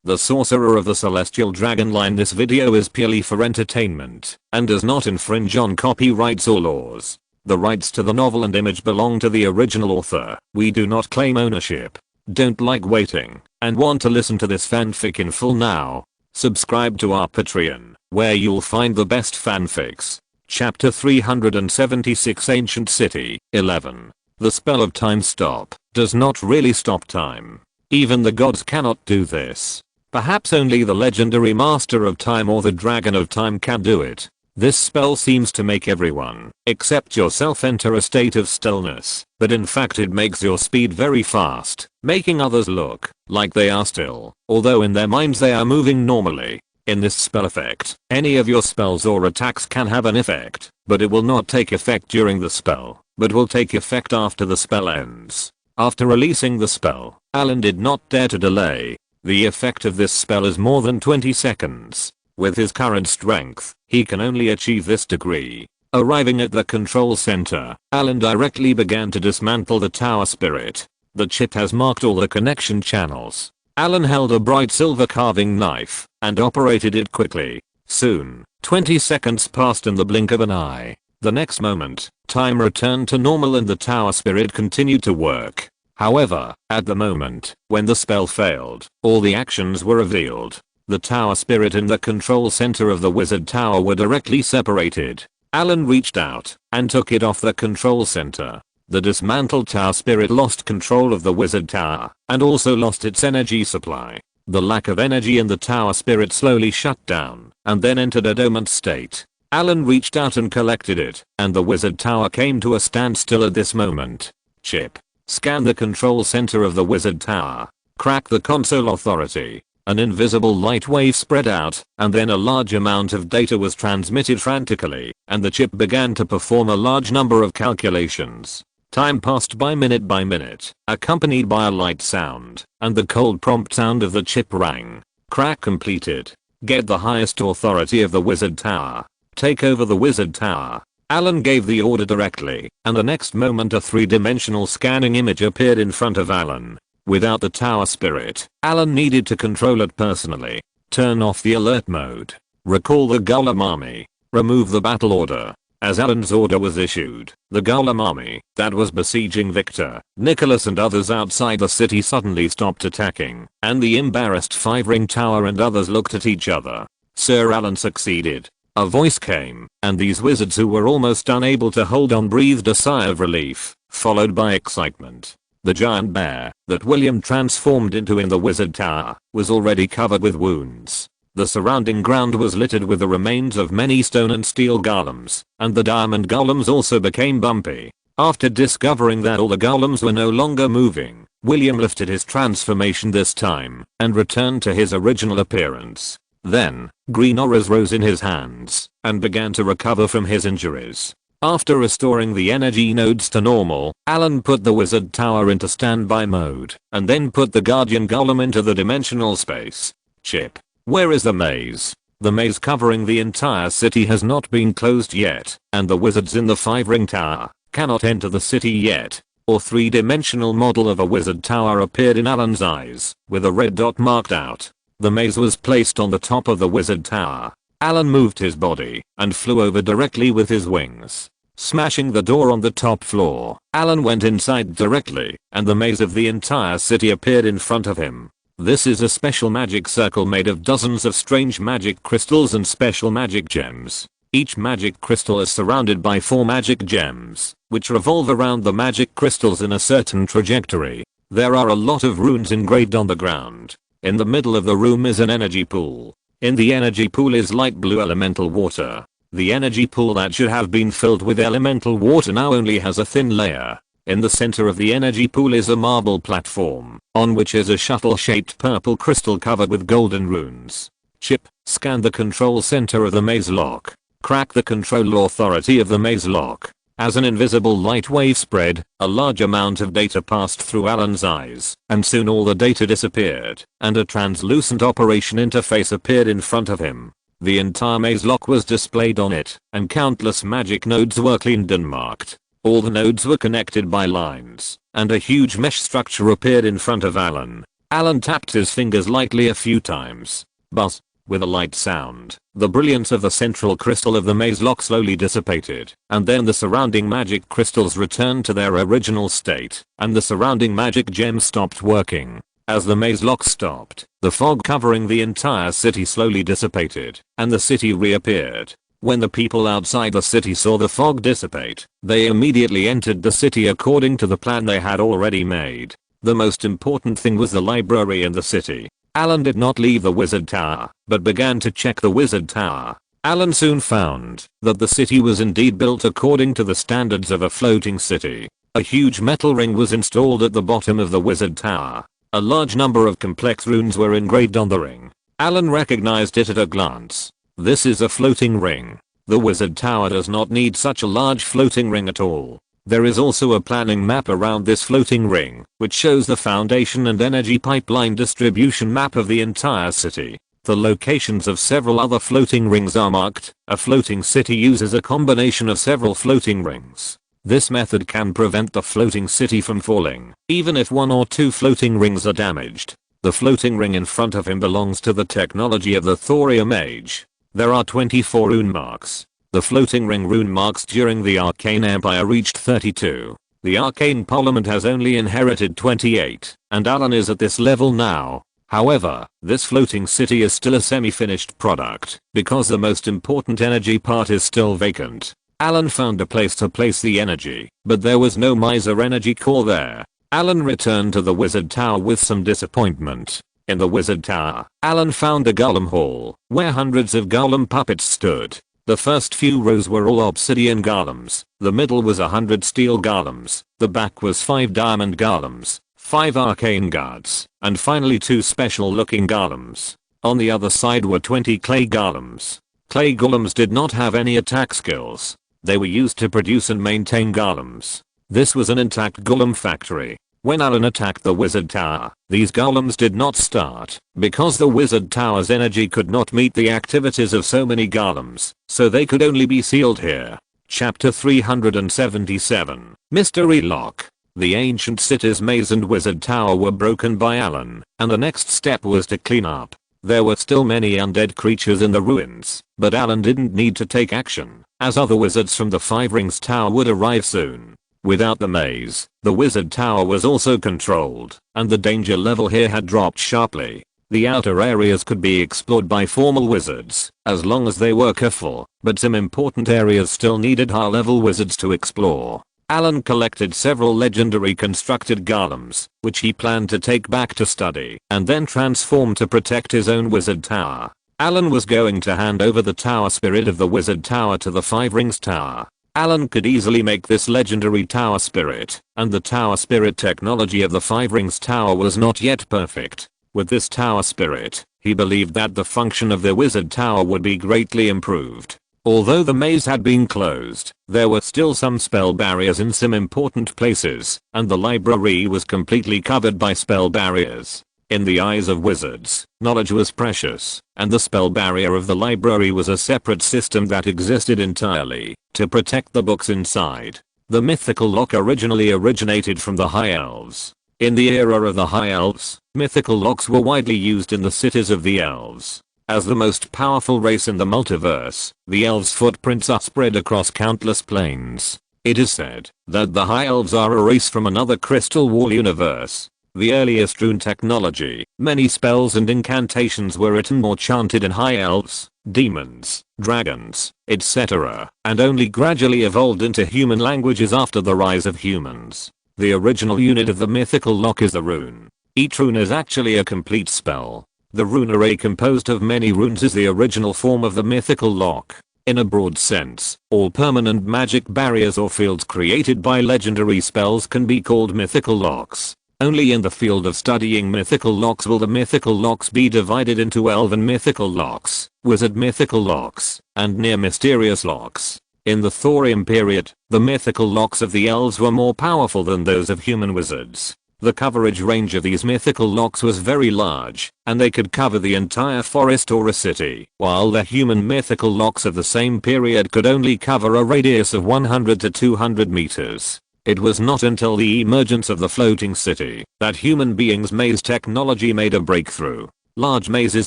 the Sorcerer of the Celestial Dragon line. This video is purely for entertainment and does not infringe on copyrights or laws. The rights to the novel and image belong to the original author. We do not claim ownership. Don't like waiting and want to listen to this fanfic in full now? Subscribe to our Patreon, where you'll find the best fanfics. Chapter 376 Ancient City 11. The spell of time stop does not really stop time. Even the gods cannot do this. Perhaps only the legendary Master of Time or the Dragon of Time can do it. This spell seems to make everyone, except yourself, enter a state of stillness, but in fact it makes your speed very fast, making others look like they are still, although in their minds they are moving normally. In this spell effect, any of your spells or attacks can have an effect, but it will not take effect during the spell, but will take effect after the spell ends. After releasing the spell, Allen did not dare to delay. The effect of this spell is more than 20 seconds. With his current strength, he can only achieve this degree. Arriving at the control center, Allen directly began to dismantle the tower spirit. The chip has marked all the connection channels. Allen held a bright silver carving knife and operated it quickly. Soon, 20 seconds passed in the blink of an eye. The next moment, time returned to normal and the tower spirit continued to work. However, at the moment when the spell failed, all the actions were revealed. The tower spirit and the control center of the wizard tower were directly separated. Allen reached out and took it off the control center. The dismantled tower spirit lost control of the wizard tower and also lost its energy supply. The lack of energy in the tower spirit slowly shut down and then entered a dormant state. Allen reached out and collected it, and the wizard tower came to a standstill at this moment. Chip. Scan the control center of the wizard tower. Crack the console authority. An invisible light wave spread out, and then a large amount of data was transmitted frantically, and the chip began to perform a large number of calculations. Time passed by minute, accompanied by a light sound, and the cold prompt sound of the chip rang. Crack completed. Get the highest authority of the wizard tower. Take over the wizard tower. Allen gave the order directly, and the next moment a three-dimensional scanning image appeared in front of Allen. Without the tower spirit, Allen needed to control it personally. Turn off the alert mode. Recall the Golem army. Remove the battle order. As Allen's order was issued, the Golem army that was besieging Victor, Nicholas and others outside the city suddenly stopped attacking, and the embarrassed five-ring tower and others looked at each other. Sir Allen succeeded. A voice came, and these wizards who were almost unable to hold on breathed a sigh of relief, followed by excitement. The giant bear that William transformed into in the wizard tower was already covered with wounds. The surrounding ground was littered with the remains of many stone and steel golems, and the diamond golems also became bumpy. After discovering that all the golems were no longer moving, William lifted his transformation this time and returned to his original appearance. Then, green auras rose in his hands and began to recover from his injuries. After restoring the energy nodes to normal, Allen put the wizard tower into standby mode and then put the guardian golem into the dimensional space. Chip. Where is the maze? The maze covering the entire city has not been closed yet, and the wizards in the five-ring tower cannot enter the city yet. A three-dimensional model of a wizard tower appeared in Allen's eyes, with a red dot marked out. The maze was placed on the top of the wizard tower. Allen moved his body and flew over directly with his wings. Smashing the door on the top floor, Allen went inside directly, and the maze of the entire city appeared in front of him. This is a special magic circle made of dozens of strange magic crystals and special magic gems. Each magic crystal is surrounded by 4 magic gems, which revolve around the magic crystals in a certain trajectory. There are a lot of runes engraved on the ground. In the middle of the room is an energy pool. In the energy pool is light blue elemental water. The energy pool that should have been filled with elemental water now only has a thin layer. In the center of the energy pool is a marble platform, on which is a shuttle-shaped purple crystal covered with golden runes. Chip. Scan the control center of the maze lock. Crack the control authority of the maze lock. As an invisible light wave spread, a large amount of data passed through Allen's eyes, and soon all the data disappeared, and a translucent operation interface appeared in front of him. The entire maze lock was displayed on it, and countless magic nodes were cleaned and marked. All the nodes were connected by lines, and a huge mesh structure appeared in front of Allen. Allen tapped his fingers lightly a few times. Buzz. With a light sound, the brilliance of the central crystal of the maze lock slowly dissipated, and then the surrounding magic crystals returned to their original state, and the surrounding magic gems stopped working. As the maze lock stopped, the fog covering the entire city slowly dissipated, and the city reappeared. When the people outside the city saw the fog dissipate, they immediately entered the city according to the plan they had already made. The most important thing was the library in the city. Allen did not leave the wizard tower, but began to check the wizard tower. Allen soon found that the city was indeed built according to the standards of a floating city. A huge metal ring was installed at the bottom of the wizard tower. A large number of complex runes were engraved on the ring. Allen recognized it at a glance. This is a floating ring. The wizard tower does not need such a large floating ring at all. There is also a planning map around this floating ring, which shows the foundation and energy pipeline distribution map of the entire city. The locations of several other floating rings are marked. A floating city uses a combination of several floating rings. This method can prevent the floating city from falling, even if one or two floating rings are damaged. The floating ring in front of him belongs to the technology of the thorium age. There are 24 rune marks. The floating ring rune marks during the Arcane Empire reached 32. The Arcane Parliament has only inherited 28, and Allen is at this level now. However, this floating city is still a semi-finished product, because the most important energy part is still vacant. Allen found a place to place the energy, but there was no miser energy core there. Allen returned to the wizard tower with some disappointment. In the wizard tower, Allen found a golem hall, where hundreds of golem puppets stood. The first few rows were all obsidian golems, the middle was 100 steel golems, the back was 5 diamond golems, 5 arcane guards, and finally 2 special looking golems. On the other side were 20 clay golems. Clay golems did not have any attack skills. They were used to produce and maintain golems. This was an intact golem factory. When Allen attacked the wizard tower, these golems did not start, because the wizard tower's energy could not meet the activities of so many golems, so they could only be sealed here. Chapter 377. Mystery Lock. The ancient city's maze and wizard tower were broken by Allen, and the next step was to clean up. There were still many undead creatures in the ruins, but Allen didn't need to take action, as other wizards from the Five Rings Tower would arrive soon. Without the maze, the wizard tower was also controlled, and the danger level here had dropped sharply. The outer areas could be explored by formal wizards, as long as they were careful, but some important areas still needed high-level wizards to explore. Allen collected several legendary constructed golems, which he planned to take back to study, and then transform to protect his own wizard tower. Allen was going to hand over the tower spirit of the wizard tower to the Five Rings Tower. Allen could easily make this legendary tower spirit, and the tower spirit technology of the Five Rings Tower was not yet perfect. With this tower spirit, he believed that the function of the wizard tower would be greatly improved. Although the maze had been closed, there were still some spell barriers in some important places, and the library was completely covered by spell barriers. In the eyes of wizards, knowledge was precious, and the spell barrier of the library was a separate system that existed entirely to protect the books inside. The mythical lock originally originated from the High Elves. In the era of the High Elves, mythical locks were widely used in the cities of the Elves. As the most powerful race in the multiverse, the Elves' footprints are spread across countless planes. It is said that the High Elves are a race from another Crystal Wall universe. The earliest rune technology, many spells and incantations were written or chanted in High Elves, demons, dragons, etc., and only gradually evolved into human languages after the rise of humans. The original unit of the mythical lock is a rune. Each rune is actually a complete spell. The rune array composed of many runes is the original form of the mythical lock. In a broad sense, all permanent magic barriers or fields created by legendary spells can be called mythical locks. Only in the field of studying mythical locks will the mythical locks be divided into elven mythical locks, wizard mythical locks, and near mysterious locks. In the Thorium period, the mythical locks of the elves were more powerful than those of human wizards. The coverage range of these mythical locks was very large, and they could cover the entire forest or a city, while the human mythical locks of the same period could only cover a radius of 100 to 200 meters. It was not until the emergence of the floating city that human beings' maze technology made a breakthrough. Large mazes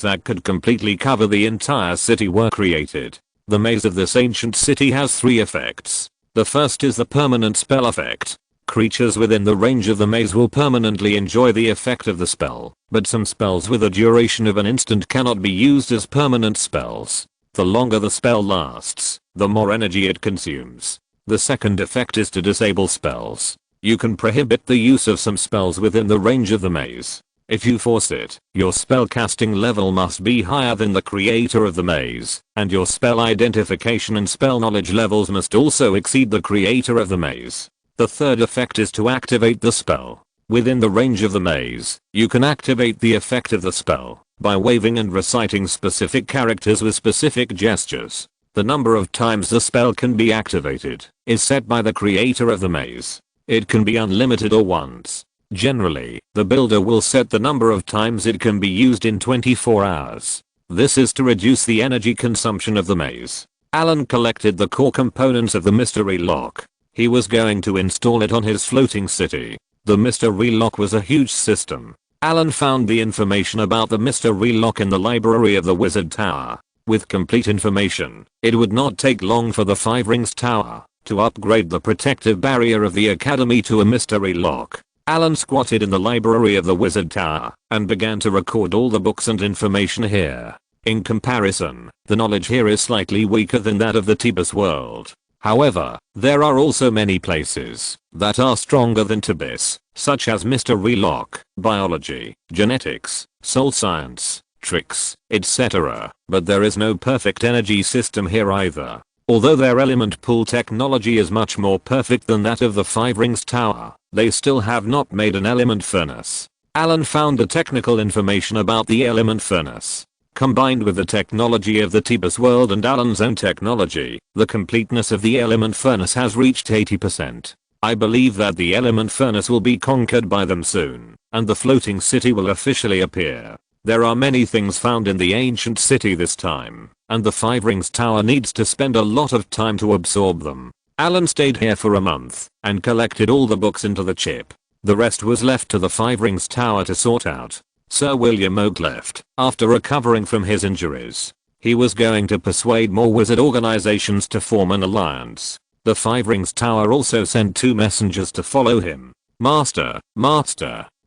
that could completely cover the entire city were created. The maze of this ancient city has 3 effects. The first is the permanent spell effect. Creatures within the range of the maze will permanently enjoy the effect of the spell, but some spells with a duration of an instant cannot be used as permanent spells. The longer the spell lasts, the more energy it consumes. The second effect is to disable spells. You can prohibit the use of some spells within the range of the maze. If you force it, your spell casting level must be higher than the creator of the maze, and your spell identification and spell knowledge levels must also exceed the creator of the maze. The third effect is to activate the spell. Within the range of the maze, you can activate the effect of the spell by waving and reciting specific characters with specific gestures. The number of times the spell can be activated is set by the creator of the maze. It can be unlimited or once. Generally, the builder will set the number of times it can be used in 24 hours. This is to reduce the energy consumption of the maze. Allen collected the core components of the mystery lock. He was going to install it on his floating city. The mystery lock was a huge system. Allen found the information about the mystery lock in the library of the Wizard Tower. With complete information, it would not take long for the Five Rings Tower to upgrade the protective barrier of the academy to a mystery lock. Allen squatted in the library of the Wizard Tower and began to record all the books and information here. In comparison, the knowledge here is slightly weaker than that of the Tibus world. However, there are also many places that are stronger than Tibus, such as mystery lock, biology, genetics, soul science, tricks, etc. But there is no perfect energy system here either. Although their element pool technology is much more perfect than that of the Five Rings Tower, they still have not made an element furnace. Allen found the technical information about the element furnace. Combined with the technology of the Tibus world and Allen's own technology, the completeness of the element furnace has reached 80%. I believe that the element furnace will be conquered by them soon, and the floating city will officially appear. There are many things found in the ancient city this time, and the Five Rings Tower needs to spend a lot of time to absorb them. Allen stayed here for a month and collected all the books into the chip. The rest was left to the Five Rings Tower to sort out. Sir William Oak left after recovering from his injuries. He was going to persuade more wizard organizations to form an alliance. The Five Rings Tower also sent 2 messengers to follow him. Master,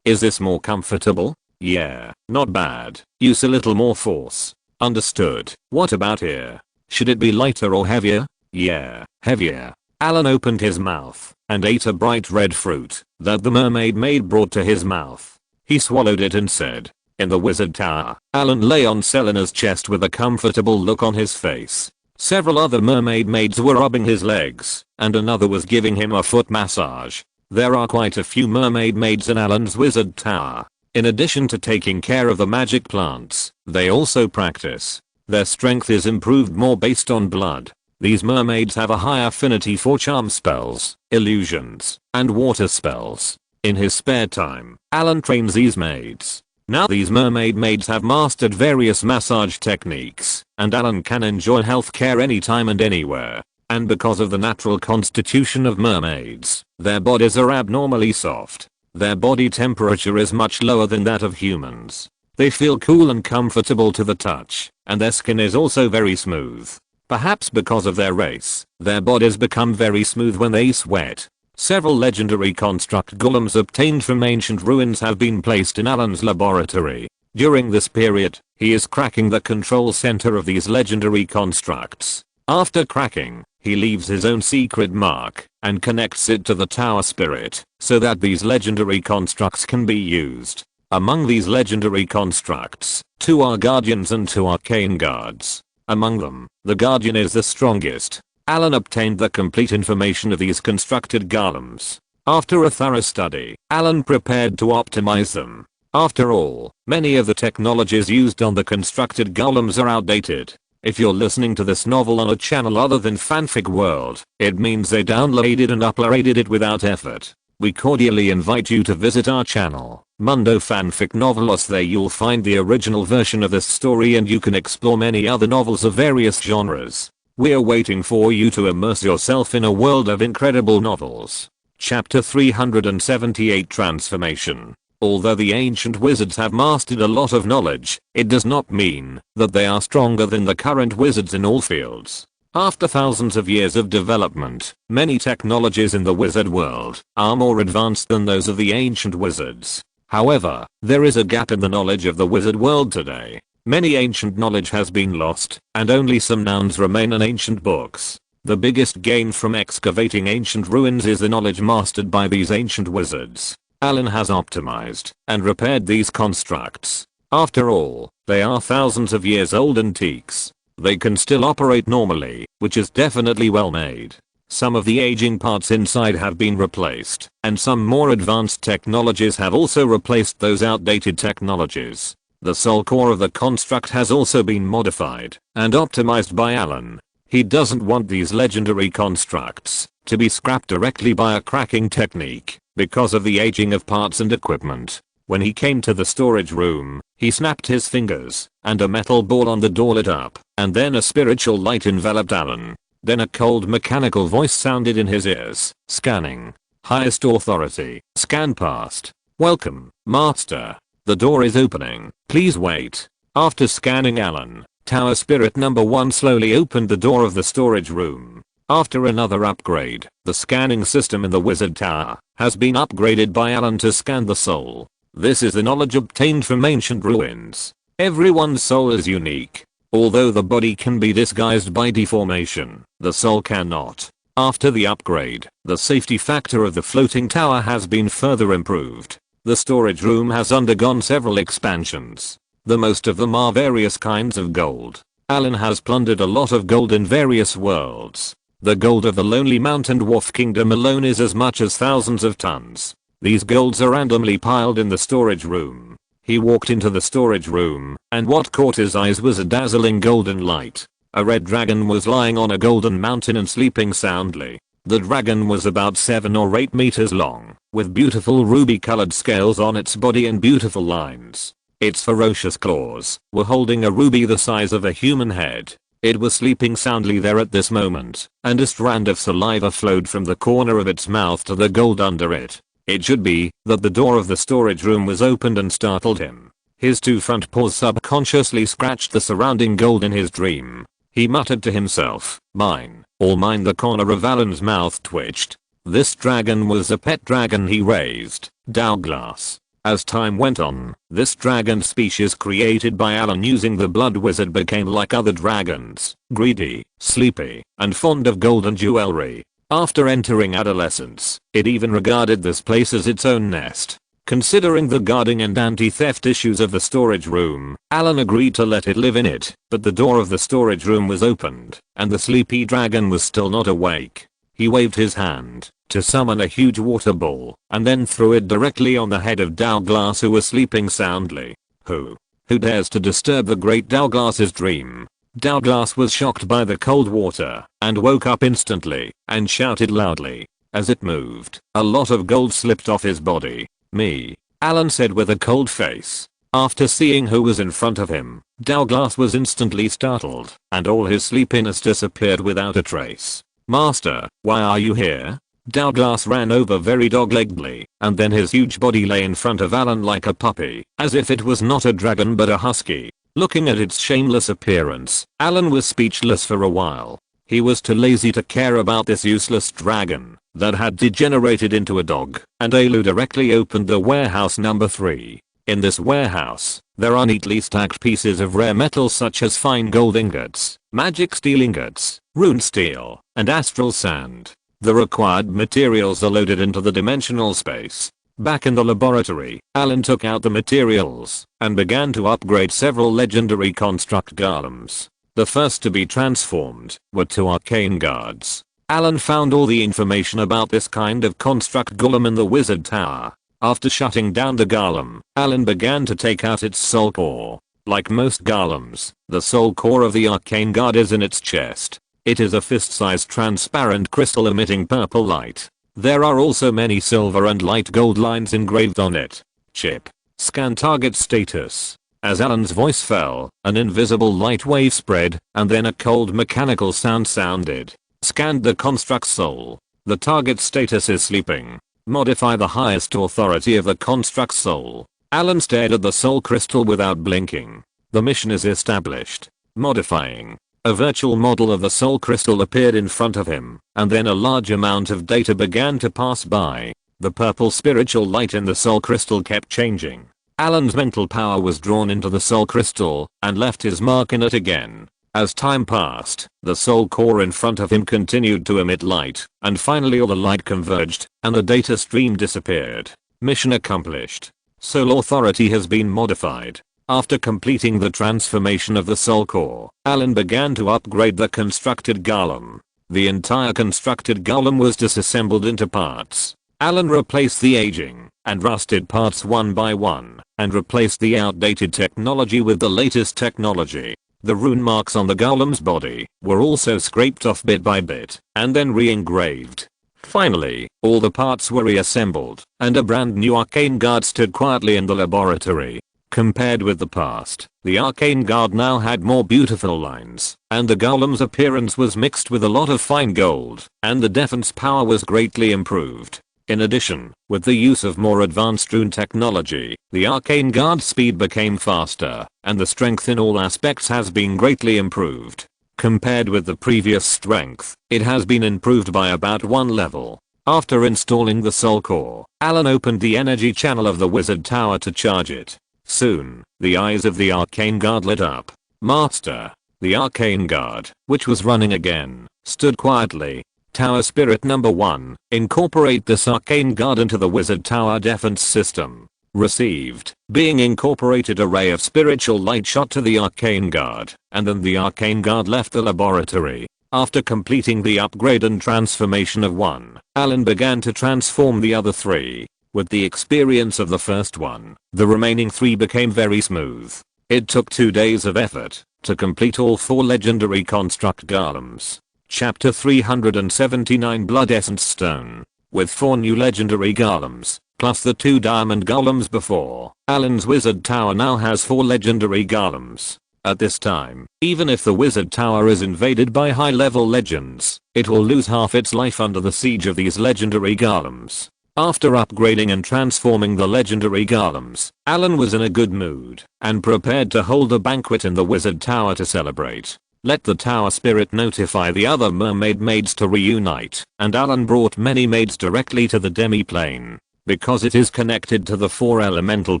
is this more comfortable? Yeah, not bad. Use a little more force. Understood. What about here? Should it be lighter or heavier? Yeah, heavier. Allen opened his mouth and ate a bright red fruit that the mermaid maid brought to his mouth. He swallowed it and said, in the Wizard Tower, Allen lay on Selena's chest with a comfortable look on his face. Several other mermaid maids were rubbing his legs, and another was giving him a foot massage. There are quite a few mermaid maids in Allen's Wizard Tower. In addition to taking care of the magic plants, they also practice. Their strength is improved more based on blood. These mermaids have a high affinity for charm spells, illusions, and water spells. In his spare time, Allen trains these maids. Now these mermaid maids have mastered various massage techniques, and Allen can enjoy healthcare anytime and anywhere. And because of the natural constitution of mermaids, their bodies are abnormally soft. Their body temperature is much lower than that of humans. They feel cool and comfortable to the touch, and their skin is also very smooth. Perhaps because of their race, their bodies become very smooth when they sweat. Several legendary construct golems obtained from ancient ruins have been placed in Allen's laboratory. During this period, he is cracking the control center of these legendary constructs. After cracking, he leaves his own secret mark and connects it to the tower spirit so that these legendary constructs can be used. Among these legendary constructs, 2 are guardians and 2 arcane guards. Among them, the guardian is the strongest. Allen obtained the complete information of these constructed golems. After a thorough study, Allen prepared to optimize them. After all, many of the technologies used on the constructed golems are outdated. If you're listening to this novel on a channel other than Fanfic World, it means they downloaded and uploaded it without effort. We cordially invite you to visit our channel, Mundo Fanfic Novelos. There you'll find the original version of this story and you can explore many other novels of various genres. We're waiting for you to immerse yourself in a world of incredible novels. Chapter 378 Transformation. Although the ancient wizards have mastered a lot of knowledge, it does not mean that they are stronger than the current wizards in all fields. After thousands of years of development, many technologies in the wizard world are more advanced than those of the ancient wizards. However, there is a gap in the knowledge of the wizard world today. Many ancient knowledge has been lost, and only some nouns remain in ancient books. The biggest gain from excavating ancient ruins is the knowledge mastered by these ancient wizards. Allen has optimized and repaired these constructs. After all, they are thousands of years old antiques. They can still operate normally, which is definitely well made. Some of the aging parts inside have been replaced, and some more advanced technologies have also replaced those outdated technologies. The soul core of the construct has also been modified and optimized by Allen. He doesn't want these legendary constructs to be scrapped directly by a cracking technique because of the aging of parts and equipment. When he came to the storage room, he snapped his fingers, and a metal ball on the door lit up, and then a spiritual light enveloped Allen. Then a cold mechanical voice sounded in his ears. Scanning. Highest authority. Scan past. Welcome, Master. The door is opening. Please wait. After scanning Allen, Tower Spirit number 1 slowly opened the door of the storage room. After another upgrade, the scanning system in the wizard tower has been upgraded by Allen to scan the soul. This is the knowledge obtained from ancient ruins. Everyone's soul is unique. Although the body can be disguised by deformation, the soul cannot. After the upgrade, the safety factor of the floating tower has been further improved. The storage room has undergone several expansions. The most of them are various kinds of gold. Allen has plundered a lot of gold in various worlds. The gold of the Lonely Mountain Dwarf Kingdom alone is as much as thousands of tons. These golds are randomly piled in the storage room. He walked into the storage room, and what caught his eyes was a dazzling golden light. A red dragon was lying on a golden mountain and sleeping soundly. The dragon was about 7 or 8 meters long, with beautiful ruby-colored scales on its body and beautiful lines. Its ferocious claws were holding a ruby the size of a human head. It was sleeping soundly there at this moment, and a strand of saliva flowed from the corner of its mouth to the gold under it. It should be that the door of the storage room was opened and startled him. His 2 front paws subconsciously scratched the surrounding gold in his dream. He muttered to himself, "Mine, all mine." The corner of Allen's mouth twitched. This dragon was a pet dragon he raised, Douglas. As time went on, this dragon species created by Allen using the Blood Wizard became like other dragons, greedy, sleepy, and fond of gold and jewelry. After entering adolescence, it even regarded this place as its own nest. Considering the guarding and anti-theft issues of the storage room, Allen agreed to let it live in it, but the door of the storage room was opened, and the sleepy dragon was still not awake. He waved his hand to summon a huge water ball, and then threw it directly on the head of Douglas, who was sleeping soundly. Who dares to disturb the great Douglas's dream? Douglas was shocked by the cold water, and woke up instantly, and shouted loudly. As it moved, a lot of gold slipped off his body. "Me," Allen said with a cold face. After seeing who was in front of him, Douglas was instantly startled, and all his sleepiness disappeared without a trace. "Master, why are you here?" Douglas ran over very dog-leggedly, and then his huge body lay in front of Allen like a puppy, as if it was not a dragon but a husky. Looking at its shameless appearance, Allen was speechless for a while. He was too lazy to care about this useless dragon that had degenerated into a dog, and Alu directly opened the warehouse number 3. In this warehouse, there are neatly stacked pieces of rare metals such as fine gold ingots, magic steel ingots, rune steel, and astral sand. The required materials are loaded into the dimensional space. Back in the laboratory, Allen took out the materials and began to upgrade several legendary construct golems. The first to be transformed were 2 arcane guards. Allen found all the information about this kind of construct golem in the wizard tower. After shutting down the golem, Allen began to take out its soul core. Like most golems, the soul core of the arcane guard is in its chest. It is a fist-sized transparent crystal emitting purple light. There are also many silver and light gold lines engraved on it. Chip. Scan target status. As Allen's voice fell, an invisible light wave spread, and then a cold mechanical sound sounded. Scanned the construct's soul. The target status is sleeping. Modify the highest authority of the construct's soul. Allen stared at the soul crystal without blinking. The mission is established. Modifying. A virtual model of the soul crystal appeared in front of him, and then a large amount of data began to pass by. The purple spiritual light in the soul crystal kept changing. Allen's mental power was drawn into the soul crystal, and left his mark in it again. As time passed, the soul core in front of him continued to emit light, and finally all the light converged, and the data stream disappeared. Mission accomplished. Soul authority has been modified. After completing the transformation of the soul core, Allen began to upgrade the constructed golem. The entire constructed golem was disassembled into parts. Allen replaced the aging and rusted parts one by one, and replaced the outdated technology with the latest technology. The rune marks on the golem's body were also scraped off bit by bit, and then re-engraved. Finally, all the parts were reassembled, and a brand new arcane guard stood quietly in the laboratory. Compared with the past, the arcane guard now had more beautiful lines, and the golem's appearance was mixed with a lot of fine gold, and the defense power was greatly improved. In addition, with the use of more advanced rune technology, the arcane guard's speed became faster, and the strength in all aspects has been greatly improved. Compared with the previous strength, it has been improved by about 1 level. After installing the soul core, Allen opened the energy channel of the wizard tower to charge it. Soon, the eyes of the arcane guard lit up. Master. The arcane guard, which was running again, stood quietly. Tower Spirit number 1, incorporate this arcane guard into the wizard tower defense system. Received. Being incorporated, a ray of spiritual light shot to the arcane guard, and then the arcane guard left the laboratory. After completing the upgrade and transformation of one, Allen began to transform the other 3. With the experience of the first one, the remaining 3 became very smooth. It took 2 days of effort to complete all 4 legendary construct golems. Chapter 379 Blood Essence Stone. With 4 new legendary golems, plus the 2 diamond golems before, Allen's wizard tower now has 4 legendary golems. At this time, even if the wizard tower is invaded by high-level legends, it will lose half its life under the siege of these legendary golems. After upgrading and transforming the legendary golems, Allen was in a good mood, and prepared to hold a banquet in the wizard tower to celebrate. Let the tower spirit notify the other mermaid maids to reunite, and Allen brought many maids directly to the demi-plane. Because it is connected to the 4 elemental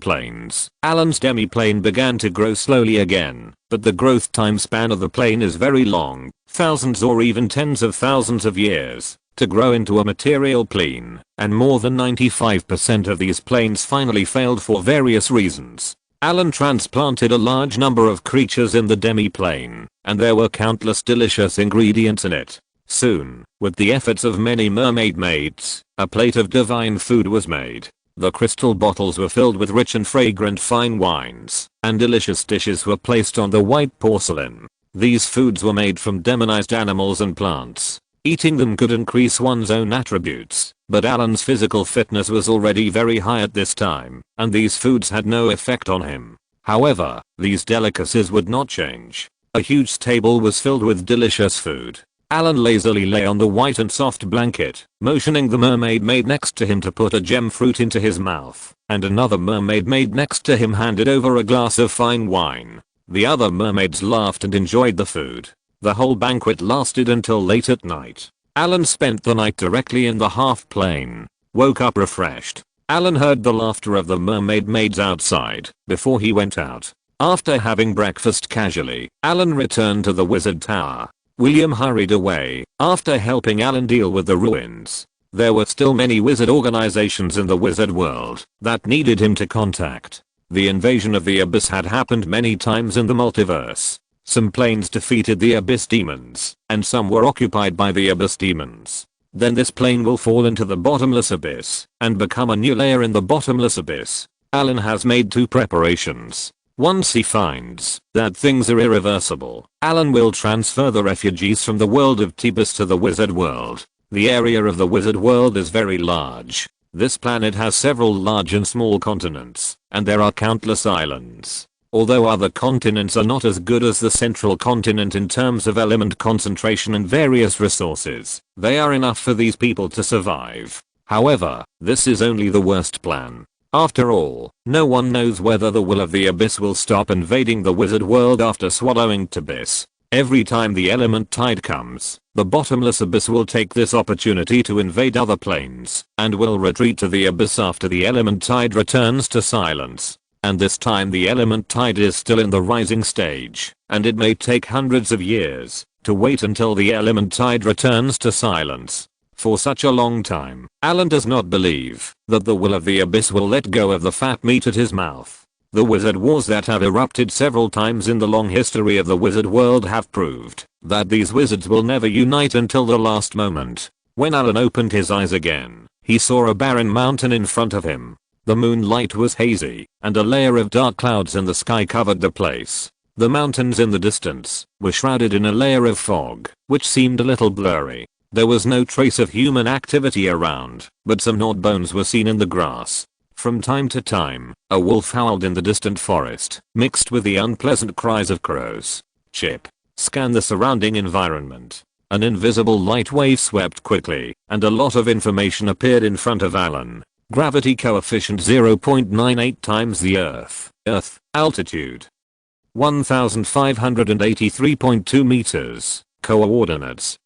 planes, Allen's demi-plane began to grow slowly again, but the growth time span of the plane is very long, thousands or even tens of thousands of years, to grow into a material plane, and more than 95% of these planes finally failed for various reasons. Allen transplanted a large number of creatures in the demi-plane, and there were countless delicious ingredients in it. Soon, with the efforts of many mermaid maids, a plate of divine food was made. The crystal bottles were filled with rich and fragrant fine wines, and delicious dishes were placed on the white porcelain. These foods were made from demonized animals and plants. Eating them could increase one's own attributes, but Allen's physical fitness was already very high at this time, and these foods had no effect on him. However, these delicacies would not change. A huge table was filled with delicious food. Allen lazily lay on the white and soft blanket, motioning the mermaid maid next to him to put a gem fruit into his mouth, and another mermaid maid next to him handed over a glass of fine wine. The other mermaids laughed and enjoyed the food. The whole banquet lasted until late at night. Allen spent the night directly in the half plane. Woke up refreshed. Allen heard the laughter of the mermaid maids outside before he went out. After having breakfast casually, Allen returned to the wizard tower. William hurried away after helping Allen deal with the ruins. There were still many wizard organizations in the wizard world that needed him to contact. The invasion of the abyss had happened many times in the multiverse. Some planes defeated the abyss demons, and some were occupied by the abyss demons. Then this plane will fall into the bottomless abyss, and become a new layer in the bottomless abyss. Allen has made 2 preparations. Once he finds that things are irreversible, Allen will transfer the refugees from the world of Tebus to the wizard world. The area of the wizard world is very large. This planet has several large and small continents, and there are countless islands. Although other continents are not as good as the central continent in terms of element concentration and various resources, they are enough for these people to survive. However, this is only the worst plan. After all, no one knows whether the will of the abyss will stop invading the wizard world after swallowing Abyss. Every time the element tide comes, the bottomless abyss will take this opportunity to invade other planes, and will retreat to the abyss after the element tide returns to silence. And this time the element tide is still in the rising stage, and it may take hundreds of years to wait until the element tide returns to silence. For such a long time, Allen does not believe that the will of the abyss will let go of the fat meat at his mouth. The wizard wars that have erupted several times in the long history of the wizard world have proved that these wizards will never unite until the last moment. When Allen opened his eyes again, he saw a barren mountain in front of him. The moonlight was hazy, and a layer of dark clouds in the sky covered the place. The mountains in the distance were shrouded in a layer of fog, which seemed a little blurry. There was no trace of human activity around, but some gnawed bones were seen in the grass. From time to time, a wolf howled in the distant forest, mixed with the unpleasant cries of crows. Chip scanned the surrounding environment. An invisible light wave swept quickly, and a lot of information appeared in front of Allen. Gravity coefficient 0.98 times the Earth. Altitude 1583.2 meters. Coordinates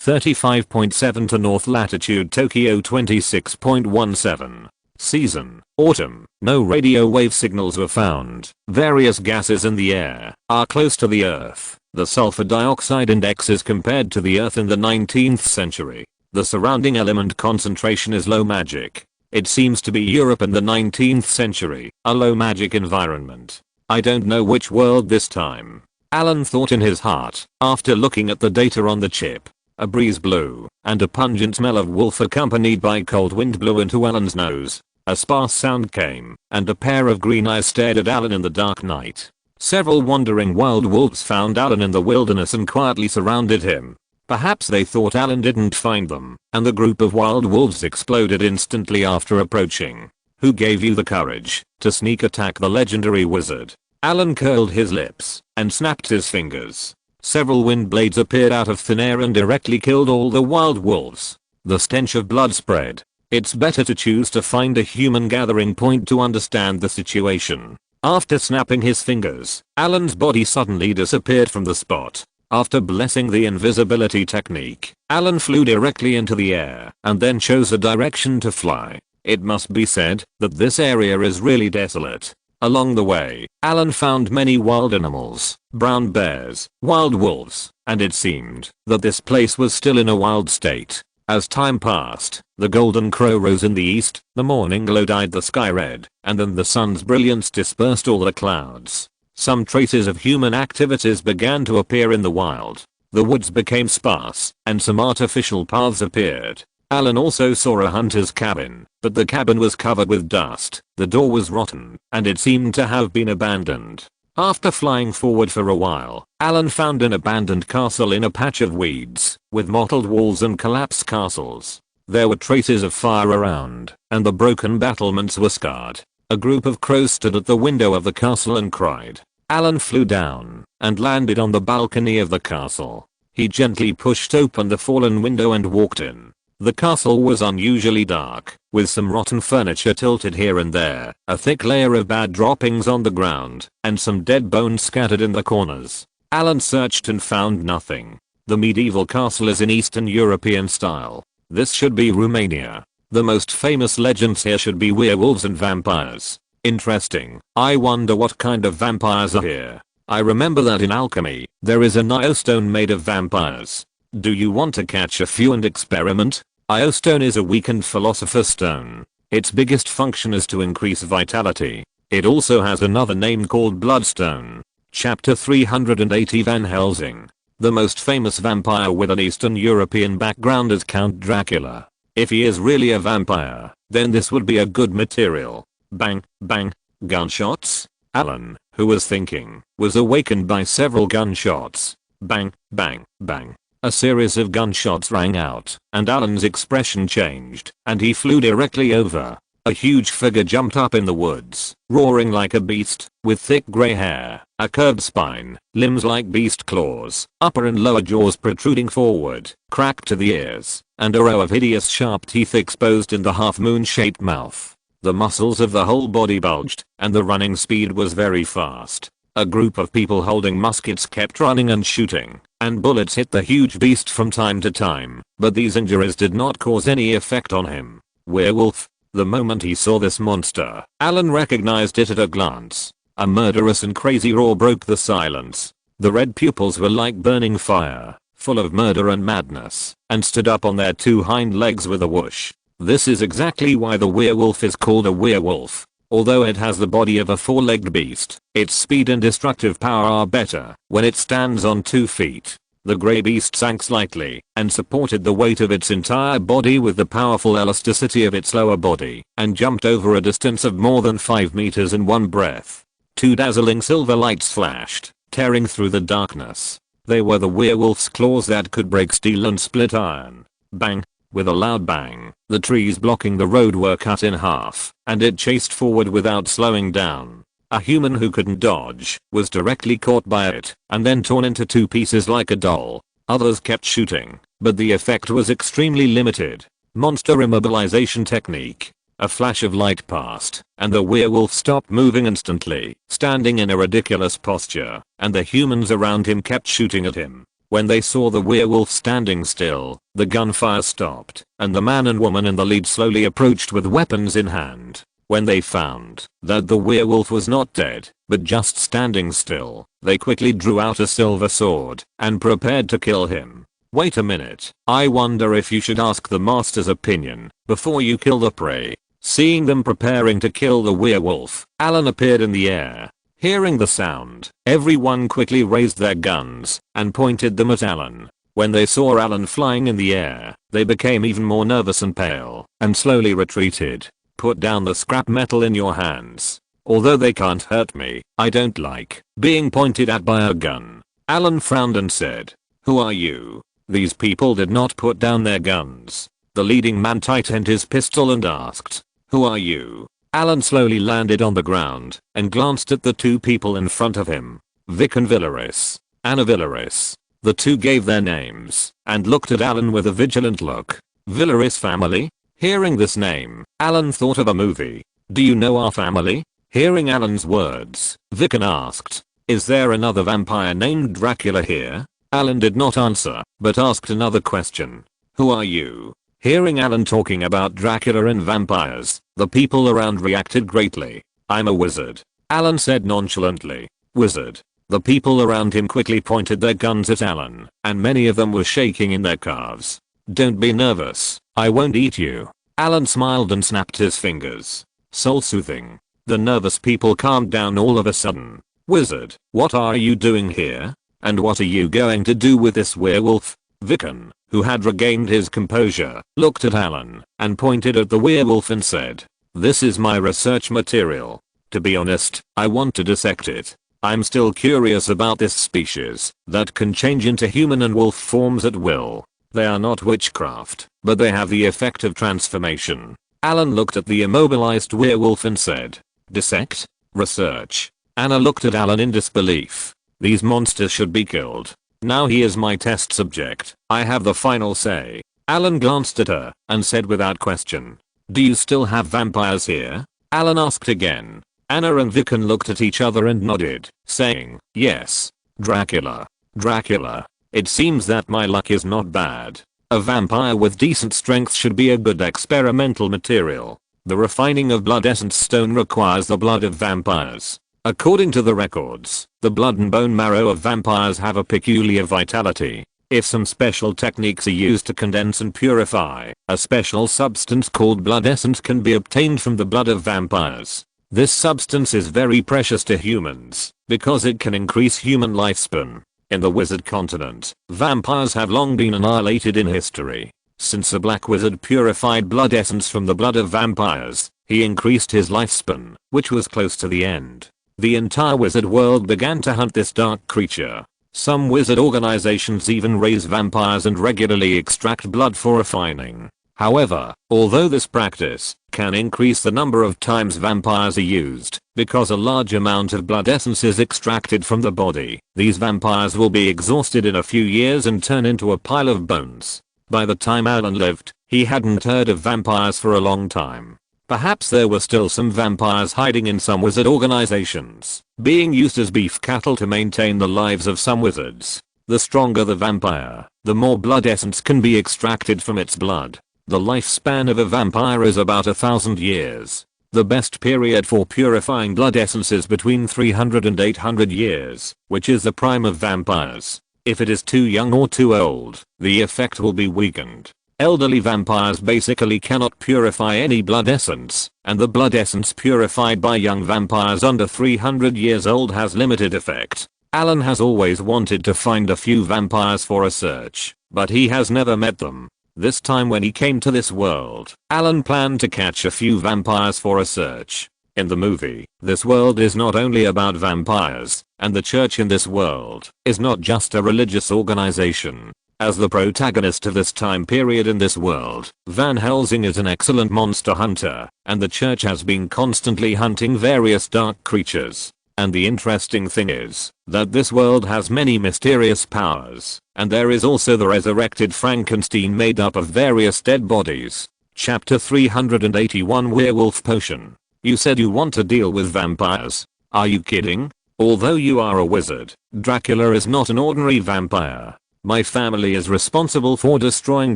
35.7 to north latitude Tokyo 26.17. Season, autumn. No radio wave signals were found. Various gases in the air are close to the Earth. The sulfur dioxide index is compared to the Earth in the 19th century. The surrounding element concentration is low magic. It seems to be Europe in the 19th century, a low magic environment. I don't know which world this time. Allen thought in his heart, after looking at the data on the chip. A breeze blew, and a pungent smell of wolf accompanied by cold wind blew into Allen's nose. A sparse sound came, and a pair of green eyes stared at Allen in the dark night. Several wandering wild wolves found Allen in the wilderness and quietly surrounded him. Perhaps they thought Allen didn't find them, and the group of wild wolves exploded instantly after approaching. Who gave you the courage to sneak attack the legendary wizard? Allen curled his lips and snapped his fingers. Several wind blades appeared out of thin air and directly killed all the wild wolves. The stench of blood spread. It's better to choose to find a human gathering point to understand the situation. After snapping his fingers, Allen's body suddenly disappeared from the spot. After blessing the invisibility technique, Allen flew directly into the air and then chose a direction to fly. It must be said that this area is really desolate. Along the way, Allen found many wild animals, brown bears, wild wolves, and it seemed that this place was still in a wild state. As time passed, the golden crow rose in the east, the morning glow dyed the sky red, and then the sun's brilliance dispersed all the clouds. Some traces of human activities began to appear in the wild. The woods became sparse, and some artificial paths appeared. Allen also saw a hunter's cabin, but the cabin was covered with dust, the door was rotten, and it seemed to have been abandoned. After flying forward for a while, Allen found an abandoned castle in a patch of weeds, with mottled walls and collapsed castles. There were traces of fire around, and the broken battlements were scarred. A group of crows stood at the window of the castle and cried. Allen flew down, and landed on the balcony of the castle. He gently pushed open the fallen window and walked in. The castle was unusually dark, with some rotten furniture tilted here and there, a thick layer of bad droppings on the ground, and some dead bones scattered in the corners. Allen searched and found nothing. The medieval castle is in Eastern European style. This should be Romania. The most famous legends here should be werewolves and vampires. Interesting. I wonder what kind of vampires are here. I remember that in alchemy, there is a Iostone made of vampires. Do you want to catch a few and experiment? Iostone is a weakened philosopher's stone. Its biggest function is to increase vitality. It also has another name called Bloodstone. Chapter 380 Van Helsing. The most famous vampire with an Eastern European background is Count Dracula. If he is really a vampire, then this would be a good material. Bang, bang, gunshots? Allen, who was thinking, was awakened by several gunshots. Bang, bang, bang. A series of gunshots rang out, and Allen's expression changed, and he flew directly over. A huge figure jumped up in the woods, roaring like a beast, with thick grey hair, a curved spine, limbs like beast claws, upper and lower jaws protruding forward, cracked to the ears, and a row of hideous sharp teeth exposed in the half-moon-shaped mouth. The muscles of the whole body bulged, and the running speed was very fast. A group of people holding muskets kept running and shooting, and bullets hit the huge beast from time to time, but these injuries did not cause any effect on him. Werewolf. The moment he saw this monster, Allen recognized it at a glance. A murderous and crazy roar broke the silence. The red pupils were like burning fire, full of murder and madness, and stood up on their two hind legs with a whoosh. This is exactly why the werewolf is called a werewolf. Although it has the body of a four-legged beast, its speed and destructive power are better when it stands on 2 feet. The grey beast sank slightly and supported the weight of its entire body with the powerful elasticity of its lower body and jumped over a distance of more than 5 meters in one breath. 2 dazzling silver lights flashed, tearing through the darkness. They were the werewolf's claws that could break steel and split iron. Bang! With a loud bang, the trees blocking the road were cut in half, and it chased forward without slowing down. A human who couldn't dodge was directly caught by it and then torn into 2 pieces like a doll. Others kept shooting, but the effect was extremely limited. Monster immobilization technique. A flash of light passed, and the werewolf stopped moving instantly, standing in a ridiculous posture, and the humans around him kept shooting at him. When they saw the werewolf standing still, the gunfire stopped, and the man and woman in the lead slowly approached with weapons in hand. When they found that the werewolf was not dead, but just standing still, they quickly drew out a silver sword and prepared to kill him. Wait a minute, I wonder if you should ask the master's opinion before you kill the prey. Seeing them preparing to kill the werewolf, Allen appeared in the air. Hearing the sound, everyone quickly raised their guns and pointed them at Allen. When they saw Allen flying in the air, they became even more nervous and pale, and slowly retreated. Put down the scrap metal in your hands. Although they can't hurt me, I don't like being pointed at by a gun. Allen frowned and said, "Who are you?" These people did not put down their guns. The leading man tightened his pistol and asked, "Who are you?" Allen slowly landed on the ground and glanced at the 2 people in front of him. Vic and Villaris. Anna Villaris. The 2 gave their names and looked at Allen with a vigilant look. Villaris family? Hearing this name, Allen thought of a movie. Do you know our family? Hearing Allen's words, Vicken asked, "Is there another vampire named Dracula here?" Allen did not answer, but asked another question. "Who are you?" Hearing Allen talking about Dracula and vampires, the people around reacted greatly. "I'm a wizard," Allen said nonchalantly. "Wizard." The people around him quickly pointed their guns at Allen, and many of them were shaking in their calves. "Don't be nervous, I won't eat you." Allen smiled and snapped his fingers. Soul soothing. The nervous people calmed down all of a sudden. "Wizard, what are you doing here? And what are you going to do with this werewolf?" Vicken, who had regained his composure, looked at Allen and pointed at the werewolf and said, "This is my research material. To be honest, I want to dissect it. I'm still curious about this species that can change into human and wolf forms at will. They are not witchcraft, but they have the effect of transformation." Allen looked at the immobilized werewolf and said, "Dissect? Research?" Anna looked at Allen in disbelief. "These monsters should be killed. Now he is my test subject. I have the final say." Allen glanced at her and said without question, "Do you still have vampires here?" Allen asked again. Anna and Vicken looked at each other and nodded, saying, "Yes. Dracula. Dracula. It seems that my luck is not bad. A vampire with decent strength should be a good experimental material. The refining of blood essence stone requires the blood of vampires. According to the records, the blood and bone marrow of vampires have a peculiar vitality. If some special techniques are used to condense and purify, a special substance called blood essence can be obtained from the blood of vampires. This substance is very precious to humans because it can increase human lifespan. In the wizard continent, vampires have long been annihilated in history. Since a black wizard purified blood essence from the blood of vampires, he increased his lifespan, which was close to the end. The entire wizard world began to hunt this dark creature. Some wizard organizations even raise vampires and regularly extract blood for refining. However, although this practice can increase the number of times vampires are used, because a large amount of blood essence is extracted from the body, these vampires will be exhausted in a few years and turn into a pile of bones. By the time Allen lived, he hadn't heard of vampires for a long time. Perhaps there were still some vampires hiding in some wizard organizations, being used as beef cattle to maintain the lives of some wizards. The stronger the vampire, the more blood essence can be extracted from its blood. The lifespan of a vampire is about 1,000 years. The best period for purifying blood essence is between 300 and 800 years, which is the prime of vampires. If it is too young or too old, the effect will be weakened. Elderly vampires basically cannot purify any blood essence, and the blood essence purified by young vampires under 300 years old has limited effect. Allen has always wanted to find a few vampires for a search, but he has never met them. This time when he came to this world, Allen planned to catch a few vampires for a search. In the movie, this world is not only about vampires, and the church in this world is not just a religious organization. As the protagonist of this time period in this world, Van Helsing is an excellent monster hunter, and the church has been constantly hunting various dark creatures. And the interesting thing is that this world has many mysterious powers, and there is also the resurrected Frankenstein made up of various dead bodies. Chapter 381 Werewolf Potion. You said you want to deal with vampires. Are you kidding? Although you are a wizard, Dracula is not an ordinary vampire. My family is responsible for destroying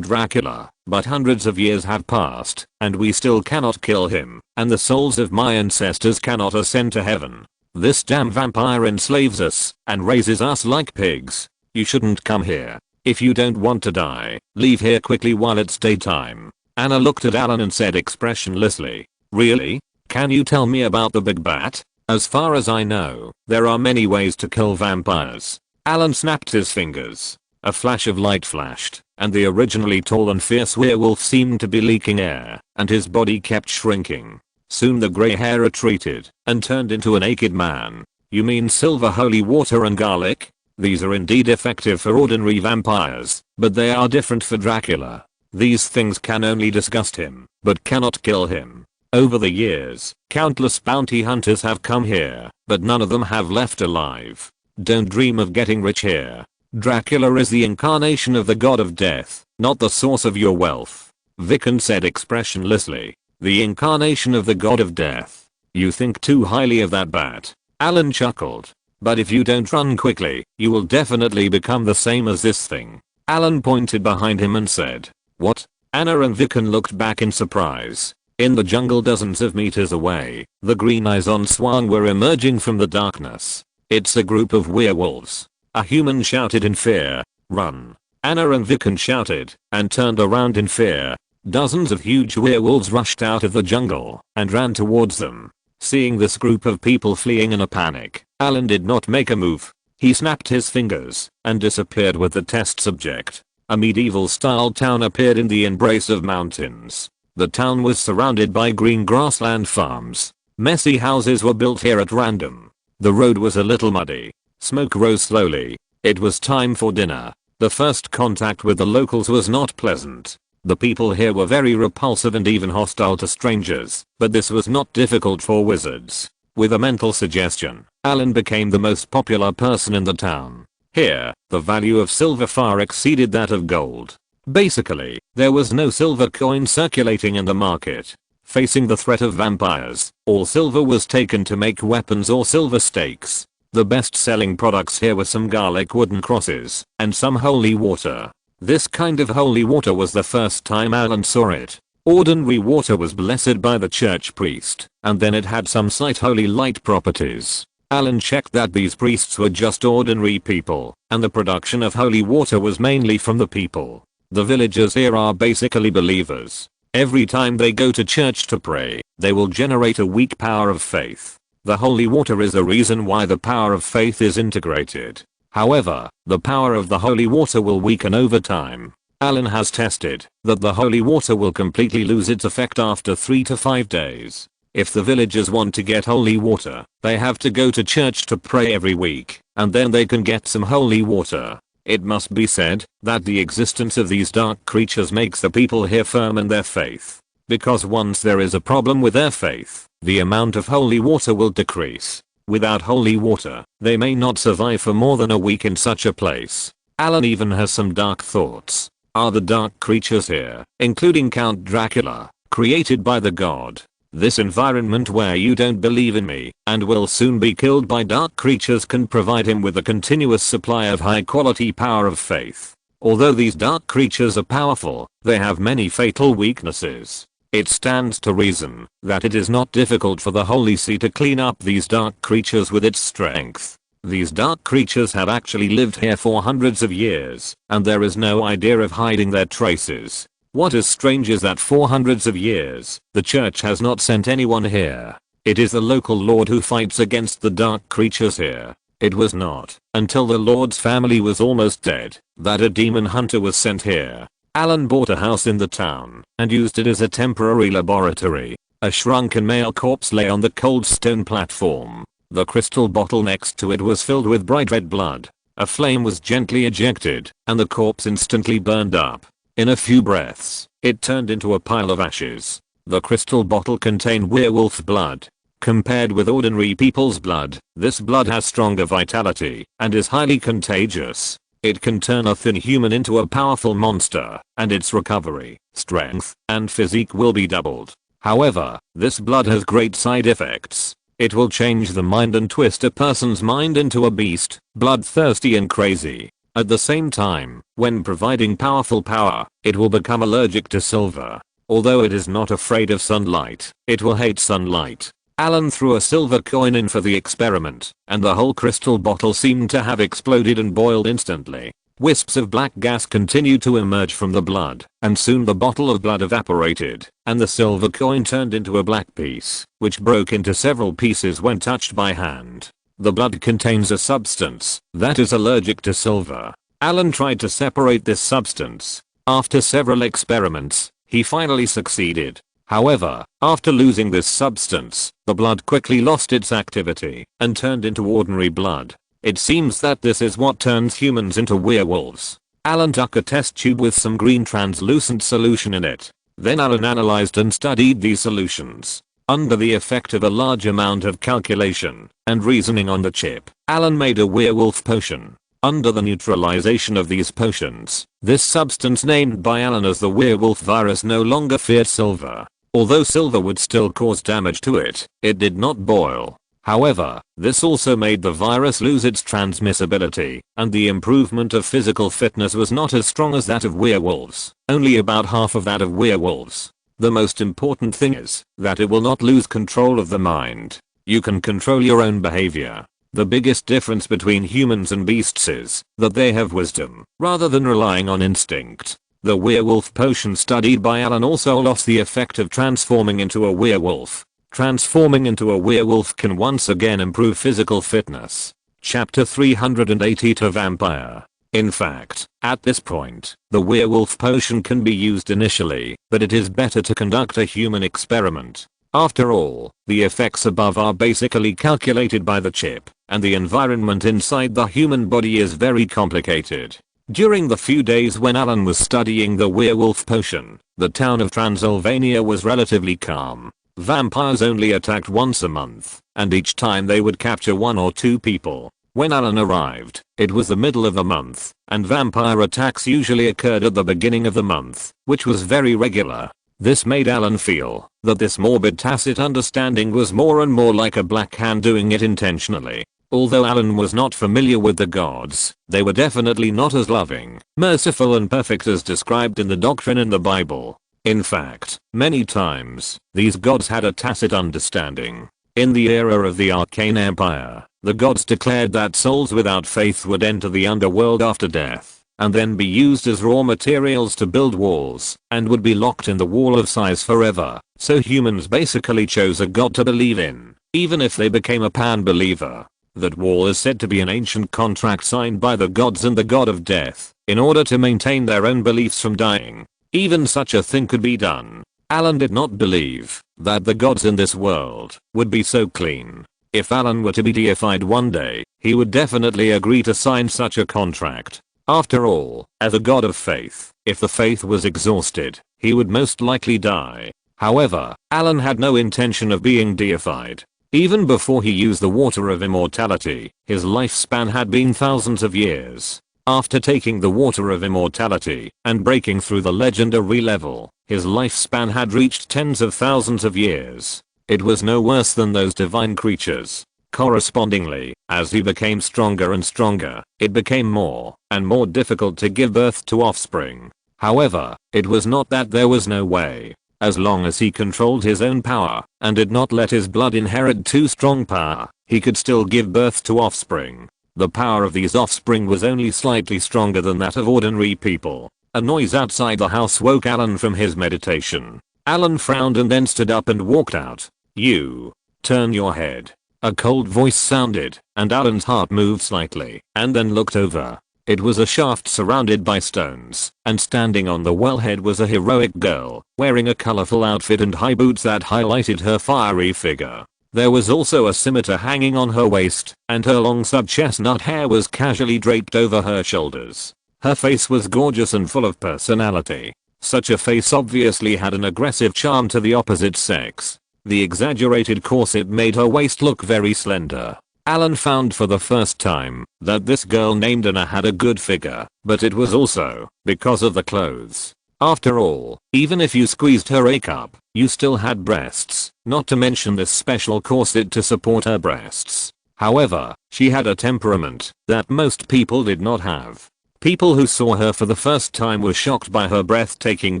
Dracula, but hundreds of years have passed, and we still cannot kill him, and the souls of my ancestors cannot ascend to heaven. This damn vampire enslaves us and raises us like pigs. You shouldn't come here. If you don't want to die, leave here quickly while it's daytime. Anna looked at Allen and said expressionlessly, "Really? Can you tell me about the big bat?" "As far as I know, there are many ways to kill vampires." Allen snapped his fingers. A flash of light flashed, and the originally tall and fierce werewolf seemed to be leaking air, and his body kept shrinking. Soon the grey hair retreated and turned into a naked man. "You mean silver holy water and garlic? These are indeed effective for ordinary vampires, but they are different for Dracula. These things can only disgust him, but cannot kill him. Over the years, countless bounty hunters have come here, but none of them have left alive. Don't dream of getting rich here. Dracula is the incarnation of the god of death, not the source of your wealth." Vicken said expressionlessly. "The incarnation of the god of death. You think too highly of that bat." Allen chuckled. "But if you don't run quickly, you will definitely become the same as this thing." Allen pointed behind him and said, "What?" Anna and Vicken looked back in surprise. In the jungle dozens of meters away, the green eyes on Swan were emerging from the darkness. "It's a group of werewolves." A human shouted in fear, "Run." Anna and Vicken shouted and turned around in fear. Dozens of huge werewolves rushed out of the jungle and ran towards them. Seeing this group of people fleeing in a panic, Allen did not make a move. He snapped his fingers and disappeared with the test subject. A medieval-style town appeared in the embrace of mountains. The town was surrounded by green grassland farms. Messy houses were built here at random. The road was a little muddy. Smoke rose slowly. It was time for dinner. The first contact with the locals was not pleasant. The people here were very repulsive and even hostile to strangers, but this was not difficult for wizards. With a mental suggestion, Allen became the most popular person in the town. Here, the value of silver far exceeded that of gold. Basically, there was no silver coin circulating in the market. Facing the threat of vampires, all silver was taken to make weapons or silver stakes. The best-selling products here were some garlic wooden crosses and some holy water. This kind of holy water was the first time Allen saw it. Ordinary water was blessed by the church priest, and then it had some slight holy light properties. Allen checked that these priests were just ordinary people, and the production of holy water was mainly from the people. The villagers here are basically believers. Every time they go to church to pray, they will generate a weak power of faith. The holy water is the reason why the power of faith is integrated. However, the power of the holy water will weaken over time. Allen has tested that the holy water will completely lose its effect after 3 to 5 days. If the villagers want to get holy water, they have to go to church to pray every week, and then they can get some holy water. It must be said that the existence of these dark creatures makes the people here firm in their faith. Because once there is a problem with their faith, the amount of holy water will decrease. Without holy water, they may not survive for more than a week in such a place. Allen even has some dark thoughts. Are the dark creatures here, including Count Dracula, created by the god? This environment where you don't believe in me and will soon be killed by dark creatures can provide him with a continuous supply of high quality power of faith. Although these dark creatures are powerful, they have many fatal weaknesses. It stands to reason that it is not difficult for the Holy See to clean up these dark creatures with its strength. These dark creatures have actually lived here for hundreds of years, and there is no idea of hiding their traces. What is strange is that for hundreds of years, the church has not sent anyone here. It is the local lord who fights against the dark creatures here. It was not until the lord's family was almost dead that a demon hunter was sent here. Allen bought a house in the town and used it as a temporary laboratory. A shrunken male corpse lay on the cold stone platform. The crystal bottle next to it was filled with bright red blood. A flame was gently ejected, and the corpse instantly burned up. In a few breaths, it turned into a pile of ashes. The crystal bottle contained werewolf blood. Compared with ordinary people's blood, this blood has stronger vitality and is highly contagious. It can turn a thin human into a powerful monster, and its recovery, strength, and physique will be doubled. However, this blood has great side effects. It will change the mind and twist a person's mind into a beast, bloodthirsty and crazy. At the same time, when providing powerful power, it will become allergic to silver. Although it is not afraid of sunlight, it will hate sunlight. Allen threw a silver coin in for the experiment, and the whole crystal bottle seemed to have exploded and boiled instantly. Wisps of black gas continued to emerge from the blood, and soon the bottle of blood evaporated, and the silver coin turned into a black piece, which broke into several pieces when touched by hand. The blood contains a substance that is allergic to silver. Allen tried to separate this substance. After several experiments, he finally succeeded. However, after losing this substance, the blood quickly lost its activity and turned into ordinary blood. It seems that this is what turns humans into werewolves. Allen took a test tube with some green translucent solution in it. Then Allen analyzed and studied these solutions. Under the effect of a large amount of calculation and reasoning on the chip, Allen made a werewolf potion. Under the neutralization of these potions, this substance named by Allen as the werewolf virus no longer feared silver. Although silver would still cause damage to it, it did not boil. However, this also made the virus lose its transmissibility, and the improvement of physical fitness was not as strong as that of werewolves, only about half of that of werewolves. The most important thing is that it will not lose control of the mind. You can control your own behavior. The biggest difference between humans and beasts is that they have wisdom, rather than relying on instinct. The werewolf potion studied by Allen also lost the effect of transforming into a werewolf. Transforming into a werewolf can once again improve physical fitness. Chapter 380 to Vampire. In fact, at this point, the werewolf potion can be used initially, but it is better to conduct a human experiment. After all, the effects above are basically calculated by the chip, and the environment inside the human body is very complicated. During the few days when Allen was studying the werewolf potion, the town of Transylvania was relatively calm. Vampires only attacked once a month, and each time they would capture 1 or 2 people. When Allen arrived, it was the middle of the month, and vampire attacks usually occurred at the beginning of the month, which was very regular. This made Allen feel that this morbid tacit understanding was more and more like a black hand doing it intentionally. Although Allen was not familiar with the gods, they were definitely not as loving, merciful and perfect as described in the doctrine in the Bible. In fact, many times, these gods had a tacit understanding. In the era of the Arcane Empire, the gods declared that souls without faith would enter the underworld after death, and then be used as raw materials to build walls, and would be locked in the wall of size forever. So humans basically chose a god to believe in, even if they became a pan-believer. That wall is said to be an ancient contract signed by the gods and the god of death, in order to maintain their own beliefs from dying. Even such a thing could be done. Allen did not believe that the gods in this world would be so clean. If Allen were to be deified one day, he would definitely agree to sign such a contract. After all, as a god of faith, if the faith was exhausted, he would most likely die. However, Allen had no intention of being deified. Even before he used the water of immortality, his lifespan had been thousands of years. After taking the water of immortality and breaking through the legendary level, his lifespan had reached tens of thousands of years. It was no worse than those divine creatures. Correspondingly, as he became stronger and stronger, it became more and more difficult to give birth to offspring. However, it was not that there was no way. As long as he controlled his own power and did not let his blood inherit too strong power, he could still give birth to offspring. The power of these offspring was only slightly stronger than that of ordinary people. A noise outside the house woke Allen from his meditation. Allen frowned and then stood up and walked out. "You. Turn your head." A cold voice sounded, and Allen's heart moved slightly, and then looked over. It was a shaft surrounded by stones, and standing on the wellhead was a heroic girl, wearing a colorful outfit and high boots that highlighted her fiery figure. There was also a scimitar hanging on her waist, and her long sub-chestnut hair was casually draped over her shoulders. Her face was gorgeous and full of personality. Such a face obviously had an aggressive charm to the opposite sex. The exaggerated corset made her waist look very slender. Allen found for the first time that this girl named Anna had a good figure, but it was also because of the clothes. After all, even if you squeezed her A cup, you still had breasts, not to mention this special corset to support her breasts. However, she had a temperament that most people did not have. People who saw her for the first time were shocked by her breathtaking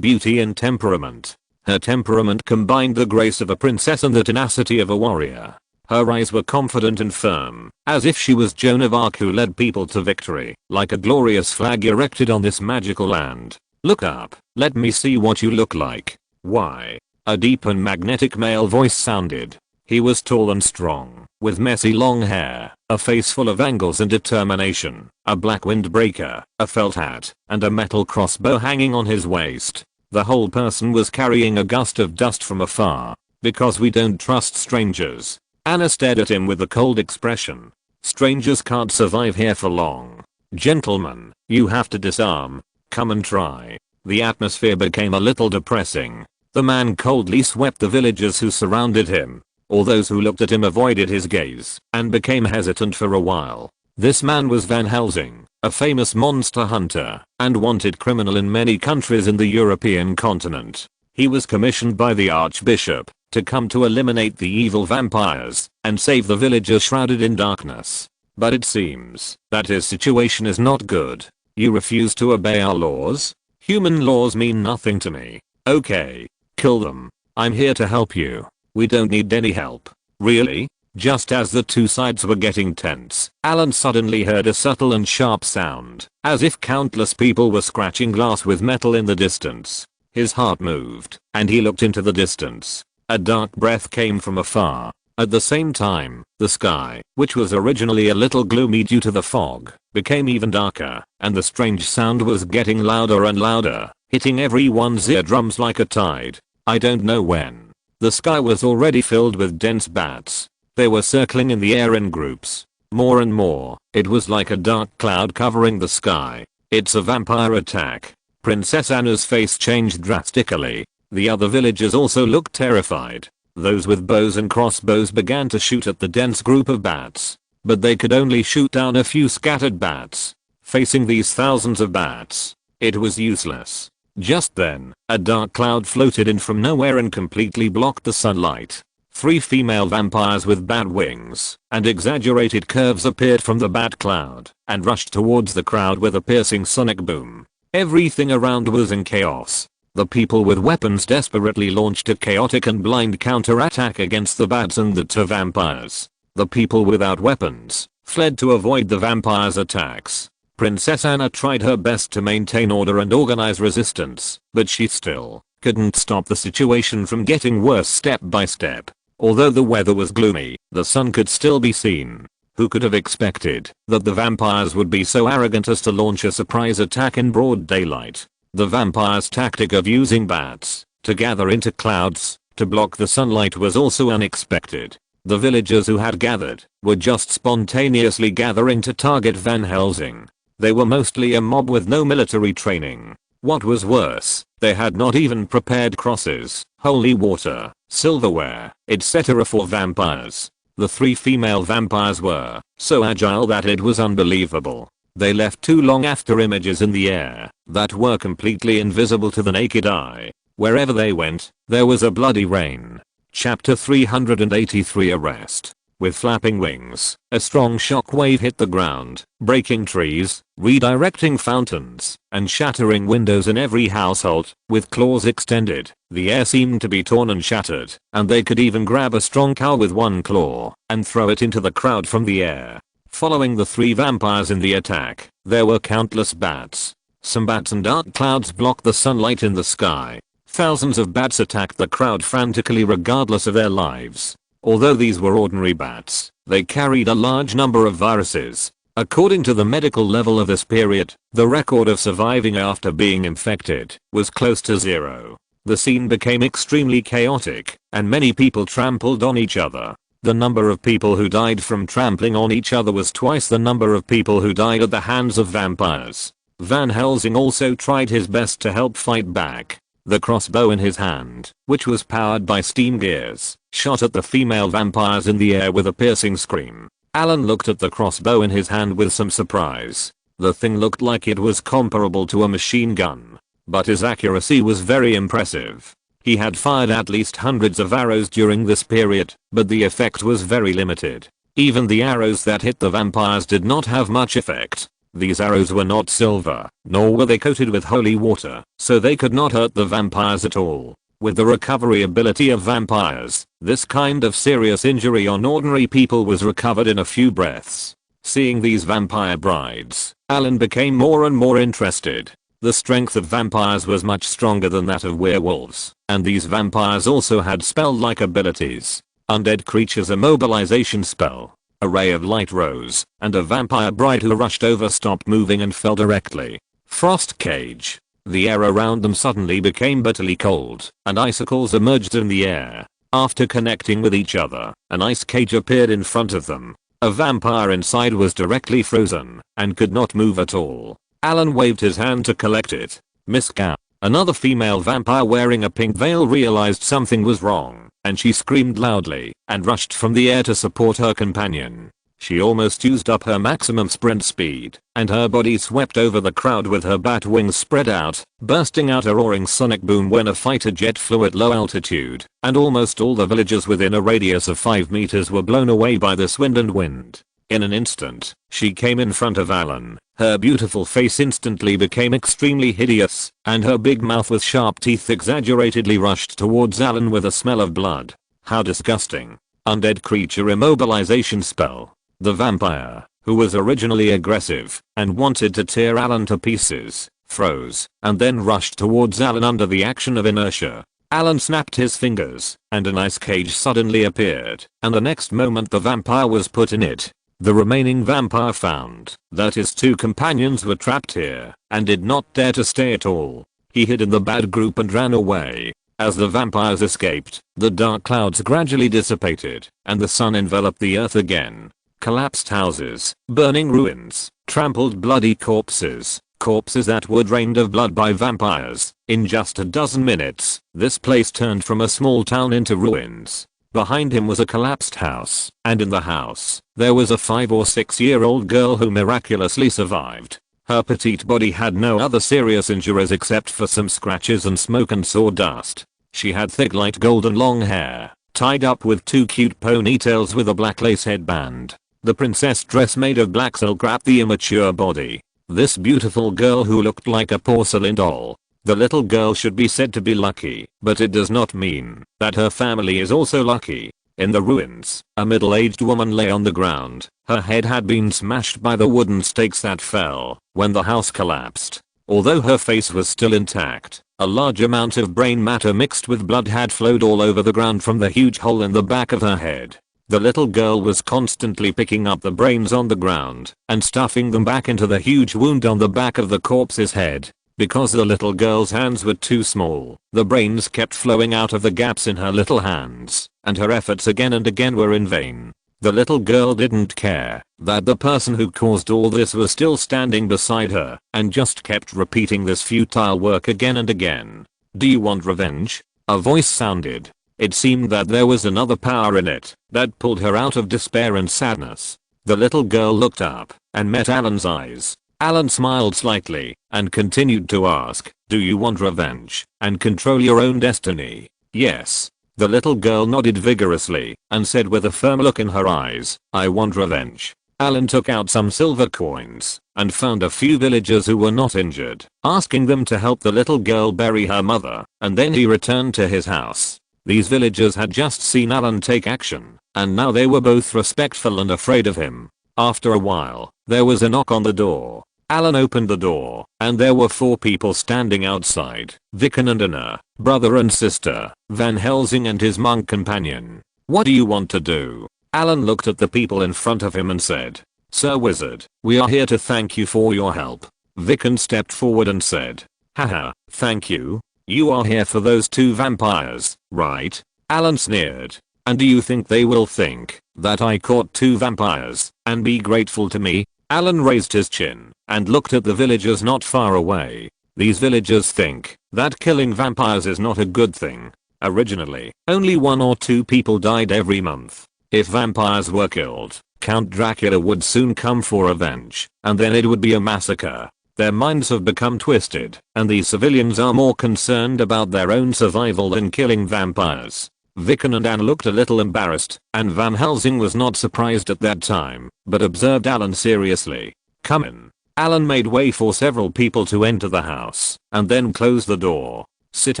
beauty and temperament. Her temperament combined the grace of a princess and the tenacity of a warrior. Her eyes were confident and firm, as if she was Joan of Arc who led people to victory, like a glorious flag erected on this magical land. "Look up, let me see what you look like." "Why?" A deep and magnetic male voice sounded. He was tall and strong, with messy long hair, a face full of angles and determination, a black windbreaker, a felt hat, and a metal crossbow hanging on his waist. The whole person was carrying a gust of dust from afar. "Because we don't trust strangers." Anna stared at him with a cold expression. "Strangers can't survive here for long. Gentlemen, you have to disarm. Come and try." The atmosphere became a little depressing. The man coldly swept the villagers who surrounded him. All those who looked at him avoided his gaze and became hesitant for a while. This man was Van Helsing, a famous monster hunter and wanted criminal in many countries in the European continent. He was commissioned by the Archbishop to come to eliminate the evil vampires and save the villagers shrouded in darkness. But it seems that his situation is not good. "You refuse to obey our laws? Human laws mean nothing to me." "Okay. Kill them. I'm here to help you. We don't need any help." "Really?" Just as the two sides were getting tense, Allen suddenly heard a subtle and sharp sound, as if countless people were scratching glass with metal in the distance. His heart moved, and he looked into the distance. A dark breath came from afar. At the same time, the sky, which was originally a little gloomy due to the fog, became even darker, and the strange sound was getting louder and louder, hitting everyone's eardrums like a tide. I don't know when. The sky was already filled with dense bats. They were circling in the air in groups. More and more, it was like a dark cloud covering the sky. "It's a vampire attack." Princess Anna's face changed drastically. The other villagers also looked terrified. Those with bows and crossbows began to shoot at the dense group of bats. But they could only shoot down a few scattered bats. Facing these thousands of bats, it was useless. Just then, a dark cloud floated in from nowhere and completely blocked the sunlight. 3 female vampires with bat wings and exaggerated curves appeared from the bat cloud and rushed towards the crowd with a piercing sonic boom. Everything around was in chaos. The people with weapons desperately launched a chaotic and blind counterattack against the bats and the 2 vampires. The people without weapons fled to avoid the vampires' attacks. Princess Anna tried her best to maintain order and organize resistance, but she still couldn't stop the situation from getting worse step by step. Although the weather was gloomy, the sun could still be seen. Who could have expected that the vampires would be so arrogant as to launch a surprise attack in broad daylight? The vampires' tactic of using bats to gather into clouds to block the sunlight was also unexpected. The villagers who had gathered were just spontaneously gathering to target Van Helsing. They were mostly a mob with no military training. What was worse, they had not even prepared crosses, holy water, silverware, etc. for vampires. The 3 female vampires were so agile that it was unbelievable. They left 2 long after images in the air that were completely invisible to the naked eye. Wherever they went, there was a bloody rain. Chapter 383 Arrest. With flapping wings, a strong shock wave hit the ground, breaking trees, redirecting fountains, and shattering windows in every household. With claws extended, the air seemed to be torn and shattered, and they could even grab a strong cow with one claw and throw it into the crowd from the air. Following the 3 vampires in the attack, there were countless bats. Some bats and dark clouds blocked the sunlight in the sky. Thousands of bats attacked the crowd frantically regardless of their lives. Although these were ordinary bats, they carried a large number of viruses. According to the medical level of this period, the record of surviving after being infected was close to 0. The scene became extremely chaotic, and many people trampled on each other. The number of people who died from trampling on each other was twice the number of people who died at the hands of vampires. Van Helsing also tried his best to help fight back. The crossbow in his hand, which was powered by steam gears, shot at the female vampires in the air with a piercing scream. Allen looked at the crossbow in his hand with some surprise. The thing looked like it was comparable to a machine gun, but his accuracy was very impressive. He had fired at least hundreds of arrows during this period, but the effect was very limited. Even the arrows that hit the vampires did not have much effect. These arrows were not silver, nor were they coated with holy water, so they could not hurt the vampires at all. With the recovery ability of vampires, this kind of serious injury on ordinary people was recovered in a few breaths. Seeing these vampire brides, Allen became more and more interested. The strength of vampires was much stronger than that of werewolves, and these vampires also had spell-like abilities. Undead creatures immobilization spell. A ray of light rose, and a vampire bride who rushed over stopped moving and fell directly. Frost cage. The air around them suddenly became bitterly cold, and icicles emerged in the air. After connecting with each other, an ice cage appeared in front of them. A vampire inside was directly frozen, and could not move at all. Allen waved his hand to collect it. Miss Cow. Another female vampire wearing a pink veil realized something was wrong, and she screamed loudly and rushed from the air to support her companion. She almost used up her maximum sprint speed, and her body swept over the crowd with her bat wings spread out, bursting out a roaring sonic boom when a fighter jet flew at low altitude, and almost all the villagers within a radius of 5 meters were blown away by this wind and wind. In an instant, she came in front of Allen. Her beautiful face instantly became extremely hideous, and her big mouth with sharp teeth exaggeratedly rushed towards Allen with a smell of blood. How disgusting. Undead creature immobilization spell. The vampire, who was originally aggressive and wanted to tear Allen to pieces, froze and then rushed towards Allen under the action of inertia. Allen snapped his fingers, and an ice cage suddenly appeared, and the next moment the vampire was put in it. The remaining vampire found that his 2 companions were trapped here and did not dare to stay at all. He hid in the bad group and ran away. As the vampires escaped, the dark clouds gradually dissipated, and the sun enveloped the earth again. Collapsed houses, burning ruins, trampled bloody corpses that were drained of blood by vampires. In just a dozen minutes, this place turned from a small town into ruins. Behind him was a collapsed house, and in the house, there was a 5 or 6-year-old girl who miraculously survived. Her petite body had no other serious injuries except for some scratches and smoke and sawdust. She had thick light golden long hair, tied up with 2 cute ponytails with a black lace headband. The princess dress made of black silk wrapped the immature body. This beautiful girl who looked like a porcelain doll. The little girl should be said to be lucky, but it does not mean that her family is also lucky. In the ruins, a middle-aged woman lay on the ground. Her head had been smashed by the wooden stakes that fell when the house collapsed. Although her face was still intact, a large amount of brain matter mixed with blood had flowed all over the ground from the huge hole in the back of her head. The little girl was constantly picking up the brains on the ground and stuffing them back into the huge wound on the back of the corpse's head. Because the little girl's hands were too small, the brains kept flowing out of the gaps in her little hands, and her efforts again and again were in vain. The little girl didn't care. that the person who caused all this was still standing beside her and just kept repeating this futile work again and again. "Do you want revenge?" a voice sounded. It seemed that there was another power in it that pulled her out of despair and sadness. The little girl looked up and met Allen's eyes. Allen smiled slightly and continued to ask, "Do you want revenge and control your own destiny?" "Yes." The little girl nodded vigorously and said with a firm look in her eyes, "I want revenge." Allen took out some silver coins and found a few villagers who were not injured, asking them to help the little girl bury her mother, and then he returned to his house. These villagers had just seen Allen take action, and now they were both respectful and afraid of him. After a while, there was a knock on the door. Allen opened the door, and there were 4 people standing outside: Vicken and Anna, brother and sister, Van Helsing and his monk companion. "What do you want to do?" Allen looked at the people in front of him and said, "Sir Wizard, we are here to thank you for your help." Vicken stepped forward and said, "Haha, thank you? You are here for those 2 vampires, right?" Allen sneered. "And do you think they will think that I caught 2 vampires and be grateful to me?" Allen raised his chin and looked at the villagers not far away. These villagers think that killing vampires is not a good thing. Originally, only 1 or 2 people died every month. If vampires were killed, Count Dracula would soon come for revenge, and then it would be a massacre. Their minds have become twisted, and these civilians are more concerned about their own survival than killing vampires. Vicken and Anne looked a little embarrassed, and Van Helsing was not surprised at that time, but observed Allen seriously. "Come in." Allen made way for several people to enter the house, and then closed the door. "Sit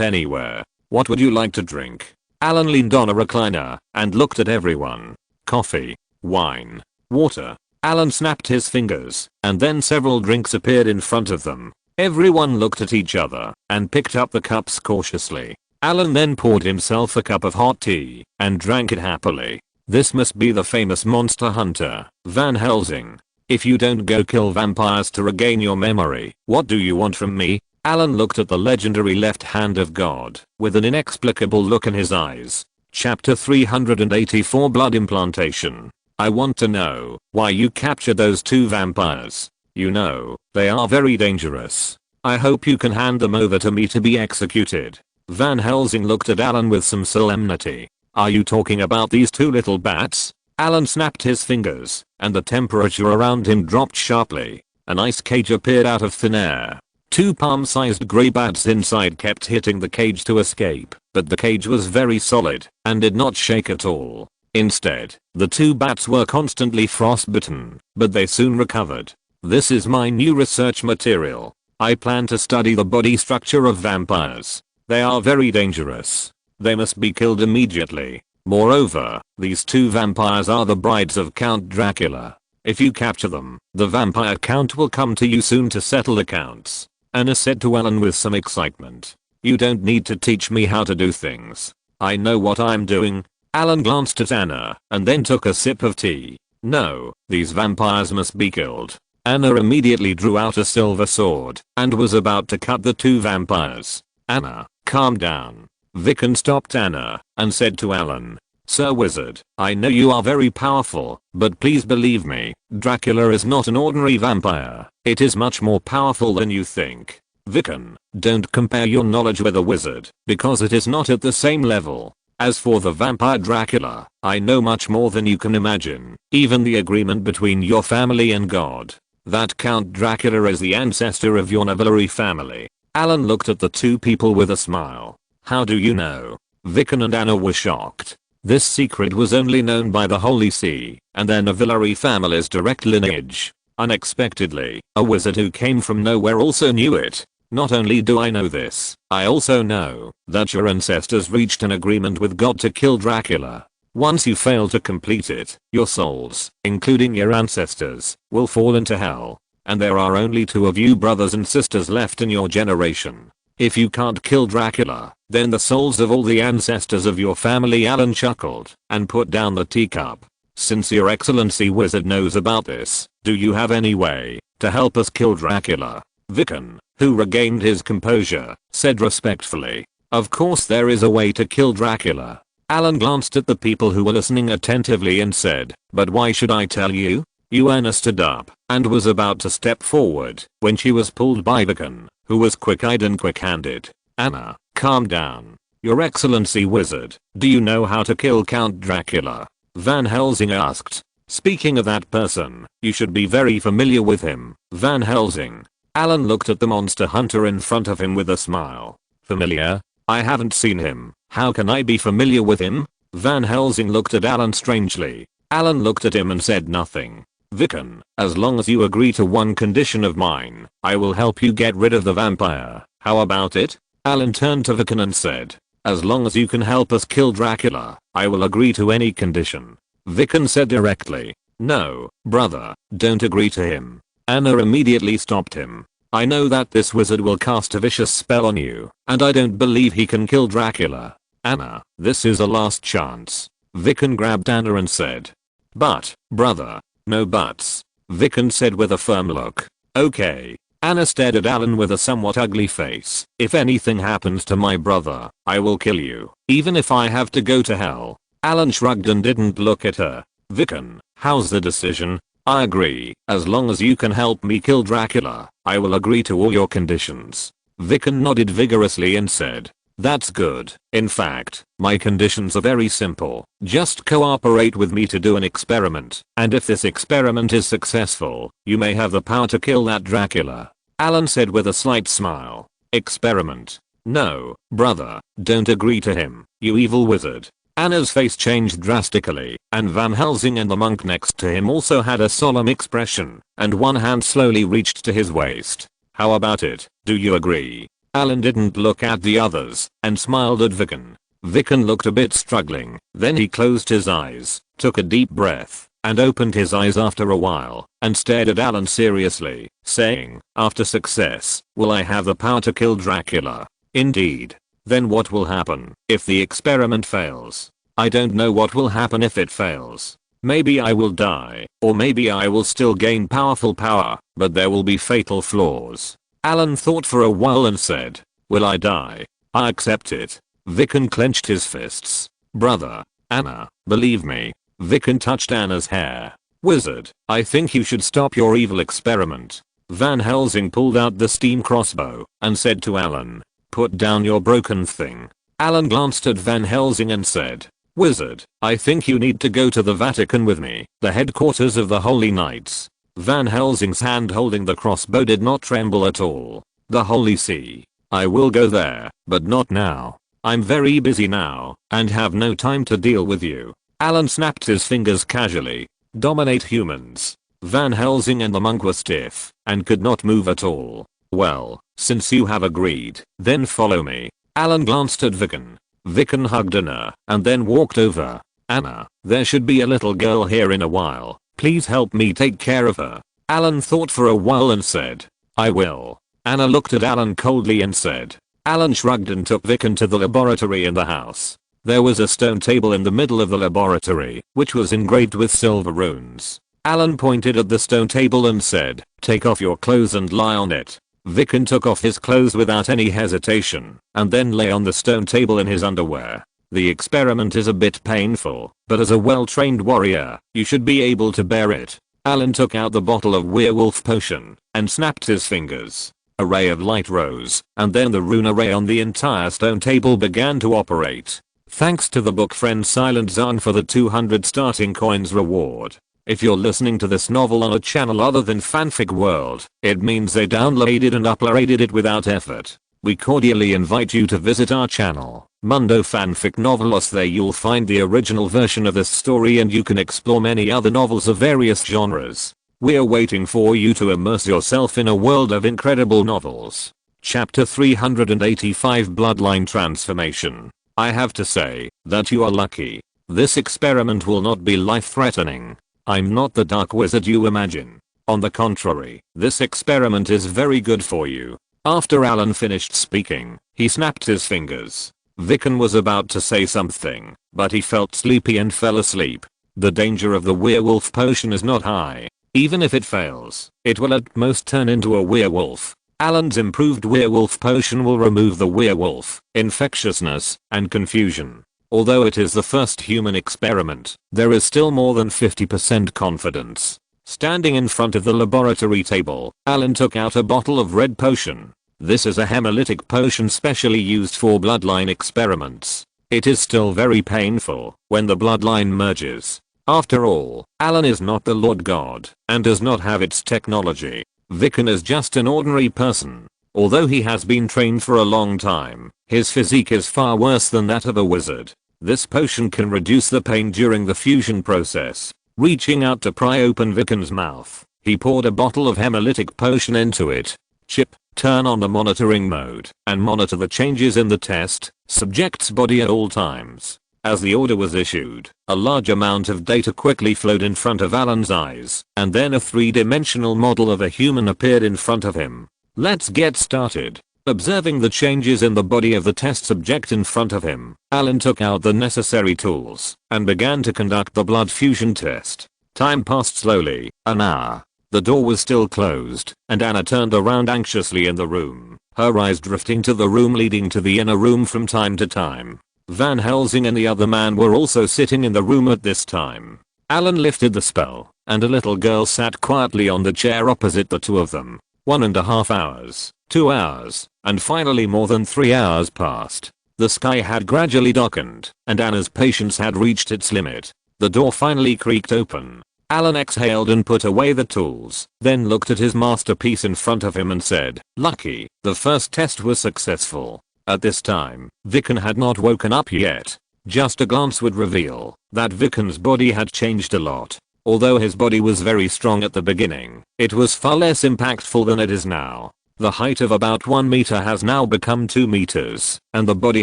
anywhere. What would you like to drink?" Allen leaned on a recliner and looked at everyone. "Coffee, wine, water." Allen snapped his fingers, and then several drinks appeared in front of them. Everyone looked at each other and picked up the cups cautiously. Allen then poured himself a cup of hot tea and drank it happily. "This must be the famous monster hunter, Van Helsing. If you don't go kill vampires to regain your memory, what do you want from me?" Allen looked at the legendary left hand of God with an inexplicable look in his eyes. Chapter 384 Blood Implantation. "I want to know why you captured those 2 vampires. You know, they are very dangerous. I hope you can hand them over to me to be executed." Van Helsing looked at Allen with some solemnity. "Are you talking about these 2 little bats?" Allen snapped his fingers, and the temperature around him dropped sharply. An ice cage appeared out of thin air. 2 palm-sized grey bats inside kept hitting the cage to escape, but the cage was very solid and did not shake at all. Instead, the 2 bats were constantly frostbitten, but they soon recovered. "This is my new research material. I plan to study the body structure of vampires. They are very dangerous. They must be killed immediately. Moreover, these 2 vampires are the brides of Count Dracula. If you capture them, the vampire count will come to you soon to settle accounts." Anna said to Allen with some excitement. "You don't need to teach me how to do things. I know what I'm doing." Allen glanced at Anna and then took a sip of tea. "No, these vampires must be killed." Anna immediately drew out a silver sword and was about to cut the 2 vampires. "Anna, calm down." Vicken stopped Anna and said to Allen, "Sir Wizard, I know you are very powerful, but please believe me, Dracula is not an ordinary vampire. It is much more powerful than you think. Vicken, don't compare your knowledge with a wizard, because it is not at the same level. As for the vampire Dracula, I know much more than you can imagine, even the agreement between your family and God. That Count Dracula is the ancestor of your nobility family." Allen looked at the 2 people with a smile. "How do you know?" Vicken and Anna were shocked. This secret was only known by the Holy See and their nobility family's direct lineage. Unexpectedly, a wizard who came from nowhere also knew it. "Not only do I know this, I also know that your ancestors reached an agreement with God to kill Dracula. Once you fail to complete it, your souls, including your ancestors, will fall into hell. And there are only 2 of you brothers and sisters left in your generation. If you can't kill Dracula, then the souls of all the ancestors of your family." Allen chuckled and put down the teacup. "Since your excellency wizard knows about this, do you have any way to help us kill Dracula?" Vicken, who regained his composure, said respectfully, "Of course there is a way to kill Dracula." Allen glanced at the people who were listening attentively and said, "But why should I tell you? Anna stood up and was about to step forward when she was pulled by Viken, who was quick-eyed and quick-handed. Anna, calm down. Your Excellency Wizard, do you know how to kill Count Dracula? Van Helsing asked. Speaking of that person, you should be very familiar with him, Van Helsing. Allen looked at the monster hunter in front of him with a smile. Familiar? I haven't seen him. How can I be familiar with him? Van Helsing looked at Allen strangely. Allen looked at him and said nothing. Viken, as long as you agree to one condition of mine, I will help you get rid of the vampire. How about it? Allen turned to Viken and said, as long as you can help us kill Dracula, I will agree to any condition. Viken said directly, no, brother, don't agree to him. Anna immediately stopped him. I know that this wizard will cast a vicious spell on you, and I don't believe he can kill Dracula. Anna, this is a last chance. Viken grabbed Anna and said. But, brother. No buts. Viken said with a firm look. Okay. Anna stared at Allen with a somewhat ugly face. If anything happens to my brother, I will kill you, even if I have to go to hell. Allen shrugged and didn't look at her. Viken, how's the decision? I agree. As long as you can help me kill Dracula, I will agree to all your conditions. Viken nodded vigorously and said, that's good. In fact, my conditions are very simple. Just cooperate with me to do an experiment, and if this experiment is successful, you may have the power to kill that Dracula. Allen said with a slight smile. Experiment? No, brother, don't agree to him, you evil wizard. Anna's face changed drastically, and Van Helsing and the monk next to him also had a solemn expression, and one hand slowly reached to his waist. How about it, do you agree? Allen didn't look at the others, and smiled at Viken. Viken looked a bit struggling, then he closed his eyes, took a deep breath, and opened his eyes after a while, and stared at Allen seriously, saying, after success, will I have the power to kill Dracula? Indeed. Then what will happen if the experiment fails? I don't know what will happen if it fails. Maybe I will die, or maybe I will still gain powerful power, but there will be fatal flaws. Allen thought for a while and said, will I die? I accept it. Viken clenched his fists. Brother, Anna, believe me. Viken touched Anna's hair. Wizard, I think you should stop your evil experiment. Van Helsing pulled out the steam crossbow and said to Allen, put down your broken thing. Allen glanced at Van Helsing and said, Wizard, I think you need to go to the Vatican with me, the headquarters of the Holy Knights. Van Helsing's hand holding the crossbow did not tremble at all. The Holy See. I will go there, but not now. I'm very busy now, and have no time to deal with you. Allen snapped his fingers casually. Dominate humans. Van Helsing and the monk were stiff, and could not move at all. Well, since you have agreed, then follow me. Allen glanced at Viken. Viken hugged Anna, and then walked over. Anna, there should be a little girl here in a while. Please help me take care of her. Allen thought for a while and said, I will. Anna looked at Allen coldly and said. Allen shrugged and took Viken to the laboratory in the house. There was a stone table in the middle of the laboratory, which was engraved with silver runes. Allen pointed at the stone table and said, take off your clothes and lie on it. Viken took off his clothes without any hesitation, and then lay on the stone table in his underwear. The experiment is a bit painful, but as a well-trained warrior, you should be able to bear it. Allen took out the bottle of werewolf potion, and snapped his fingers. A ray of light rose, and then the rune array on the entire stone table began to operate. Thanks to the book friend Silent Zahn for the 200 starting coins reward. If you're listening to this novel on a channel other than Fanfic World, it means they downloaded and uploaded it without effort. We cordially invite you to visit our channel, Mundo Fanfic Novelos. There you'll find the original version of this story and you can explore many other novels of various genres. We're waiting for you to immerse yourself in a world of incredible novels. Chapter 385 Bloodline Transformation. I have to say that you are lucky. This experiment will not be life-threatening. I'm not the dark wizard you imagine. On the contrary, this experiment is very good for you. After Allen finished speaking, he snapped his fingers. Viken was about to say something, but he felt sleepy and fell asleep. The danger of the werewolf potion is not high. Even if it fails, it will at most turn into a werewolf. Allen's improved werewolf potion will remove the werewolf, infectiousness, and confusion. Although it is the first human experiment, there is still more than 50% confidence. Standing in front of the laboratory table, Allen took out a bottle of red potion. This is a hemolytic potion specially used for bloodline experiments. It is still very painful when the bloodline merges. After all, Allen is not the Lord God and does not have its technology. Viken is just an ordinary person. Although he has been trained for a long time, his physique is far worse than that of a wizard. This potion can reduce the pain during the fusion process. Reaching out to pry open Viken's mouth, he poured a bottle of hemolytic potion into it. Chip, turn on the monitoring mode and monitor the changes in the test subject's body at all times. As the order was issued, a large amount of data quickly flowed in front of Allen's eyes, and then a three-dimensional model of a human appeared in front of him. Let's get started. Observing the changes in the body of the test subject in front of him, Allen took out the necessary tools and began to conduct the blood fusion test. Time passed slowly, an hour. The door was still closed, and Anna turned around anxiously in the room, her eyes drifting to the room leading to the inner room from time to time. Van Helsing and the other man were also sitting in the room at this time. Allen lifted the spell, and a little girl sat quietly on the chair opposite the two of them. 1.5 hours, 2 hours, and finally more than 3 hours passed. The sky had gradually darkened, and Anna's patience had reached its limit. The door finally creaked open. Allen exhaled and put away the tools, then looked at his masterpiece in front of him and said, "Lucky, the first test was successful." At this time, Viken had not woken up yet. Just a glance would reveal that Viken's body had changed a lot. Although his body was very strong at the beginning, it was far less impactful than it is now. The height of about 1 meter has now become 2 meters, and the body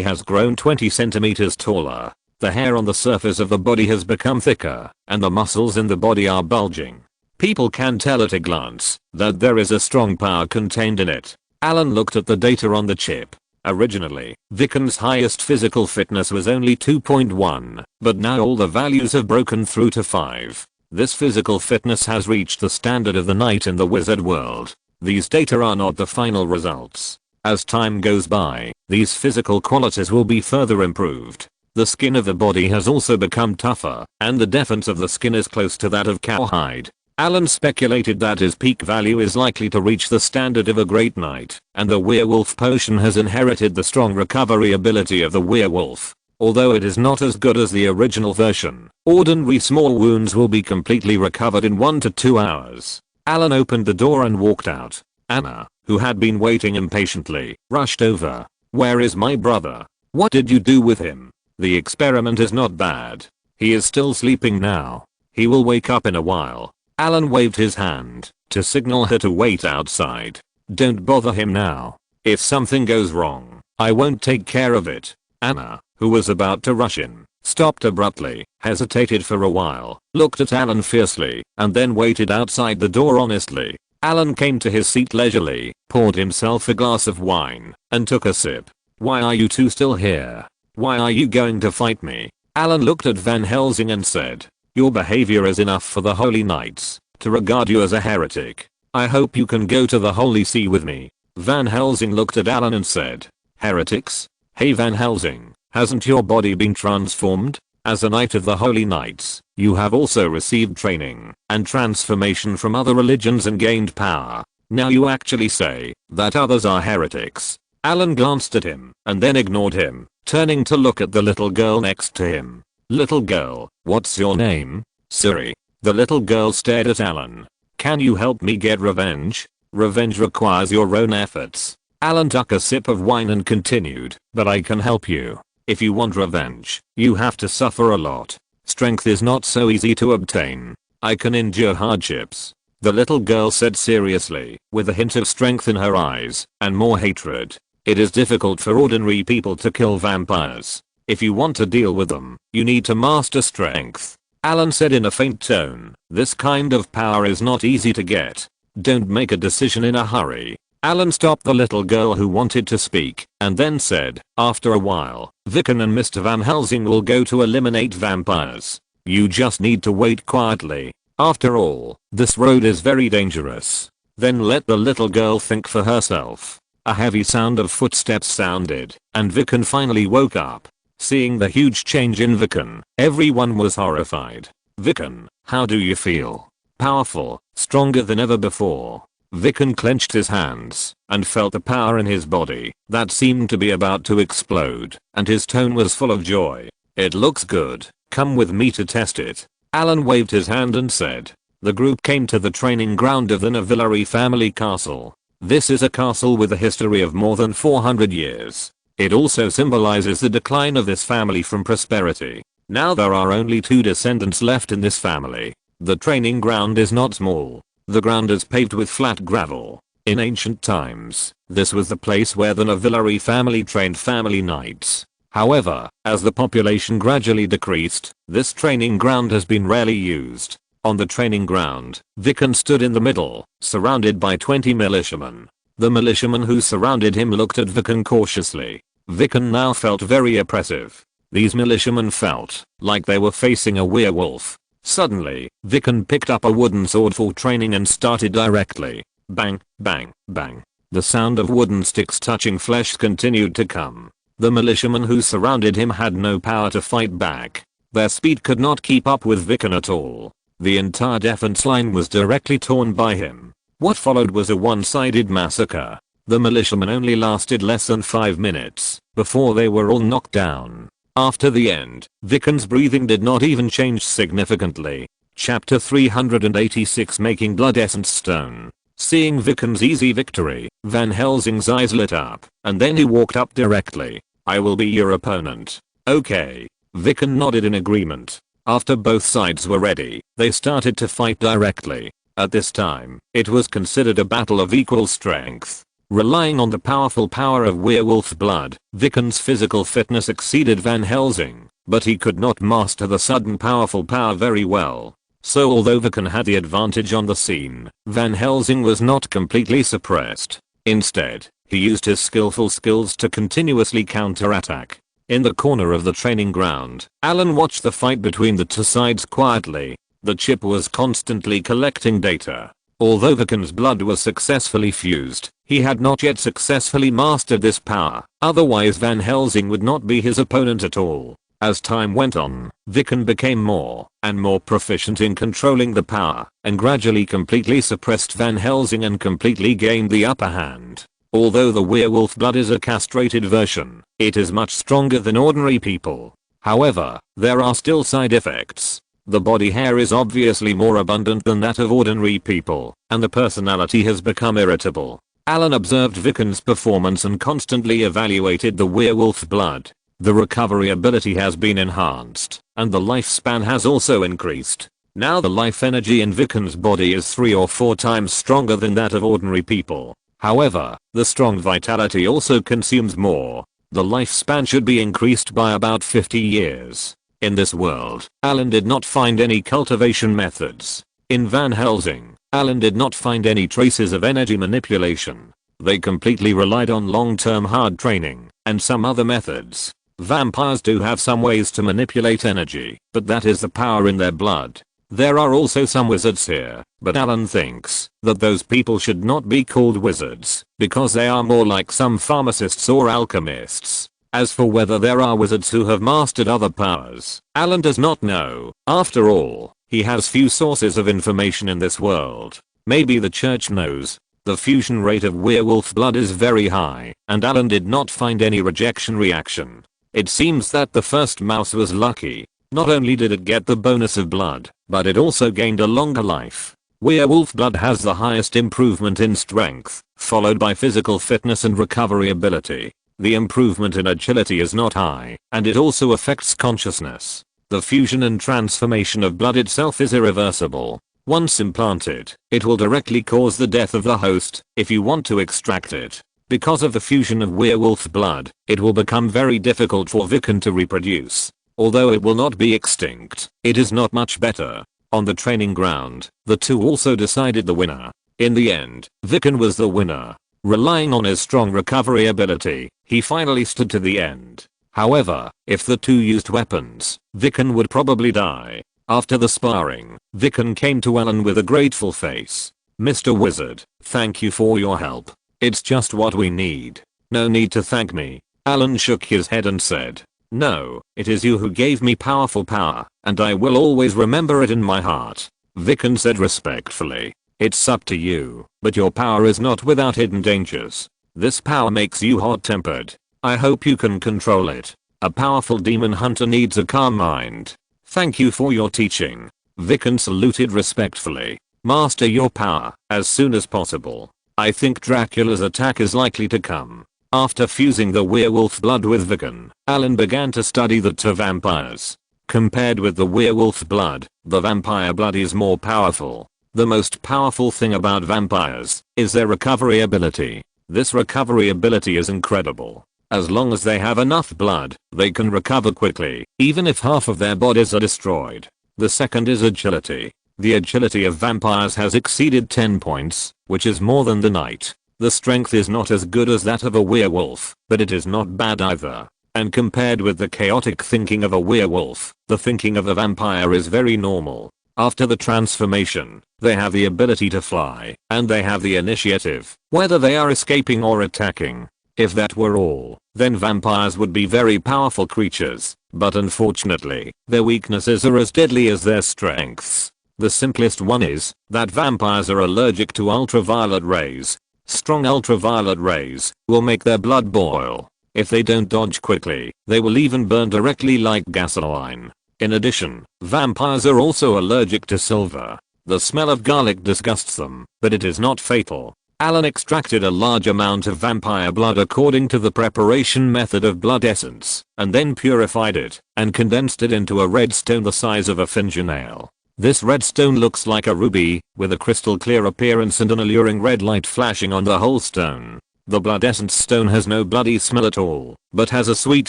has grown 20 centimeters taller. The hair on the surface of the body has become thicker, and the muscles in the body are bulging. People can tell at a glance that there is a strong power contained in it. Allen looked at the data on the chip. Originally, Viken's highest physical fitness was only 2.1, but now all the values have broken through to 5. This physical fitness has reached the standard of the knight in the wizard world. These data are not the final results. As time goes by, these physical qualities will be further improved. The skin of the body has also become tougher, and the defense of the skin is close to that of cowhide. Allen speculated that his peak value is likely to reach the standard of a great knight, and the werewolf potion has inherited the strong recovery ability of the werewolf. Although it is not as good as the original version, ordinary small wounds will be completely recovered in 1 to 2 hours. Allen opened the door and walked out. Anna, who had been waiting impatiently, rushed over. "Where is my brother? What did you do with him? The experiment is not bad. He is still sleeping now. He will wake up in a while." Allen waved his hand to signal her to wait outside. "Don't bother him now. If something goes wrong, I won't take care of it." Anna, who was about to rush in, stopped abruptly, hesitated for a while, looked at Allen fiercely, and then waited outside the door honestly. Allen came to his seat leisurely, poured himself a glass of wine, and took a sip. "Why are you two still here? Why are you going to fight me?" Allen looked at Van Helsing and said, "Your behavior is enough for the Holy Knights to regard you as a heretic. I hope you can go to the Holy See with me." Van Helsing looked at Allen and said, "Heretics? Hey Van Helsing, hasn't your body been transformed? As a knight of the Holy Knights, you have also received training and transformation from other religions and gained power. Now you actually say that others are heretics." Allen glanced at him and then ignored him, turning to look at the little girl next to him. "Little girl, what's your name?" "Suri." The little girl stared at Allen. "Can you help me get revenge? Revenge requires your own efforts." Allen took a sip of wine and continued, "But I can help you. If you want revenge, you have to suffer a lot. Strength is not so easy to obtain. I can endure hardships." The little girl said seriously, with a hint of strength in her eyes, and more hatred. "It is difficult for ordinary people to kill vampires. If you want to deal with them, you need to master strength." Allen said in a faint tone, "This kind of power is not easy to get. Don't make a decision in a hurry." Allen stopped the little girl who wanted to speak, and then said, "After a while, Viken and Mr. Van Helsing will go to eliminate vampires. You just need to wait quietly. After all, this road is very dangerous." Then let the little girl think for herself. A heavy sound of footsteps sounded, and Viken finally woke up. Seeing the huge change in Viken, everyone was horrified. "Viken, how do you feel?" Powerful, stronger than ever before. Viken clenched his hands and felt the power in his body that seemed to be about to explode, and his tone was full of joy. It looks good, come with me to test it. Allen waved his hand and said. The group came to the training ground of the Navillary family castle. This is a castle with a history of more than 400 years. It also symbolizes the decline of this family from prosperity. Now there are only 2 descendants left in this family. The training ground is not small. The ground is paved with flat gravel. In ancient times, this was the place where the Navillary family trained family knights. However, as the population gradually decreased, this training ground has been rarely used. On the training ground, Viken stood in the middle, surrounded by 20 militiamen. The militiamen who surrounded him looked at Viken cautiously. Viken now felt very oppressive. These militiamen felt like they were facing a werewolf. Suddenly, Viken picked up a wooden sword for training and started directly. Bang, bang, bang. The sound of wooden sticks touching flesh continued to come. The militiamen who surrounded him had no power to fight back. Their speed could not keep up with Viken at all. The entire defense line was directly torn by him. What followed was a one-sided massacre. The militiamen only lasted less than 5 minutes before they were all knocked down. After the end, Viken's breathing did not even change significantly. Chapter 386 Making Blood Essence Stone. Seeing Viken's easy victory, Van Helsing's eyes lit up, and then he walked up directly. I will be your opponent. Okay. Viken nodded in agreement. After both sides were ready, they started to fight directly. At this time, it was considered a battle of equal strength. Relying on the powerful power of werewolf blood, Viken's physical fitness exceeded Van Helsing, but he could not master the sudden powerful power very well. So although Viken had the advantage on the scene, Van Helsing was not completely suppressed. Instead, he used his skillful skills to continuously counterattack. In the corner of the training ground, Allen watched the fight between the 2 sides quietly. The chip was constantly collecting data. Although Viken's blood was successfully fused, he had not yet successfully mastered this power, otherwise Van Helsing would not be his opponent at all. As time went on, Viken became more and more proficient in controlling the power, and gradually completely suppressed Van Helsing and completely gained the upper hand. Although the werewolf blood is a castrated version, it is much stronger than ordinary people. However, there are still side effects. The body hair is obviously more abundant than that of ordinary people, and the personality has become irritable. Allen observed Viken's performance and constantly evaluated the werewolf blood. The recovery ability has been enhanced, and the lifespan has also increased. Now the life energy in Viken's body is 3 or 4 times stronger than that of ordinary people. However, the strong vitality also consumes more. The lifespan should be increased by about 50 years. In this world, Allen did not find any cultivation methods. In Van Helsing, Allen did not find any traces of energy manipulation. They completely relied on long-term hard training and some other methods. Vampires do have some ways to manipulate energy, but that is the power in their blood. There are also some wizards here, but Allen thinks that those people should not be called wizards because they are more like some pharmacists or alchemists. As for whether there are wizards who have mastered other powers, Allen does not know. After all, he has few sources of information in this world. Maybe the church knows. The fusion rate of werewolf blood is very high, and Allen did not find any rejection reaction. It seems that the first mouse was lucky. Not only did it get the bonus of blood, but it also gained a longer life. Werewolf blood has the highest improvement in strength, followed by physical fitness and recovery ability. The improvement in agility is not high, and it also affects consciousness. The fusion and transformation of blood itself is irreversible. Once implanted, it will directly cause the death of the host if you want to extract it. Because of the fusion of werewolf blood, it will become very difficult for Viken to reproduce. Although it will not be extinct, it is not much better. On the training ground, the 2 also decided the winner. In the end, Viken was the winner. Relying on his strong recovery ability, he finally stood to the end. However, if the 2 used weapons, Viken would probably die. After the sparring, Viken came to Allen with a grateful face. Mr. Wizard, thank you for your help. It's just what we need. No need to thank me. Allen shook his head and said, no, it is you who gave me powerful power, and I will always remember it in my heart. Vicken said respectfully. It's up to you, but your power is not without hidden dangers. This power makes you hot-tempered. I hope you can control it. A powerful demon hunter needs a calm mind. Thank you for your teaching. Vicken saluted respectfully. Master your power as soon as possible. I think Dracula's attack is likely to come. After fusing the werewolf blood with Vicken, Allen began to study the two vampires. Compared with the werewolf blood, the vampire blood is more powerful. The most powerful thing about vampires is their recovery ability. This recovery ability is incredible. As long as they have enough blood, they can recover quickly, even if half of their bodies are destroyed. The second is agility. The agility of vampires has exceeded 10 points, which is more than the knight. The strength is not as good as that of a werewolf, but it is not bad either. And compared with the chaotic thinking of a werewolf, the thinking of a vampire is very normal. After the transformation, they have the ability to fly, and they have the initiative, whether they are escaping or attacking. If that were all, then vampires would be very powerful creatures, but unfortunately, their weaknesses are as deadly as their strengths. The simplest one is that vampires are allergic to ultraviolet rays. Strong ultraviolet rays will make their blood boil. If they don't dodge quickly, they will even burn directly like gasoline. In addition, vampires are also allergic to silver. The smell of garlic disgusts them, but it is not fatal. Allen extracted a large amount of vampire blood according to the preparation method of blood essence, and then purified it and condensed it into a red stone the size of a fingernail. This red stone looks like a ruby, with a crystal clear appearance and an alluring red light flashing on the whole stone. The blood essence stone has no bloody smell at all, but has a sweet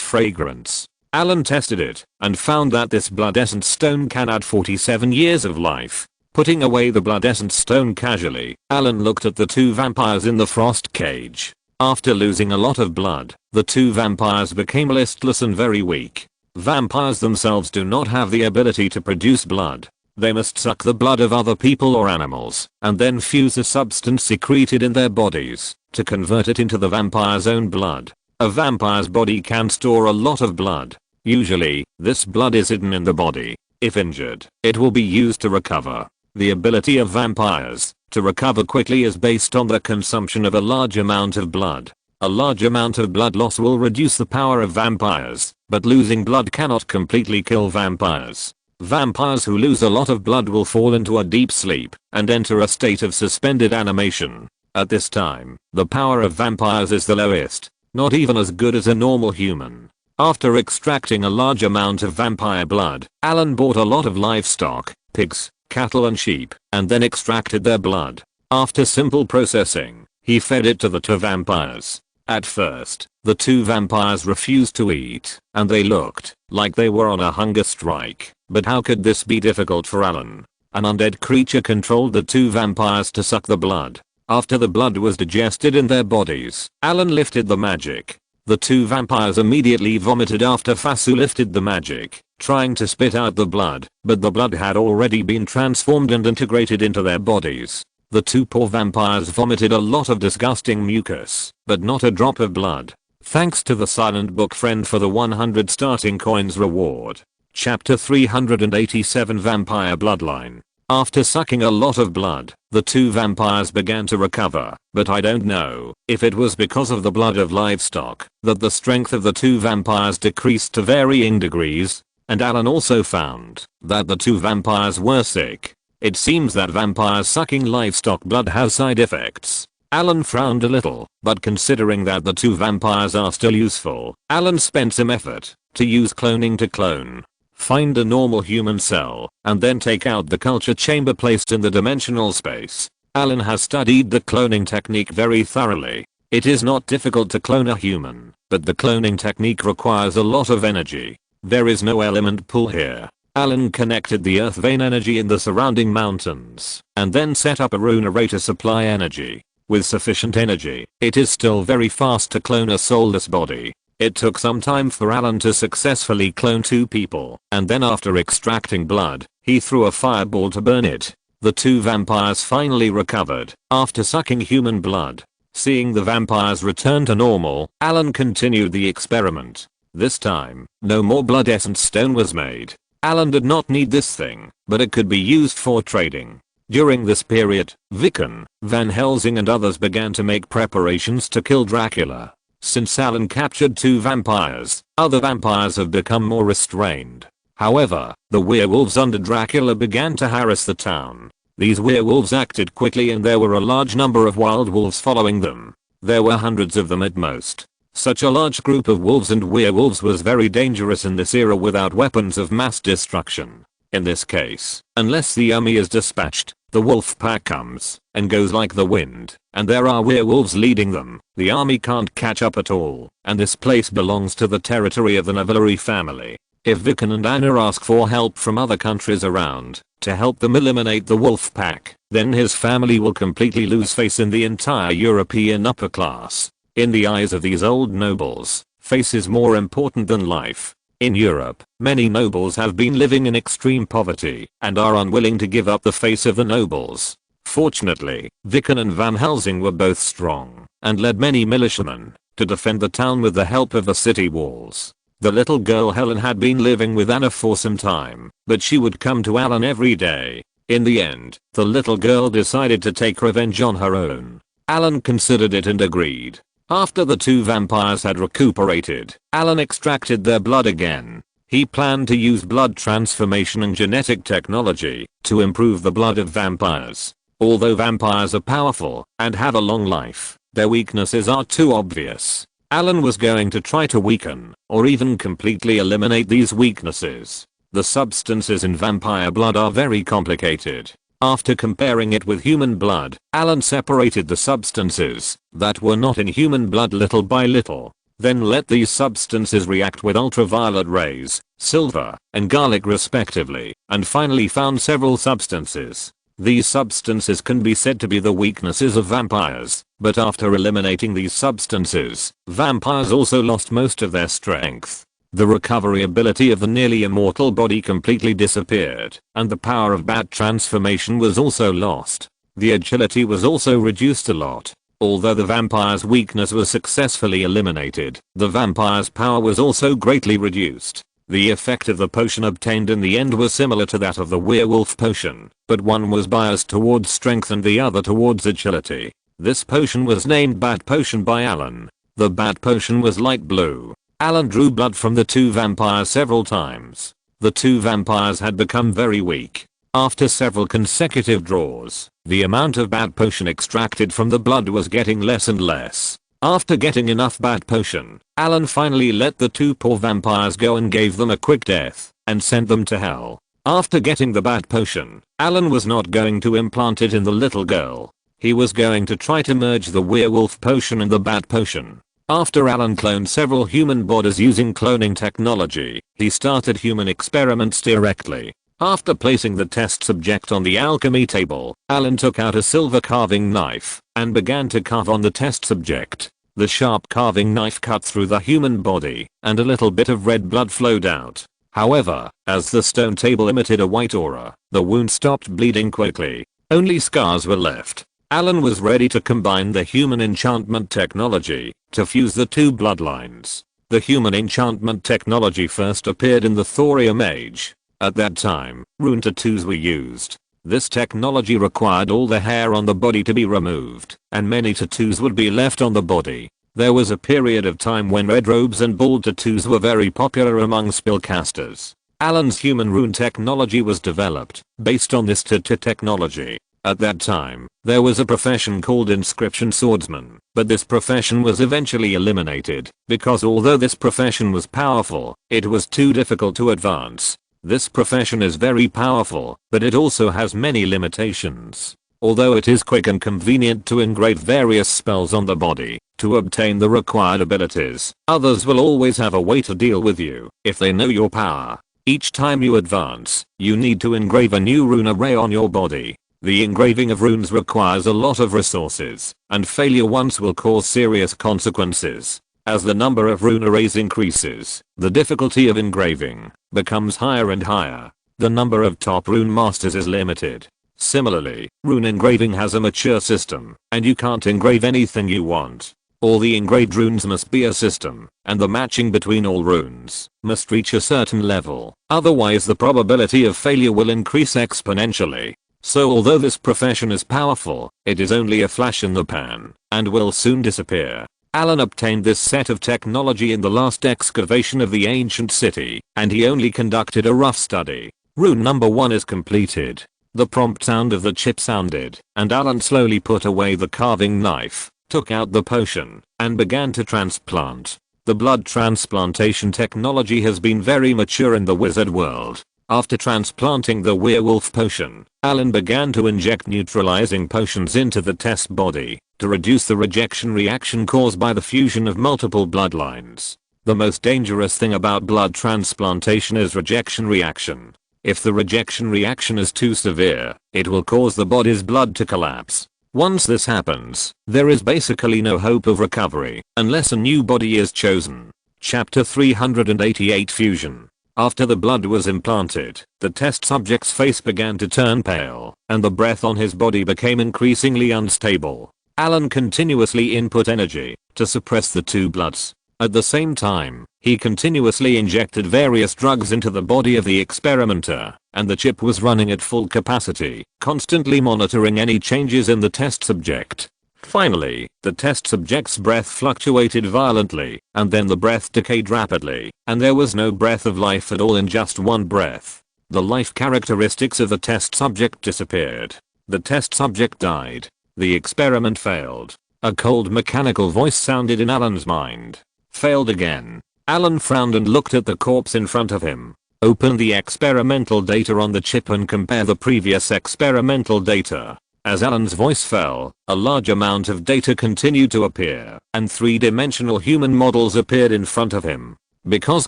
fragrance. Allen tested it and found that this blood essence stone can add 47 years of life. Putting away the blood essence stone casually, Allen looked at the two vampires in the frost cage. After losing a lot of blood, the two vampires became listless and very weak. Vampires themselves do not have the ability to produce blood. They must suck the blood of other people or animals, and then fuse a substance secreted in their bodies, to convert it into the vampire's own blood. A vampire's body can store a lot of blood. Usually, this blood is hidden in the body. If injured, it will be used to recover. The ability of vampires to recover quickly is based on the consumption of a large amount of blood. A large amount of blood loss will reduce the power of vampires, but losing blood cannot completely kill vampires. Vampires who lose a lot of blood will fall into a deep sleep and enter a state of suspended animation. At this time, the power of vampires is the lowest, not even as good as a normal human. After extracting a large amount of vampire blood, Allen bought a lot of livestock, pigs, cattle and sheep, and then extracted their blood. After simple processing, he fed it to the two vampires. At first, the two vampires refused to eat, and they looked like they were on a hunger strike. But how could this be difficult for Allen? An undead creature controlled the two vampires to suck the blood. After the blood was digested in their bodies, Allen lifted the magic. The two vampires immediately vomited after Fasu lifted the magic, trying to spit out the blood, but the blood had already been transformed and integrated into their bodies. The two poor vampires vomited a lot of disgusting mucus, but not a drop of blood. Thanks to the silent book friend for the 100 starting coins reward. Chapter 387 Vampire Bloodline. After sucking a lot of blood, the two vampires began to recover, but I don't know if it was because of the blood of livestock that the strength of the two vampires decreased to varying degrees, and Allen also found that the two vampires were sick. It seems that vampires sucking livestock blood has side effects. Allen frowned a little, but considering that the two vampires are still useful, Allen spent some effort to use cloning to clone. Find a normal human cell, and then take out the culture chamber placed in the dimensional space. Allen has studied the cloning technique very thoroughly. It is not difficult to clone a human, but the cloning technique requires a lot of energy. There is no element pool here. Allen connected the earth vein energy in the surrounding mountains, and then set up a rune array to supply energy. With sufficient energy, it is still very fast to clone a soulless body. It took some time for Allen to successfully clone two people, and then after extracting blood, he threw a fireball to burn it. The two vampires finally recovered after sucking human blood. Seeing the vampires return to normal, Allen continued the experiment. This time, no more blood essence stone was made. Allen did not need this thing, but it could be used for trading. During this period, Viken, Van Helsing and others began to make preparations to kill Dracula. Since Allen captured 2 vampires, other vampires have become more restrained. However, the werewolves under Dracula began to harass the town. These werewolves acted quickly and there were a large number of wild wolves following them. There were hundreds of them at most. Such a large group of wolves and werewolves was very dangerous in this era without weapons of mass destruction. In this case, unless the army is dispatched, the wolf pack comes and goes like the wind, and there are werewolves leading them. The army can't catch up at all, and this place belongs to the territory of the Navalari family. If Viken and Anna ask for help from other countries around to help them eliminate the wolf pack, then his family will completely lose face in the entire European upper class. In the eyes of these old nobles, face is more important than life. In Europe, many nobles have been living in extreme poverty and are unwilling to give up the face of the nobles. Fortunately, Viken and Van Helsing were both strong and led many militiamen to defend the town with the help of the city walls. The little girl Helen had been living with Anna for some time, but she would come to Allen every day. In the end, the little girl decided to take revenge on her own. Allen considered it and agreed. After the 2 vampires had recuperated, Allen extracted their blood again. He planned to use blood transformation and genetic technology to improve the blood of vampires. Although vampires are powerful and have a long life, their weaknesses are too obvious. Allen was going to try to weaken or even completely eliminate these weaknesses. The substances in vampire blood are very complicated. After comparing it with human blood, Allen separated the substances that were not in human blood little by little. Then let these substances react with ultraviolet rays, silver, and garlic respectively, and finally found several substances. These substances can be said to be the weaknesses of vampires, but after eliminating these substances, vampires also lost most of their strength. The recovery ability of the nearly immortal body completely disappeared, and the power of bat transformation was also lost. The agility was also reduced a lot. Although the vampire's weakness was successfully eliminated, the vampire's power was also greatly reduced. The effect of the potion obtained in the end was similar to that of the werewolf potion, but one was biased towards strength and the other towards agility. This potion was named Bat Potion by Allen. The Bat Potion was light blue. Allen drew blood from the 2 vampires several times. The 2 vampires had become very weak. After several consecutive draws, the amount of Bat Potion extracted from the blood was getting less and less. After getting enough Bat Potion, Allen finally let the 2 poor vampires go and gave them a quick death and sent them to hell. After getting the Bat Potion, Allen was not going to implant it in the little girl. He was going to try to merge the werewolf potion and the Bat Potion. After Allen cloned several human bodies using cloning technology, he started human experiments directly. After placing the test subject on the alchemy table, Allen took out a silver carving knife and began to carve on the test subject. The sharp carving knife cut through the human body, and a little bit of red blood flowed out. However, as the stone table emitted a white aura, the wound stopped bleeding quickly. Only scars were left. Allen was ready to combine the human enchantment technology to fuse the 2 bloodlines. The human enchantment technology first appeared in the thorium age. At that time, rune tattoos were used. This technology required all the hair on the body to be removed, and many tattoos would be left on the body. There was a period of time when red robes and bald tattoos were very popular among spellcasters. Allen's human rune technology was developed based on this tattoo technology. At that time, there was a profession called inscription swordsman, but this profession was eventually eliminated because although this profession was powerful, it was too difficult to advance. This profession is very powerful, but it also has many limitations. Although it is quick and convenient to engrave various spells on the body to obtain the required abilities, others will always have a way to deal with you if they know your power. Each time you advance, you need to engrave a new rune array on your body. The engraving of runes requires a lot of resources, and failure once will cause serious consequences. As the number of rune arrays increases, the difficulty of engraving becomes higher and higher. The number of top rune masters is limited. Similarly, rune engraving has a mature system, and you can't engrave anything you want. All the engraved runes must be a system, and the matching between all runes must reach a certain level, otherwise the probability of failure will increase exponentially. So although this profession is powerful, it is only a flash in the pan, and will soon disappear. Allen obtained this set of technology in the last excavation of the ancient city, and he only conducted a rough study. Rune number 1 is completed. The prompt sound of the chip sounded, and Allen slowly put away the carving knife, took out the potion, and began to transplant. The blood transplantation technology has been very mature in the wizard world. After transplanting the werewolf potion, Allen began to inject neutralizing potions into the test body to reduce the rejection reaction caused by the fusion of multiple bloodlines. The most dangerous thing about blood transplantation is rejection reaction. If the rejection reaction is too severe, it will cause the body's blood to collapse. Once this happens, there is basically no hope of recovery unless a new body is chosen. Chapter 388 Fusion. After the blood was implanted, the test subject's face began to turn pale, and the breath on his body became increasingly unstable. Allen continuously input energy to suppress the two bloods. At the same time, he continuously injected various drugs into the body of the experimenter, and the chip was running at full capacity, constantly monitoring any changes in the test subject. Finally, the test subject's breath fluctuated violently, and then the breath decayed rapidly, and there was no breath of life at all in just one breath. The life characteristics of the test subject disappeared. The test subject died. The experiment failed. A cold mechanical voice sounded in Allen's mind. Failed again. Allen frowned and looked at the corpse in front of him. Open the experimental data on the chip and compare the previous experimental data. As Allen's voice fell, a large amount of data continued to appear, and three-dimensional human models appeared in front of him. Because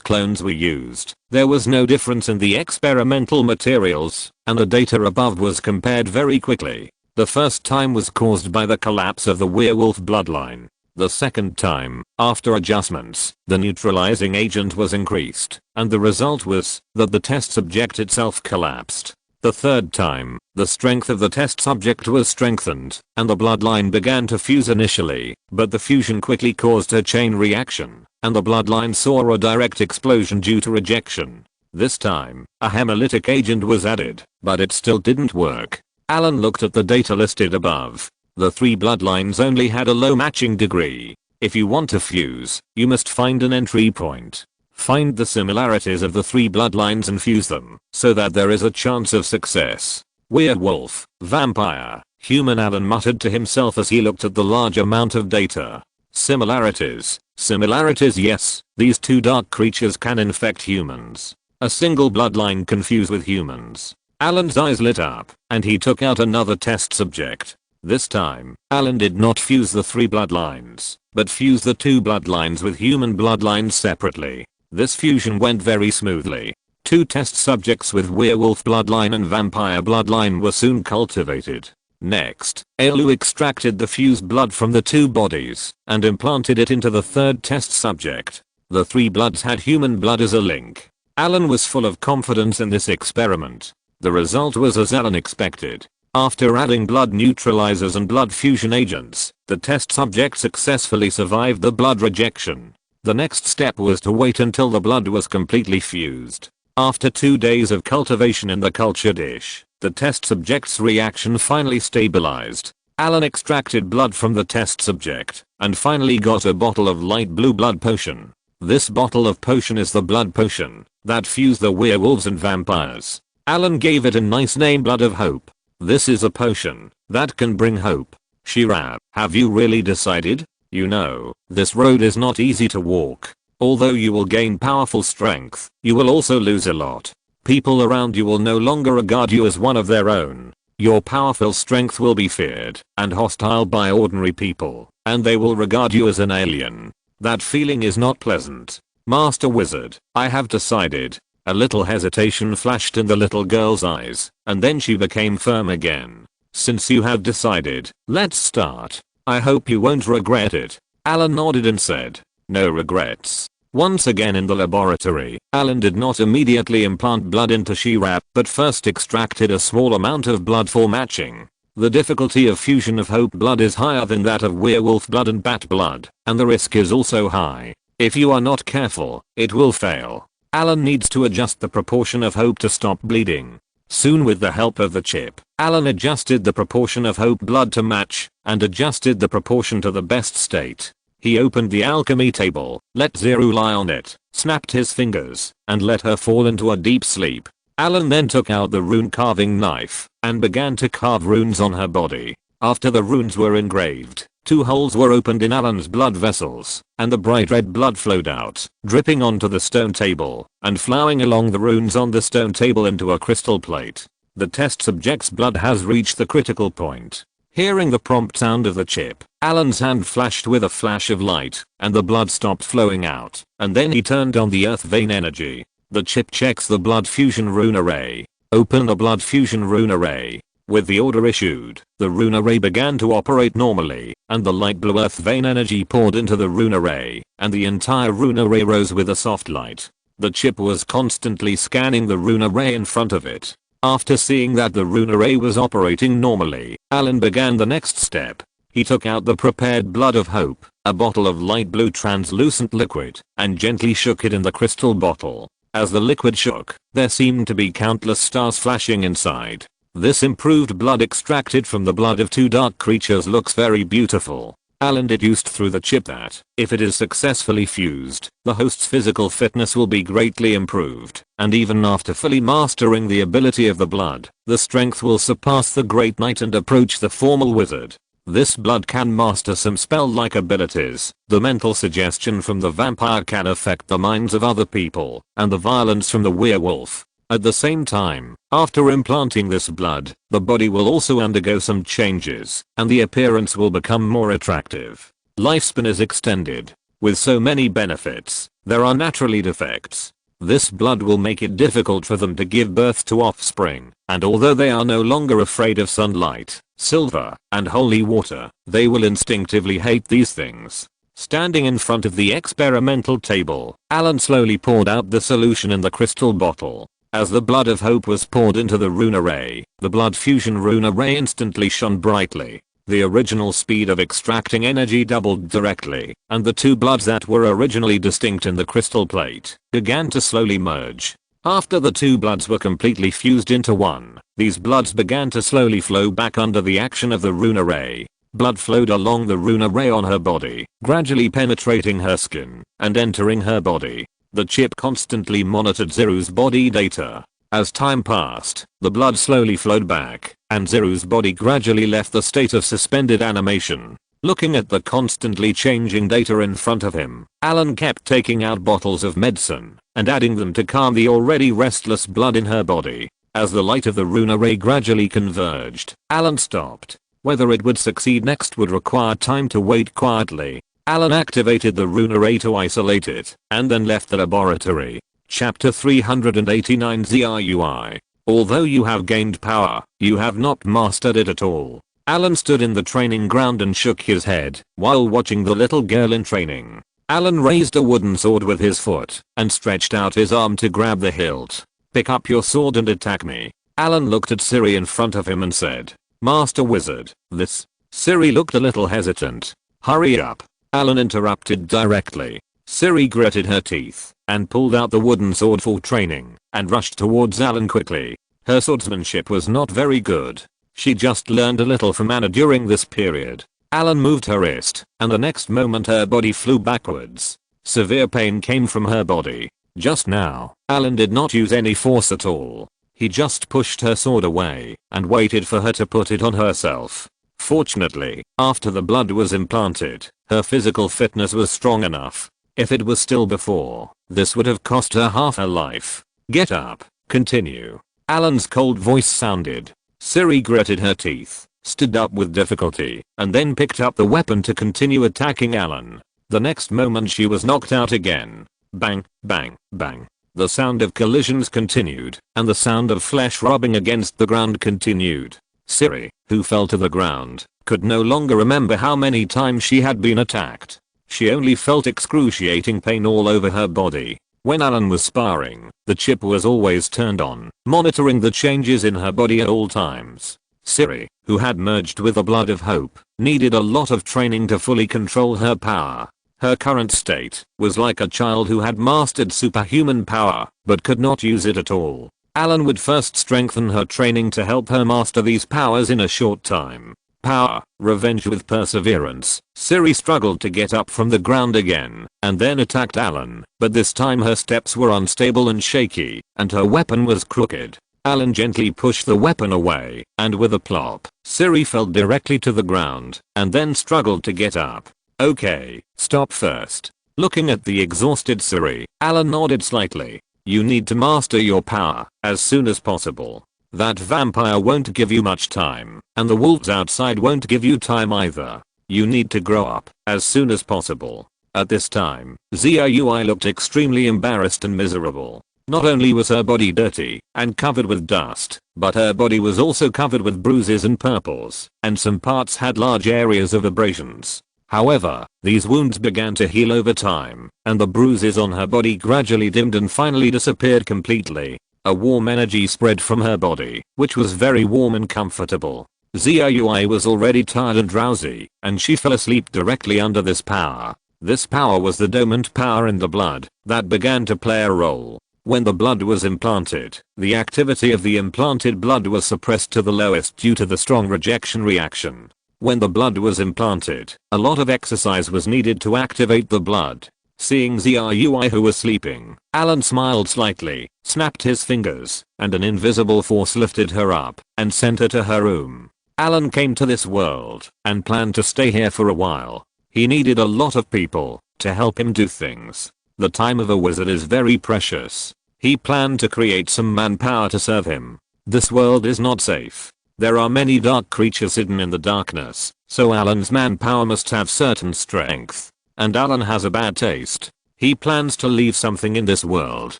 clones were used, there was no difference in the experimental materials, and the data above was compared very quickly. The first time was caused by the collapse of the werewolf bloodline. The second time, after adjustments, the neutralizing agent was increased, and the result was that the test subject itself collapsed. The third time, the strength of the test subject was strengthened, and the bloodline began to fuse initially, but the fusion quickly caused a chain reaction, and the bloodline saw a direct explosion due to rejection. This time, a hemolytic agent was added, but it still didn't work. Allen looked at the data listed above. The three bloodlines only had a low matching degree. If you want to fuse, you must find an entry point. Find the similarities of the three bloodlines and fuse them, so that there is a chance of success. Werewolf, vampire, human. Allen muttered to himself as he looked at the large amount of data. Similarities, yes, these two dark creatures can infect humans. A single bloodline can fuse with humans. Allen's eyes lit up, and he took out another test subject. This time, Allen did not fuse the three bloodlines, but fused the two bloodlines with human bloodlines separately. This fusion went very smoothly. Two test subjects with werewolf bloodline and vampire bloodline were soon cultivated. Next, Allen extracted the fused blood from the two bodies and implanted it into the third test subject. The three bloods had human blood as a link. Allen was full of confidence in this experiment. The result was as Allen expected. After adding blood neutralizers and blood fusion agents, the test subject successfully survived the blood rejection. The next step was to wait until the blood was completely fused. After 2 days of cultivation in the culture dish, the test subject's reaction finally stabilized. Allen extracted blood from the test subject, and finally got a bottle of light blue blood potion. This bottle of potion is the blood potion that fused the werewolves and vampires. Allen gave it a nice name, Blood of Hope. This is a potion that can bring hope. Shira, have you really decided? You know, this road is not easy to walk. Although you will gain powerful strength, you will also lose a lot. People around you will no longer regard you as one of their own. Your powerful strength will be feared and hostile by ordinary people, and they will regard you as an alien. That feeling is not pleasant. Master Wizard, I have decided. A little hesitation flashed in the little girl's eyes, and then she became firm again. Since you have decided, let's start. I hope you won't regret it. Allen nodded and said, no regrets. Once again in the laboratory, Allen did not immediately implant blood into Shira, but first extracted a small amount of blood for matching. The difficulty of fusion of hope blood is higher than that of werewolf blood and bat blood, and the risk is also high. If you are not careful, it will fail. Allen needs to adjust the proportion of hope to stop bleeding. Soon, with the help of the chip, Allen adjusted the proportion of hope blood to match, and adjusted the proportion to the best state. He opened the alchemy table, let Zeru lie on it, snapped his fingers, and let her fall into a deep sleep. Allen then took out the rune carving knife, and began to carve runes on her body. After the runes were engraved, 2 holes were opened in Allen's blood vessels, and the bright red blood flowed out, dripping onto the stone table, and flowing along the runes on the stone table into a crystal plate. The test subject's blood has reached the critical point. Hearing the prompt sound of the chip, Allen's hand flashed with a flash of light, and the blood stopped flowing out, and then he turned on the earth vein energy. The chip checks the blood fusion rune array. Open the blood fusion rune array. With the order issued, the rune array began to operate normally, and the light blue earth vein energy poured into the rune array, and the entire rune array rose with a soft light. The chip was constantly scanning the rune array in front of it. After seeing that the rune array was operating normally, Allen began the next step. He took out the prepared blood of hope, a bottle of light blue translucent liquid, and gently shook it in the crystal bottle. As the liquid shook, there seemed to be countless stars flashing inside. This improved blood extracted from the blood of 2 dark creatures looks very beautiful. Allen deduced through the chip that, if it is successfully fused, the host's physical fitness will be greatly improved, and even after fully mastering the ability of the blood, the strength will surpass the Great Knight and approach the formal wizard. This blood can master some spell-like abilities. The mental suggestion from the vampire can affect the minds of other people, and the violence from the werewolf. At the same time, after implanting this blood, the body will also undergo some changes, and the appearance will become more attractive. Lifespan is extended. With so many benefits, there are naturally defects. This blood will make it difficult for them to give birth to offspring, and although they are no longer afraid of sunlight, silver, and holy water, they will instinctively hate these things. Standing in front of the experimental table, Allen slowly poured out the solution in the crystal bottle. As the blood of hope was poured into the rune array, the blood fusion rune array instantly shone brightly. The original speed of extracting energy doubled directly, and the 2 bloods that were originally distinct in the crystal plate began to slowly merge. After the 2 bloods were completely fused into one, these bloods began to slowly flow back under the action of the rune array. Blood flowed along the rune array on her body, gradually penetrating her skin and entering her body. The chip constantly monitored Zeru's body data. As time passed, the blood slowly flowed back, and Zeru's body gradually left the state of suspended animation. Looking at the constantly changing data in front of him, Allen kept taking out bottles of medicine and adding them to calm the already restless blood in her body. As the light of the rune array gradually converged, Allen stopped. Whether it would succeed next would require time to wait quietly. Allen activated the rune array to isolate it, and then left the laboratory. Chapter 389 ZRUI. Although you have gained power, you have not mastered it at all. Allen stood in the training ground and shook his head, while watching the little girl in training. Allen raised a wooden sword with his foot, and stretched out his arm to grab the hilt. Pick up your sword and attack me. Allen looked at Siri in front of him and said, Master Wizard, this. Siri looked a little hesitant. Hurry up. Allen interrupted directly. Siri gritted her teeth, and pulled out the wooden sword for training, and rushed towards Allen quickly. Her swordsmanship was not very good. She just learned a little from Anna during this period. Allen moved her wrist, and the next moment her body flew backwards. Severe pain came from her body. Just now, Allen did not use any force at all. He just pushed her sword away, and waited for her to put it on herself. Fortunately, after the blood was implanted, her physical fitness was strong enough. If it was still before, this would have cost her half her life. Get up. Continue. Allen's cold voice sounded. Siri gritted her teeth, stood up with difficulty, and then picked up the weapon to continue attacking Allen. The next moment she was knocked out again. Bang, bang, bang. The sound of collisions continued, and the sound of flesh rubbing against the ground continued. Siri, who fell to the ground, could no longer remember how many times she had been attacked. She only felt excruciating pain all over her body. When Allen was sparring, the chip was always turned on, monitoring the changes in her body at all times. Siri, who had merged with the blood of hope, needed a lot of training to fully control her power. Her current state was like a child who had mastered superhuman power, but could not use it at all. Allen would first strengthen her training to help her master these powers in a short time. Power, revenge with perseverance. Siri struggled to get up from the ground again, and then attacked Allen, but this time her steps were unstable and shaky, and her weapon was crooked. Allen gently pushed the weapon away, and with a plop, Siri fell directly to the ground, and then struggled to get up. Okay, stop first. Looking at the exhausted Siri, Allen nodded slightly. You need to master your power as soon as possible. That vampire won't give you much time, and the wolves outside won't give you time either. You need to grow up as soon as possible. At this time, Zui looked extremely embarrassed and miserable. Not only was her body dirty and covered with dust, but her body was also covered with bruises and purples, and some parts had large areas of abrasions. However, these wounds began to heal over time, and the bruises on her body gradually dimmed and finally disappeared completely. A warm energy spread from her body, which was very warm and comfortable. Zui was already tired and drowsy, and she fell asleep directly under this power. This power was the dormant power in the blood that began to play a role. When the blood was implanted, the activity of the implanted blood was suppressed to the lowest due to the strong rejection reaction. When the blood was implanted, a lot of exercise was needed to activate the blood. Seeing Zui who was sleeping, Allen smiled slightly, snapped his fingers, and an invisible force lifted her up and sent her to her room. Allen came to this world and planned to stay here for a while. He needed a lot of people to help him do things. The time of a wizard is very precious. He planned to create some manpower to serve him. This world is not safe. There are many dark creatures hidden in the darkness, so Allen's manpower must have certain strength. And Allen has a bad taste. He plans to leave something in this world,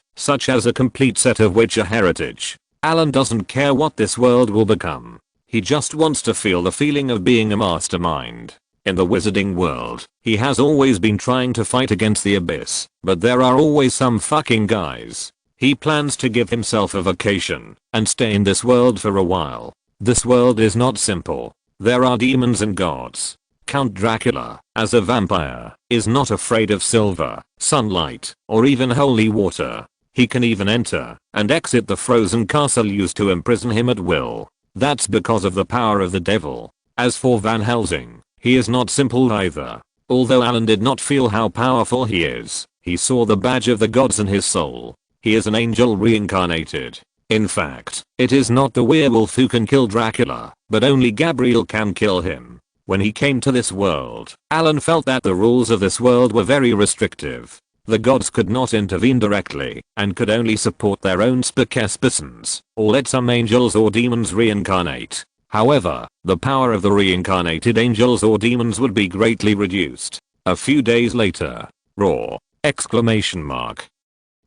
such as a complete set of Witcher heritage. Allen doesn't care what this world will become. He just wants to feel the feeling of being a mastermind. In the wizarding world, he has always been trying to fight against the abyss, but there are always some fucking guys. He plans to give himself a vacation and stay in this world for a while. This world is not simple. There are demons and gods. Count Dracula, as a vampire, is not afraid of silver, sunlight, or even holy water. He can even enter and exit the frozen castle used to imprison him at will. That's because of the power of the devil. As for Van Helsing, he is not simple either. Although Allen did not feel how powerful he is, he saw the badge of the gods in his soul. He is an angel reincarnated. In fact, it is not the werewolf who can kill Dracula, but only Gabriel can kill him. When he came to this world, Allen felt that the rules of this world were very restrictive. The gods could not intervene directly, and could only support their own spokespersons, or let some angels or demons reincarnate. However, the power of the reincarnated angels or demons would be greatly reduced. A few days later, Raw! Exclamation mark.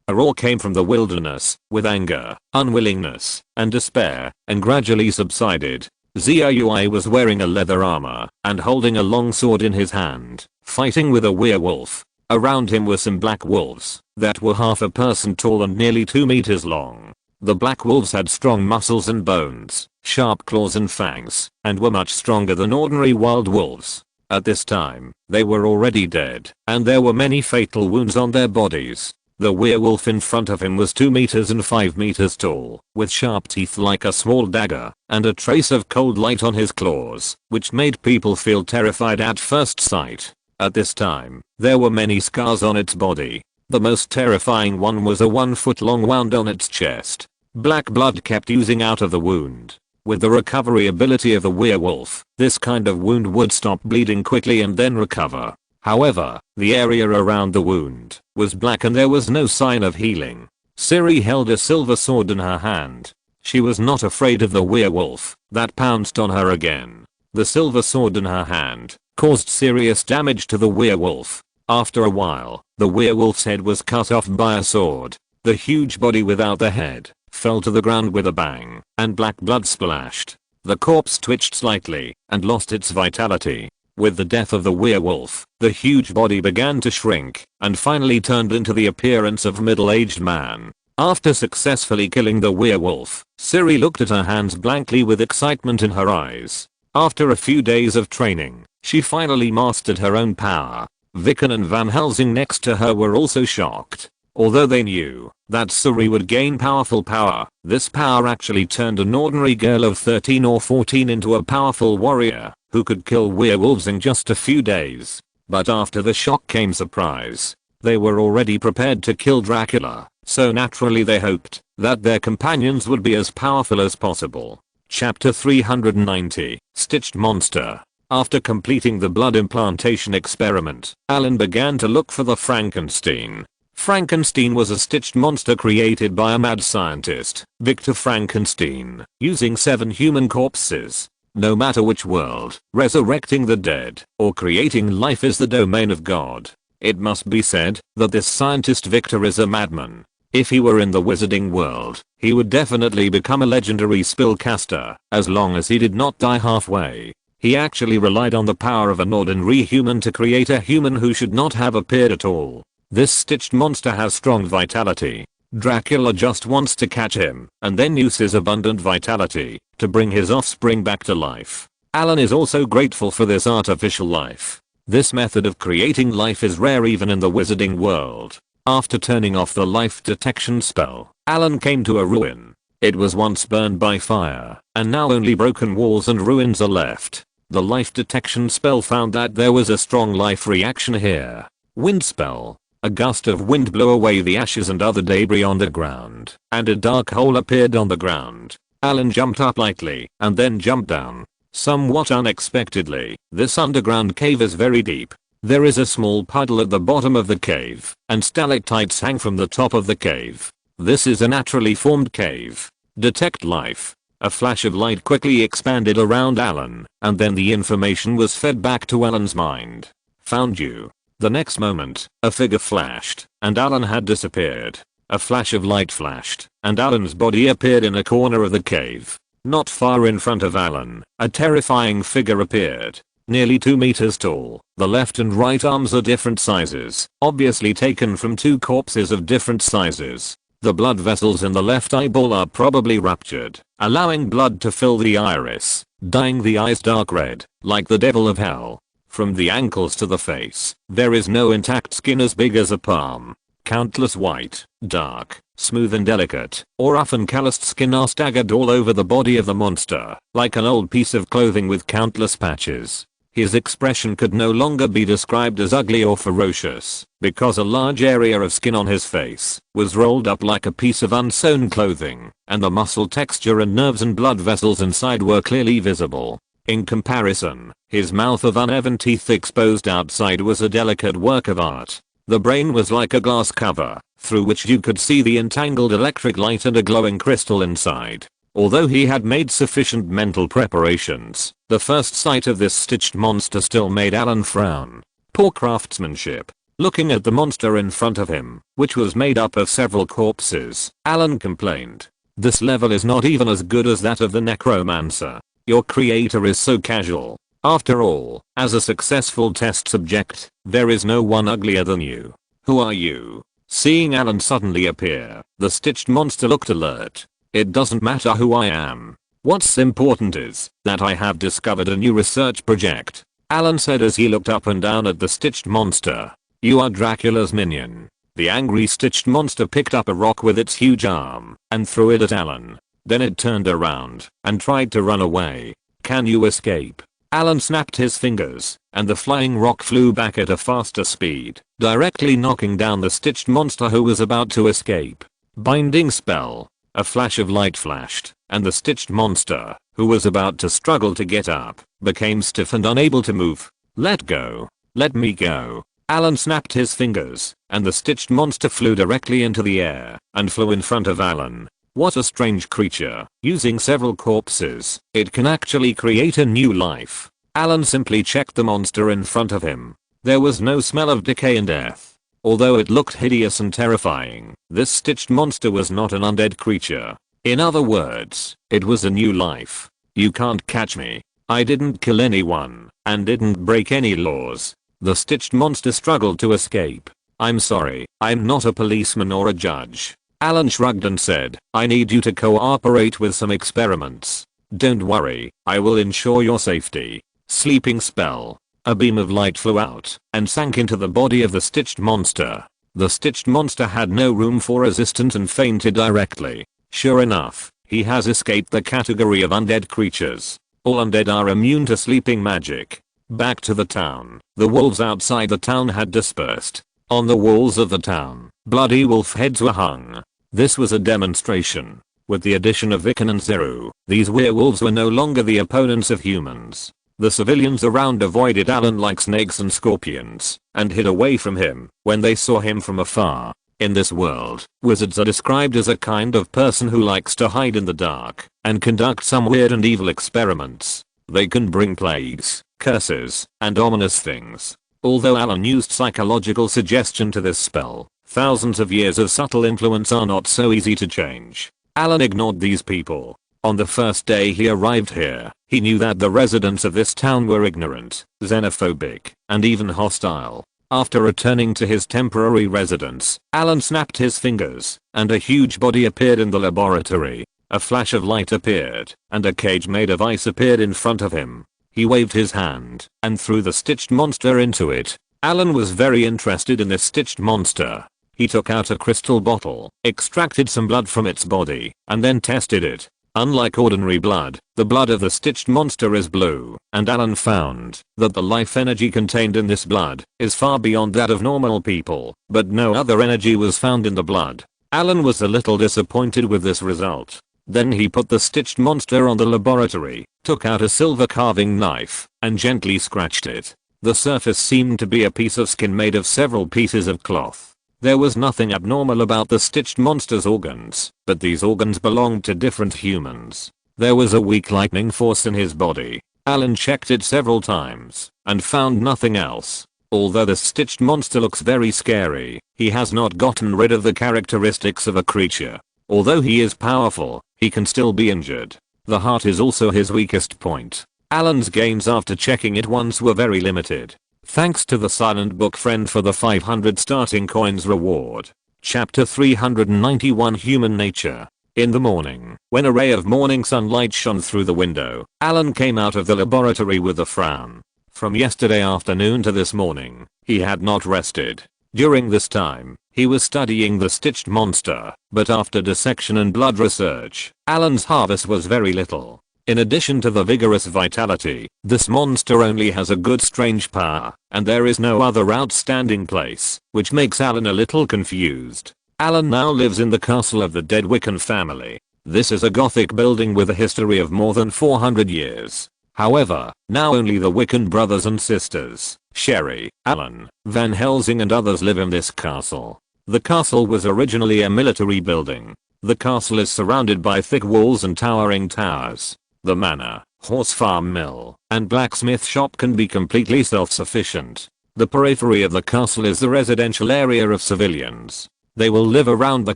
A roar came from the wilderness, with anger, unwillingness, and despair, and gradually subsided. Zui was wearing a leather armor, and holding a long sword in his hand, fighting with a werewolf. Around him were some black wolves, that were half a person tall and nearly 2 meters long. The black wolves had strong muscles and bones, sharp claws and fangs, and were much stronger than ordinary wild wolves. At this time, they were already dead, and there were many fatal wounds on their bodies. The werewolf in front of him was 2 meters and 5 meters tall, with sharp teeth like a small dagger, and a trace of cold light on his claws, which made people feel terrified at first sight. At this time, there were many scars on its body. The most terrifying one was a 1-foot-long wound on its chest. Black blood kept oozing out of the wound. With the recovery ability of the werewolf, this kind of wound would stop bleeding quickly and then recover. However, the area around the wound was black and there was no sign of healing. Siri held a silver sword in her hand. She was not afraid of the werewolf that pounced on her again. The silver sword in her hand caused serious damage to the werewolf. After a while, the werewolf's head was cut off by a sword. The huge body without the head fell to the ground with a bang, and black blood splashed. The corpse twitched slightly and lost its vitality. With the death of the werewolf, the huge body began to shrink, and finally turned into the appearance of a middle-aged man. After successfully killing the werewolf, Ciri looked at her hands blankly with excitement in her eyes. After a few days of training, she finally mastered her own power. Vicken and Van Helsing next to her were also shocked. Although they knew that Ciri would gain powerful power, this power actually turned an ordinary girl of 13 or 14 into a powerful warrior who could kill werewolves in just a few days. But after the shock came surprise. They were already prepared to kill Dracula, so naturally they hoped that their companions would be as powerful as possible. Chapter 390, Stitched Monster. After completing the blood implantation experiment, Allen began to look for the Frankenstein. Frankenstein was a stitched monster created by a mad scientist, Victor Frankenstein, using 7 human corpses. No matter which world, resurrecting the dead or creating life is the domain of God. It must be said that this scientist Victor is a madman. If he were in the wizarding world, he would definitely become a legendary spellcaster, as long as he did not die halfway. He actually relied on the power of an ordinary human to create a human who should not have appeared at all. This stitched monster has strong vitality. Dracula just wants to catch him and then use his abundant vitality to bring his offspring back to life. Allen is also grateful for this artificial life. This method of creating life is rare even in the wizarding world. After turning off the life detection spell, Allen came to a ruin. It was once burned by fire, and now only broken walls and ruins are left. The life detection spell found that there was a strong life reaction here. Wind spell. A gust of wind blew away the ashes and other debris on the ground, and a dark hole appeared on the ground. Allen jumped up lightly, and then jumped down. Somewhat unexpectedly, this underground cave is very deep. There is a small puddle at the bottom of the cave, and stalactites hang from the top of the cave. This is a naturally formed cave. Detect life. A flash of light quickly expanded around Allen, and then the information was fed back to Allen's mind. Found you. The next moment, a figure flashed, and Allen had disappeared. A flash of light flashed, and Allen's body appeared in a corner of the cave. Not far in front of Allen, a terrifying figure appeared. Nearly 2 meters tall, the left and right arms are different sizes, obviously taken from 2 corpses of different sizes. The blood vessels in the left eyeball are probably ruptured, allowing blood to fill the iris, dyeing the eyes dark red, like the devil of hell. From the ankles to the face, there is no intact skin as big as a palm. Countless white, dark, smooth and delicate, or often calloused skin are staggered all over the body of the monster, like an old piece of clothing with countless patches. His expression could no longer be described as ugly or ferocious, because a large area of skin on his face was rolled up like a piece of unsewn clothing, and the muscle texture and nerves and blood vessels inside were clearly visible. In comparison, his mouth of uneven teeth exposed outside was a delicate work of art. The brain was like a glass cover, through which you could see the entangled electric light and a glowing crystal inside. Although he had made sufficient mental preparations, the first sight of this stitched monster still made Allen frown. Poor craftsmanship. Looking at the monster in front of him, which was made up of several corpses, Allen complained. This level is not even as good as that of the necromancer. Your creator is so casual. After all, as a successful test subject, there is no one uglier than you. Who are you? Seeing Allen suddenly appear, the stitched monster looked alert. It doesn't matter who I am. What's important is that I have discovered a new research project, Allen said as he looked up and down at the stitched monster. You are Dracula's minion. The angry stitched monster picked up a rock with its huge arm and threw it at Allen. Then it turned around and tried to run away. Can you escape? Allen snapped his fingers, and the flying rock flew back at a faster speed, directly knocking down the stitched monster who was about to escape. Binding spell. A flash of light flashed, and the stitched monster, who was about to struggle to get up, became stiff and unable to move. Let go. Let me go. Allen snapped his fingers, and the stitched monster flew directly into the air, and flew in front of Allen. What a strange creature. Using several corpses, it can actually create a new life. Allen simply checked the monster in front of him. There was no smell of decay and death. Although it looked hideous and terrifying, this stitched monster was not an undead creature. In other words, it was a new life. You can't catch me. I didn't kill anyone, and didn't break any laws. The stitched monster struggled to escape. I'm sorry, I'm not a policeman or a judge. Allen shrugged and said, I need you to cooperate with some experiments. Don't worry, I will ensure your safety. Sleeping spell. A beam of light flew out and sank into the body of the stitched monster. The stitched monster had no room for resistance and fainted directly. Sure enough, he has escaped the category of undead creatures. All undead are immune to sleeping magic. Back to the town. The wolves outside the town had dispersed. On the walls of the town, bloody wolf heads were hung. This was a demonstration. With the addition of Viken and Zeru, these werewolves were no longer the opponents of humans. The civilians around avoided Allen like snakes and scorpions, and hid away from him when they saw him from afar. In this world, wizards are described as a kind of person who likes to hide in the dark and conduct some weird and evil experiments. They can bring plagues, curses, and ominous things. Although Allen used psychological suggestion to this spell, thousands of years of subtle influence are not so easy to change. Allen ignored these people. On the first day he arrived here, he knew that the residents of this town were ignorant, xenophobic, and even hostile. After returning to his temporary residence, Allen snapped his fingers, and a huge body appeared in the laboratory. A flash of light appeared, and a cage made of ice appeared in front of him. He waved his hand, and threw the stitched monster into it. Allen was very interested in this stitched monster. He took out a crystal bottle, extracted some blood from its body, and then tested it. Unlike ordinary blood, the blood of the stitched monster is blue, and Allen found that the life energy contained in this blood is far beyond that of normal people, but no other energy was found in the blood. Allen was a little disappointed with this result. Then he put the stitched monster on the laboratory, took out a silver carving knife, and gently scratched it. The surface seemed to be a piece of skin made of several pieces of cloth. There was nothing abnormal about the stitched monster's organs, but these organs belonged to different humans. There was a weak lightning force in his body. Allen checked it several times, and found nothing else. Although the stitched monster looks very scary, he has not gotten rid of the characteristics of a creature. Although he is powerful, he can still be injured. The heart is also his weakest point. Allen's gains after checking it once were very limited. Thanks to the silent book friend for the 500 starting coins reward. Chapter 391 Human Nature. In the morning, when a ray of morning sunlight shone through the window, Allen came out of the laboratory with a frown. From yesterday afternoon to this morning, he had not rested. During this time, he was studying the stitched monster, but after dissection and blood research, Allen's harvest was very little. In addition to the vigorous vitality, this monster only has a good strange power, and there is no other outstanding place, which makes Allen a little confused. Allen now lives in the castle of the dead Wiccan family. This is a Gothic building with a history of more than 400 years. However, now only the Wiccan brothers and sisters, Sherry, Allen, Van Helsing and others live in this castle. The castle was originally a military building. The castle is surrounded by thick walls and towering towers. The manor, horse farm mill, and blacksmith shop can be completely self-sufficient. The periphery of the castle is the residential area of civilians. They will live around the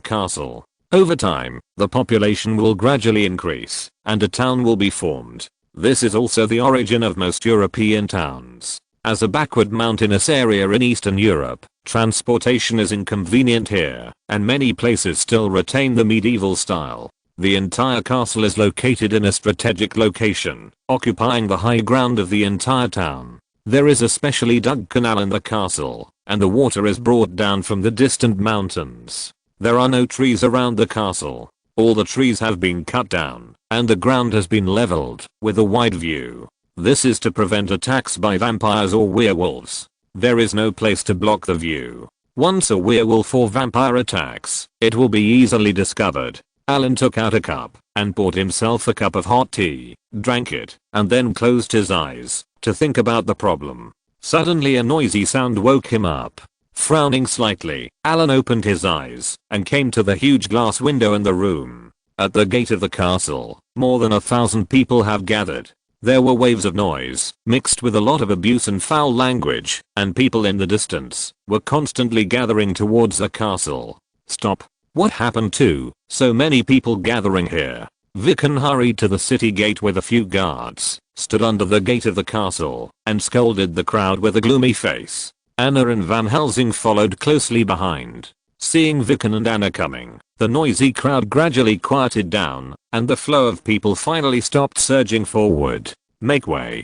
castle. Over time, the population will gradually increase, and a town will be formed. This is also the origin of most European towns. As a backward mountainous area in Eastern Europe, transportation is inconvenient here, and many places still retain the medieval style. The entire castle is located in a strategic location, occupying the high ground of the entire town. There is a specially dug canal in the castle, and the water is brought down from the distant mountains. There are no trees around the castle. All the trees have been cut down, and the ground has been leveled, with a wide view. This is to prevent attacks by vampires or werewolves. There is no place to block the view. Once a werewolf or vampire attacks, it will be easily discovered. Allen took out a cup and poured himself a cup of hot tea, drank it, and then closed his eyes to think about the problem. Suddenly a noisy sound woke him up. Frowning slightly, Allen opened his eyes and came to the huge glass window in the room. At the gate of the castle, more than 1,000 people have gathered. There were waves of noise, mixed with a lot of abuse and foul language, and people in the distance were constantly gathering towards the castle. Stop. What happened to so many people gathering here? Viken hurried to the city gate with a few guards, stood under the gate of the castle, and scolded the crowd with a gloomy face. Anna and Van Helsing followed closely behind. Seeing Vicken and Anna coming, the noisy crowd gradually quieted down, and the flow of people finally stopped surging forward. Make way,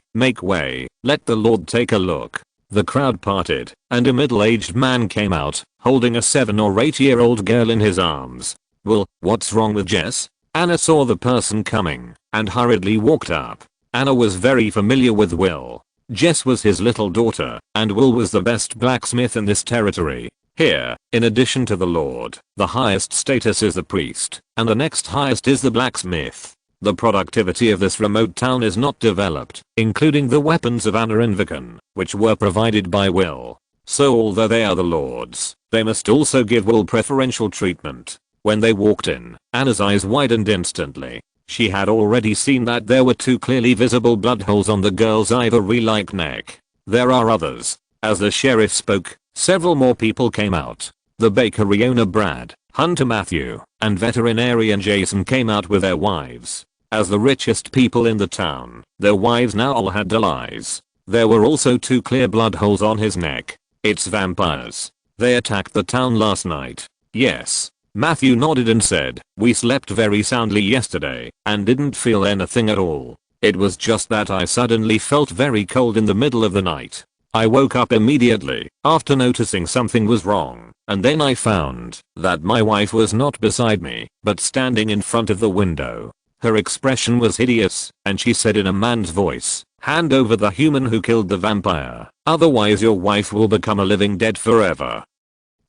let the Lord take a look. The crowd parted, and a middle-aged man came out, holding a 7 or 8-year-old girl in his arms. Well, what's wrong with Jess? Anna saw the person coming, and hurriedly walked up. Anna was very familiar with Will. Jess was his little daughter, and Will was the best blacksmith in this territory. Here, in addition to the Lord, the highest status is the priest, and the next highest is the blacksmith. The productivity of this remote town is not developed, including the weapons of Anna and Vicken, which were provided by Will. So although they are the lords, they must also give Will preferential treatment. When they walked in, Anna's eyes widened instantly. She had already seen that there were 2 clearly visible blood holes on the girl's ivory-like neck. There are others. As the sheriff spoke, several more people came out. The bakery owner Brad, Hunter Matthew, and veterinarian Jason came out with their wives. As the richest people in the town, their wives now all had dull eyes. There were also 2 clear blood holes on his neck. It's vampires. They attacked the town last night. Yes. Matthew nodded and said, we slept very soundly yesterday, and didn't feel anything at all. It was just that I suddenly felt very cold in the middle of the night. I woke up immediately, after noticing something was wrong, and then I found that my wife was not beside me, but standing in front of the window. Her expression was hideous, and she said in a man's voice, hand over the human who killed the vampire, otherwise your wife will become a living dead forever.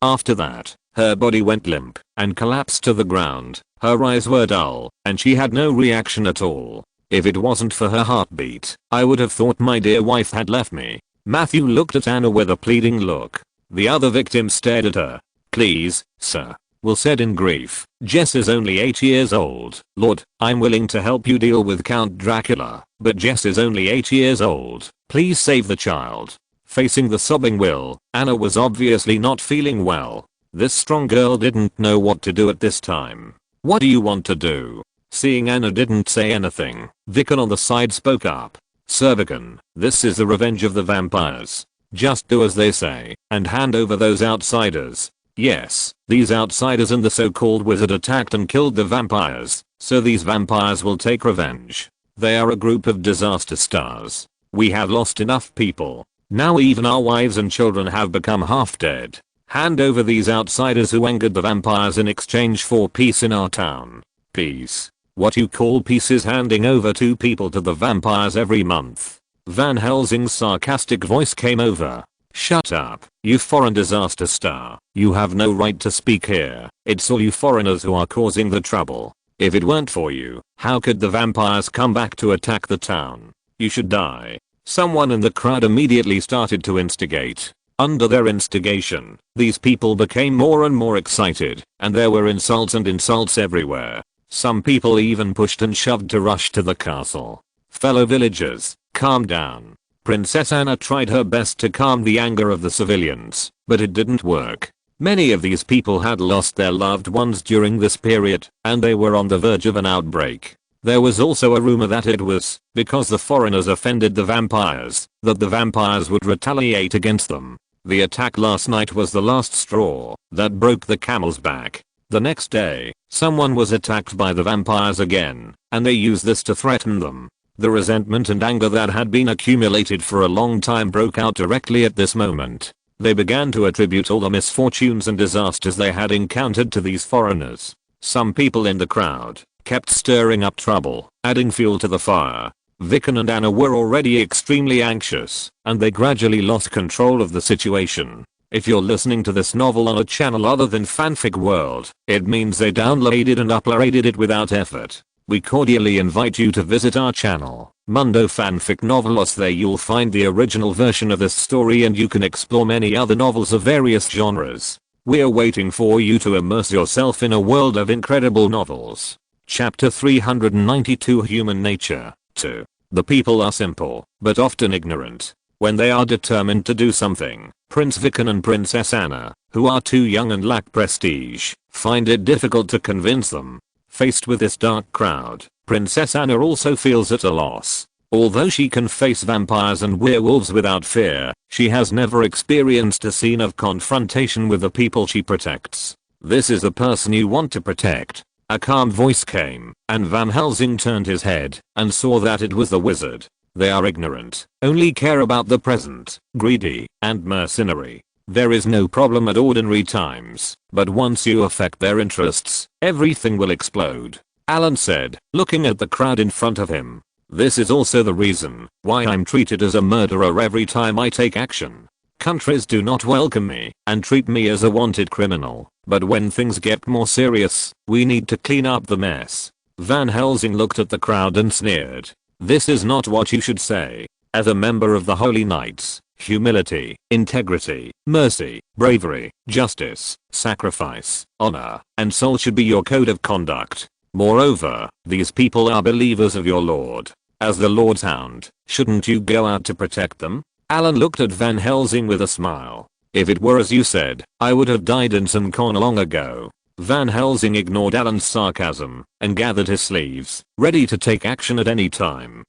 After that, her body went limp, and collapsed to the ground. Her eyes were dull, and she had no reaction at all. If it wasn't for her heartbeat, I would have thought my dear wife had left me. Matthew looked at Anna with a pleading look. The other victim stared at her. Please, sir. Will said in grief, Jess is only 8 years old. Lord, I'm willing to help you deal with Count Dracula, but Jess is only 8 years old. Please save the child. Facing the sobbing Will, Anna was obviously not feeling well. This strong girl didn't know what to do at this time. What do you want to do? Seeing Anna didn't say anything, Vicken on the side spoke up. Sir Vicken, this is the revenge of the vampires. Just do as they say, and hand over those outsiders. Yes, these outsiders and the so-called wizard attacked and killed the vampires, so these vampires will take revenge. They are a group of disaster stars. We have lost enough people. Now even our wives and children have become half dead. Hand over these outsiders who angered the vampires in exchange for peace in our town. Peace? What you call peace is handing over 2 people to the vampires every month. Van Helsing's sarcastic voice came over. Shut up, you foreign disaster star. You have no right to speak here. It's all you foreigners who are causing the trouble. If it weren't for you, how could the vampires come back to attack the town? You should die. Someone in the crowd immediately started to instigate. Under their instigation, these people became more and more excited, and there were insults and insults everywhere. Some people even pushed and shoved to rush to the castle. Fellow villagers, calm down. Princess Anna tried her best to calm the anger of the civilians, but it didn't work. Many of these people had lost their loved ones during this period, and they were on the verge of an outbreak. There was also a rumor that it was because the foreigners offended the vampires, that the vampires would retaliate against them. The attack last night was the last straw that broke the camel's back. The next day, someone was attacked by the vampires again, and they used this to threaten them. The resentment and anger that had been accumulated for a long time broke out directly at this moment. They began to attribute all the misfortunes and disasters they had encountered to these foreigners. Some people in the crowd kept stirring up trouble, adding fuel to the fire. Vicken and Anna were already extremely anxious, and they gradually lost control of the situation. If you're listening to this novel on a channel other than Fanfic World, it means they downloaded and uploaded it without effort. We cordially invite you to visit our channel, Mundo Fanfic Novelos. There you'll find the original version of this story and you can explore many other novels of various genres. We're waiting for you to immerse yourself in a world of incredible novels. Chapter 392 Human Nature 2. The people are simple, but often ignorant. When they are determined to do something, Prince Vicken and Princess Anna, who are too young and lack prestige, find it difficult to convince them. Faced with this dark crowd, Princess Anna also feels at a loss. Although she can face vampires and werewolves without fear, she has never experienced a scene of confrontation with the people she protects. This is the person you want to protect. A calm voice came, and Van Helsing turned his head and saw that it was the wizard. They are ignorant, only care about the present, greedy, and mercenary. There is no problem at ordinary times, but once you affect their interests, everything will explode. Allen said, looking at the crowd in front of him. This is also the reason why I'm treated as a murderer every time I take action. Countries do not welcome me and treat me as a wanted criminal, but when things get more serious, we need to clean up the mess. Van Helsing looked at the crowd and sneered. This is not what you should say. As a member of the Holy Knights, humility, integrity, mercy, bravery, justice, sacrifice, honor, and soul should be your code of conduct. Moreover, these people are believers of your Lord. As the Lord's hound, shouldn't you go out to protect them? Allen looked at Van Helsing with a smile. If it were as you said, I would have died in some corner long ago. Van Helsing ignored Allen's sarcasm and gathered his sleeves, ready to take action at any time.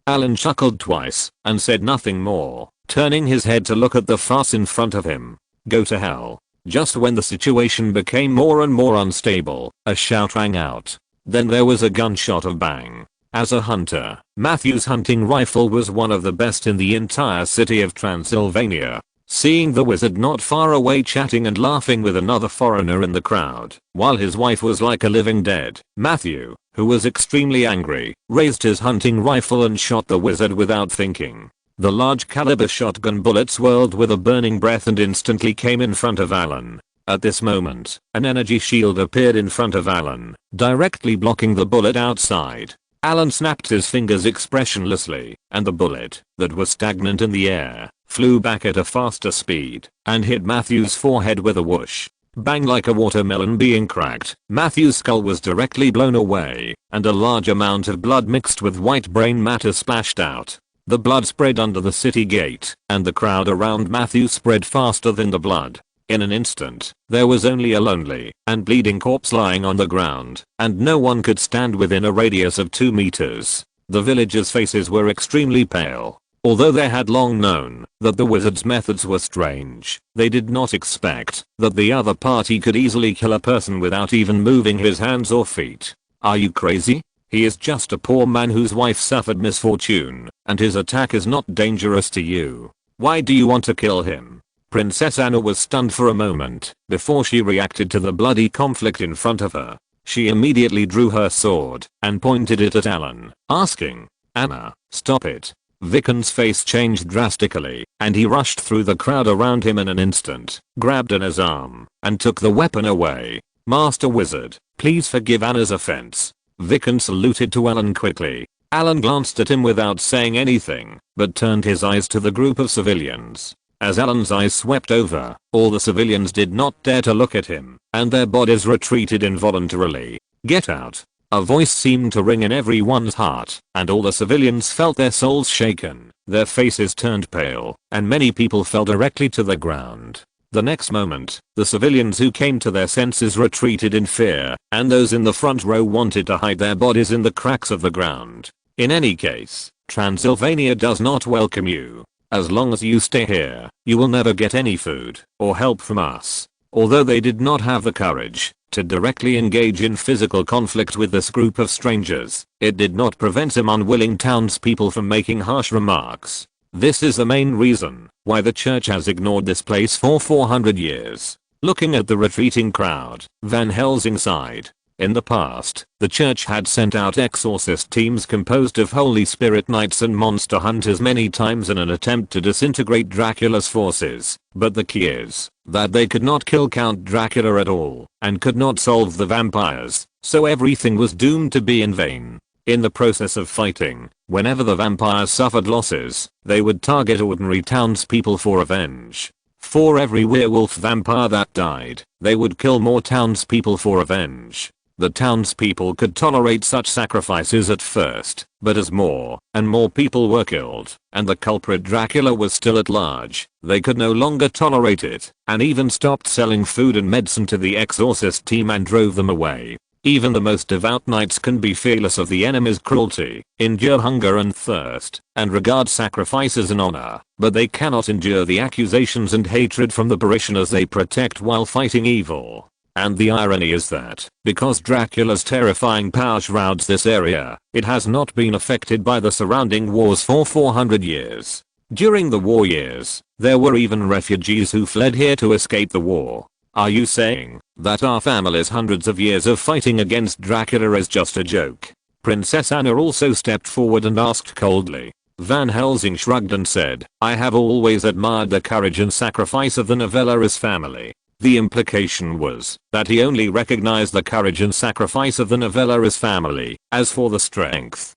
Allen chuckled twice and said nothing more, turning his head to look at the farce in front of him. Go to hell. Just when the situation became more and more unstable, a shout rang out. Then there was a gunshot of bang. As a hunter, Matthew's hunting rifle was one of the best in the entire city of Transylvania. Seeing the wizard not far away chatting and laughing with another foreigner in the crowd, while his wife was like a living dead, Matthew, who was extremely angry, raised his hunting rifle and shot the wizard without thinking. The large caliber shotgun bullet swirled with a burning breath and instantly came in front of Allen. At this moment, an energy shield appeared in front of Allen, directly blocking the bullet outside. Allen snapped his fingers expressionlessly, and the bullet, that was stagnant in the air, flew back at a faster speed and hit Matthew's forehead with a whoosh. Bang, like a watermelon being cracked. Matthew's skull was directly blown away, and a large amount of blood mixed with white brain matter splashed out. The blood spread under the city gate, and the crowd around Matthew spread faster than the blood. In an instant, there was only a lonely and bleeding corpse lying on the ground, and no one could stand within a radius of 2 meters. The villagers' faces were extremely pale. Although they had long known that the wizard's methods were strange, they did not expect that the other party could easily kill a person without even moving his hands or feet. Are you crazy? He is just a poor man whose wife suffered misfortune, and his attack is not dangerous to you. Why do you want to kill him? Princess Anna was stunned for a moment before she reacted to the bloody conflict in front of her. She immediately drew her sword and pointed it at Allen, asking, Anna, stop it. Viken's face changed drastically, and he rushed through the crowd around him in an instant, grabbed Anna's arm, and took the weapon away. Master Wizard, please forgive Anna's offense. Viken saluted to Allen quickly. Allen glanced at him without saying anything, but turned his eyes to the group of civilians. As Allen's eyes swept over, all the civilians did not dare to look at him, and their bodies retreated involuntarily. Get out. A voice seemed to ring in everyone's heart, and all the civilians felt their souls shaken, their faces turned pale, and many people fell directly to the ground. The next moment, the civilians who came to their senses retreated in fear, and those in the front row wanted to hide their bodies in the cracks of the ground. In any case, Transylvania does not welcome you. As long as you stay here, you will never get any food or help from us. Although they did not have the courage to directly engage in physical conflict with this group of strangers, it did not prevent some unwilling townspeople from making harsh remarks. This is the main reason why the church has ignored this place for 400 years. Looking at the retreating crowd, Van Helsing sighed. In the past, the church had sent out exorcist teams composed of Holy Spirit knights and monster hunters many times in an attempt to disintegrate Dracula's forces, but the key is that they could not kill Count Dracula at all, and could not solve the vampires, so everything was doomed to be in vain. In the process of fighting, whenever the vampires suffered losses, they would target ordinary townspeople for revenge. For every werewolf vampire that died, they would kill more townspeople for revenge. The townspeople could tolerate such sacrifices at first, but as more and more people were killed, and the culprit Dracula was still at large, they could no longer tolerate it, and even stopped selling food and medicine to the exorcist team and drove them away. Even the most devout knights can be fearless of the enemy's cruelty, endure hunger and thirst, and regard sacrifice as an honor, but they cannot endure the accusations and hatred from the parishioners they protect while fighting evil. And the irony is that, because Dracula's terrifying power shrouds this area, it has not been affected by the surrounding wars for 400 years. During the war years, there were even refugees who fled here to escape the war. Are you saying that our family's hundreds of years of fighting against Dracula is just a joke? Princess Anna also stepped forward and asked coldly. Van Helsing shrugged and said, I have always admired the courage and sacrifice of the Novellaris family. The implication was that he only recognized the courage and sacrifice of the Novellaris family. As for the strength,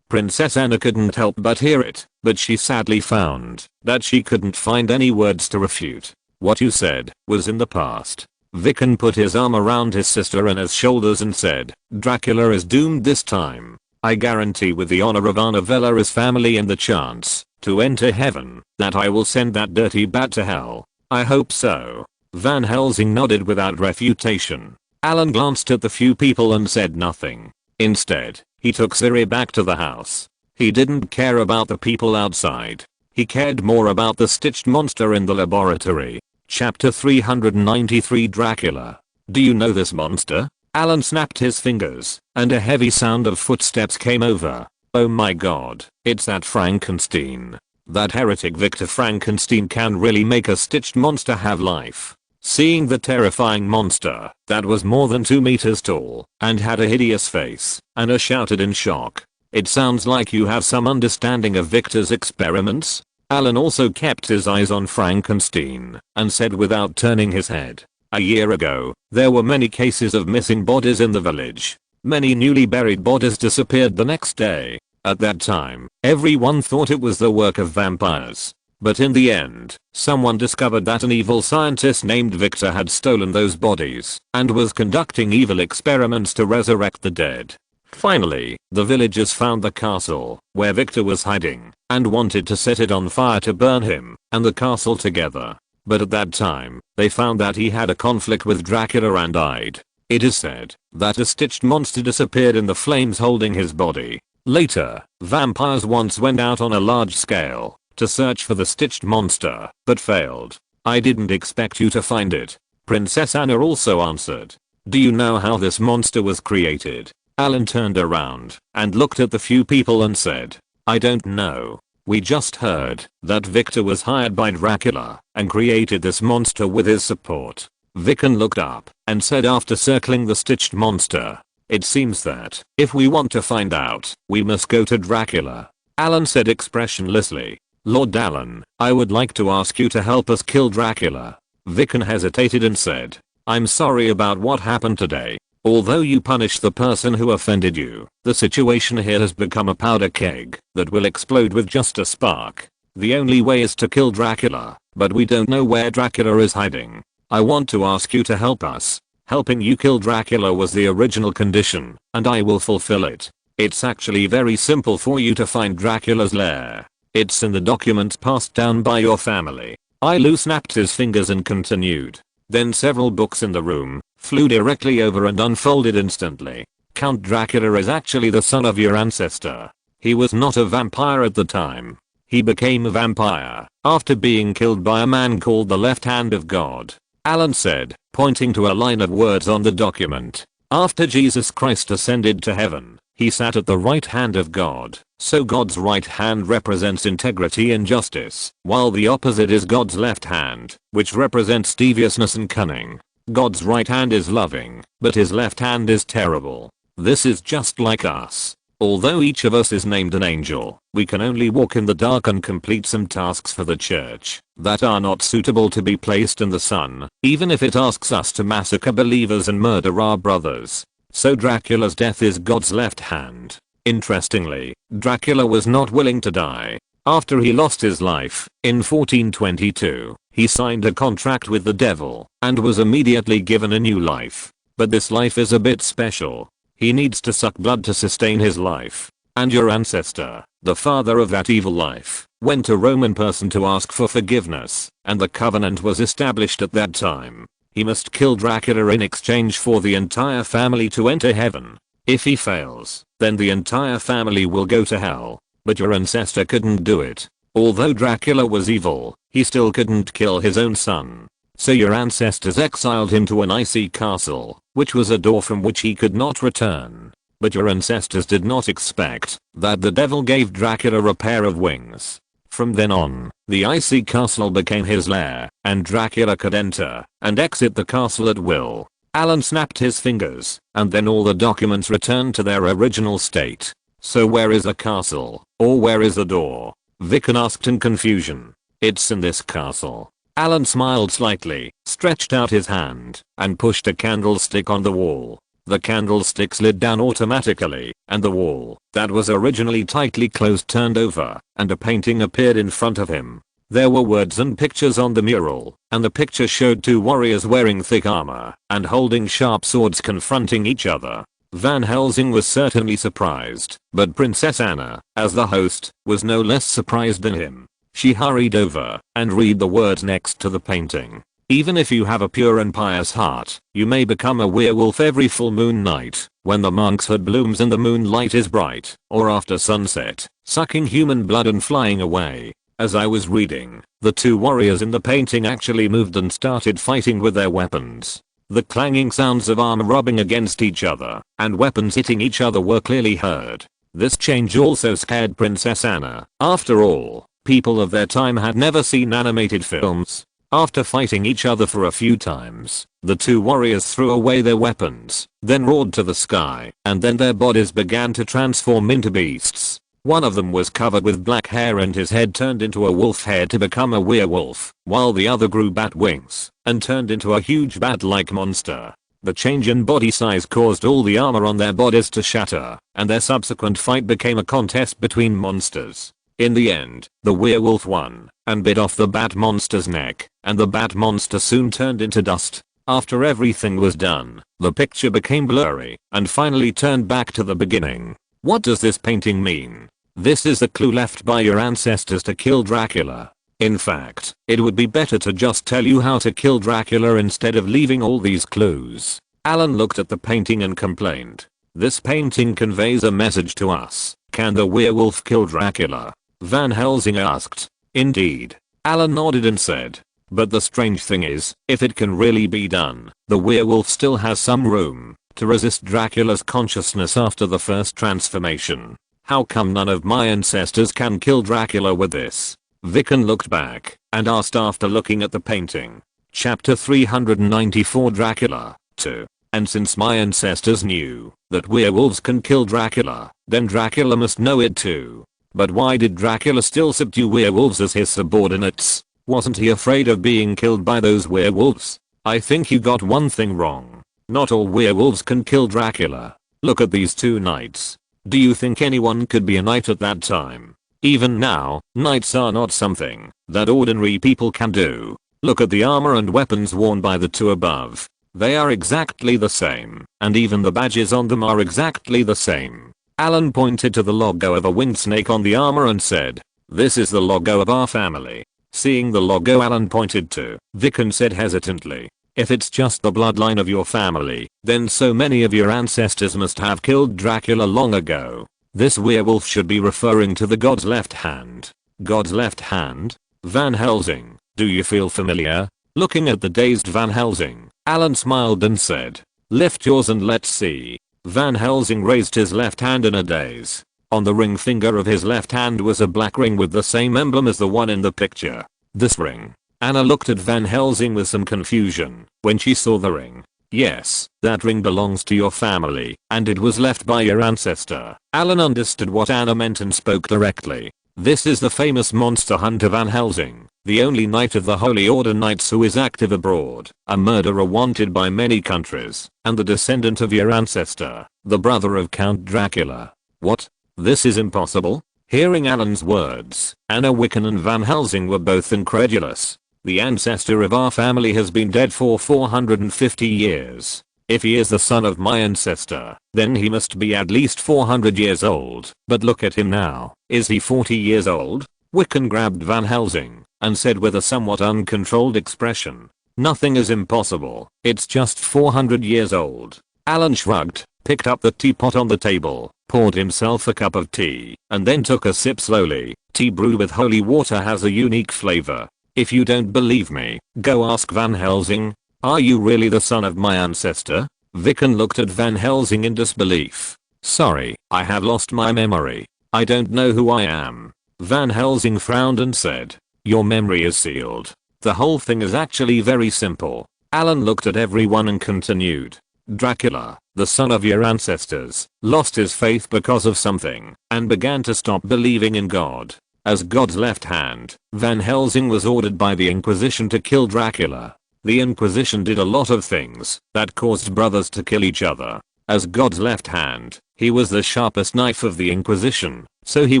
Princess Anna couldn't help but hear it, but she sadly found that she couldn't find any words to refute. What you said was in the past. Vicken put his arm around his sister Anna's shoulders and said, Dracula is doomed this time. I guarantee with the honor of our Novellaris family and the chance to enter heaven that I will send that dirty bat to hell. I hope so. Van Helsing nodded without refutation. Allen glanced at the few people and said nothing. Instead, he took Ciri back to the house. He didn't care about the people outside. He cared more about the stitched monster in the laboratory. Chapter 393 Dracula. Do you know this monster? Allen snapped his fingers, and a heavy sound of footsteps came over. Oh my god, it's that Frankenstein. That heretic Victor Frankenstein can really make a stitched monster have life. Seeing the terrifying monster that was more than 2 meters tall and had a hideous face, Anna shouted in shock. It sounds like you have some understanding of Victor's experiments. Allen also kept his eyes on Frankenstein and said without turning his head. A year ago, there were many cases of missing bodies in the village. Many newly buried bodies disappeared the next day. At that time, everyone thought it was the work of vampires. But in the end, someone discovered that an evil scientist named Victor had stolen those bodies and was conducting evil experiments to resurrect the dead. Finally, the villagers found the castle where Victor was hiding and wanted to set it on fire to burn him and the castle together. But at that time, they found that he had a conflict with Dracula and died. It is said that a stitched monster disappeared in the flames holding his body. Later, vampires once went out on a large scale to search for the stitched monster, but failed. I didn't expect you to find it. Princess Anna also answered. Do you know how this monster was created? Allen turned around and looked at the few people and said, I don't know. We just heard that Victor was hired by Dracula and created this monster with his support. Vicken looked up and said after circling the stitched monster, it seems that if we want to find out, we must go to Dracula. Allen said expressionlessly, Lord Allen, I would like to ask you to help us kill Dracula. Vicken hesitated and said, I'm sorry about what happened today. Although you punished the person who offended you, the situation here has become a powder keg that will explode with just a spark. The only way is to kill Dracula, but we don't know where Dracula is hiding. I want to ask you to help us. Helping you kill Dracula was the original condition, and I will fulfill it. It's actually very simple for you to find Dracula's lair. It's in the documents passed down by your family. Ilu snapped his fingers and continued. Then several books in the room flew directly over and unfolded instantly. Count Dracula is actually the son of your ancestor. He was not a vampire at the time. He became a vampire after being killed by a man called the Left Hand of God. Allen said, pointing to a line of words on the document. After Jesus Christ ascended to heaven, he sat at the right hand of God. So God's right hand represents integrity and justice, while the opposite is God's left hand, which represents deviousness and cunning. God's right hand is loving, but his left hand is terrible. This is just like us. Although each of us is named an angel, we can only walk in the dark and complete some tasks for the church that are not suitable to be placed in the sun, even if it asks us to massacre believers and murder our brothers. So Dracula's death is God's left hand. Interestingly, Dracula was not willing to die. After he lost his life, in 1422, he signed a contract with the devil and was immediately given a new life. But this life is a bit special. He needs to suck blood to sustain his life. And your ancestor, the father of that evil life, went to Rome in person to ask for forgiveness, and the covenant was established at that time. He must kill Dracula in exchange for the entire family to enter heaven. If he fails, then the entire family will go to hell. But your ancestor couldn't do it. Although Dracula was evil, he still couldn't kill his own son. So your ancestors exiled him to an icy castle, which was a door from which he could not return. But your ancestors did not expect that the devil gave Dracula a pair of wings. From then on, the icy castle became his lair, and Dracula could enter and exit the castle at will. Allen snapped his fingers, and then all the documents returned to their original state. So where is the castle, or where is the door? Vicken asked in confusion. It's in this castle. Allen smiled slightly, stretched out his hand, and pushed a candlestick on the wall. The candlestick slid down automatically, and the wall, that was originally tightly closed, turned over, and a painting appeared in front of him. There were words and pictures on the mural, and the picture showed two warriors wearing thick armor and holding sharp swords confronting each other. Van Helsing was certainly surprised, but Princess Anna, as the host, was no less surprised than him. She hurried over and read the words next to the painting. Even if you have a pure and pious heart, you may become a werewolf every full moon night, when the monkshood blooms and the moonlight is bright, or after sunset, sucking human blood and flying away. As I was reading, the two warriors in the painting actually moved and started fighting with their weapons. The clanging sounds of armor rubbing against each other and weapons hitting each other were clearly heard. This change also scared Princess Anna. After all, people of their time had never seen animated films. After fighting each other for a few times, the two warriors threw away their weapons, then roared to the sky, and then their bodies began to transform into beasts. One of them was covered with black hair and his head turned into a wolf head to become a werewolf, while the other grew bat wings and turned into a huge bat-like monster. The change in body size caused all the armor on their bodies to shatter, and their subsequent fight became a contest between monsters. In the end, the werewolf won and bit off the bat monster's neck, and the bat monster soon turned into dust. After everything was done, the picture became blurry and finally turned back to the beginning. What does this painting mean? This is the clue left by your ancestors to kill Dracula. In fact, it would be better to just tell you how to kill Dracula instead of leaving all these clues. Allen looked at the painting and complained. This painting conveys a message to us. Can the werewolf kill Dracula? Van Helsing asked. Indeed. Allen nodded and said. But the strange thing is, if it can really be done, the werewolf still has some room to resist Dracula's consciousness after the first transformation. How come none of my ancestors can kill Dracula with this? Vicken looked back and asked after looking at the painting. Chapter 394 Dracula 2. And since my ancestors knew that werewolves can kill Dracula, then Dracula must know it too. But why did Dracula still subdue werewolves as his subordinates? Wasn't he afraid of being killed by those werewolves? I think you got one thing wrong. Not all werewolves can kill Dracula. Look at these two knights. Do you think anyone could be a knight at that time? Even now, knights are not something that ordinary people can do. Look at the armor and weapons worn by the two above. They are exactly the same, and even the badges on them are exactly the same. Allen pointed to the logo of a winged snake on the armor and said, "This is the logo of our family." Seeing the logo Allen pointed to, Vicken said hesitantly, "If it's just the bloodline of your family, then so many of your ancestors must have killed Dracula long ago. This werewolf should be referring to the god's left hand." God's left hand? Van Helsing, do you feel familiar? Looking at the dazed Van Helsing, Allen smiled and said, "Lift yours and let's see." Van Helsing raised his left hand in a daze. On the ring finger of his left hand was a black ring with the same emblem as the one in the picture. This ring. Anna looked at Van Helsing with some confusion when she saw the ring. Yes, that ring belongs to your family, and it was left by your ancestor. Allen understood what Anna meant and spoke directly. This is the famous monster hunter Van Helsing, the only knight of the Holy Order Knights who is active abroad, a murderer wanted by many countries, and the descendant of your ancestor, the brother of Count Dracula. What? This is impossible? Hearing Allen's words, Anna Wicken and Van Helsing were both incredulous. The ancestor of our family has been dead for 450 years. If he is the son of my ancestor, then he must be at least 400 years old. But look at him now. Is he 40 years old? Wicken grabbed Van Helsing and said with a somewhat uncontrolled expression, Nothing is impossible. It's just 400 years old. Allen shrugged, picked up the teapot on the table, poured himself a cup of tea, and then took a sip slowly. Tea brewed with holy water has a unique flavor. If you don't believe me, go ask Van Helsing. Are you really the son of my ancestor? Vicken looked at Van Helsing in disbelief. Sorry, I have lost my memory. I don't know who I am. Van Helsing frowned and said, your memory is sealed. The whole thing is actually very simple. Allen looked at everyone and continued. Dracula, the son of your ancestors, lost his faith because of something, and began to stop believing in God. As God's left hand, Van Helsing was ordered by the Inquisition to kill Dracula. The Inquisition did a lot of things that caused brothers to kill each other. As God's left hand, he was the sharpest knife of the Inquisition, so he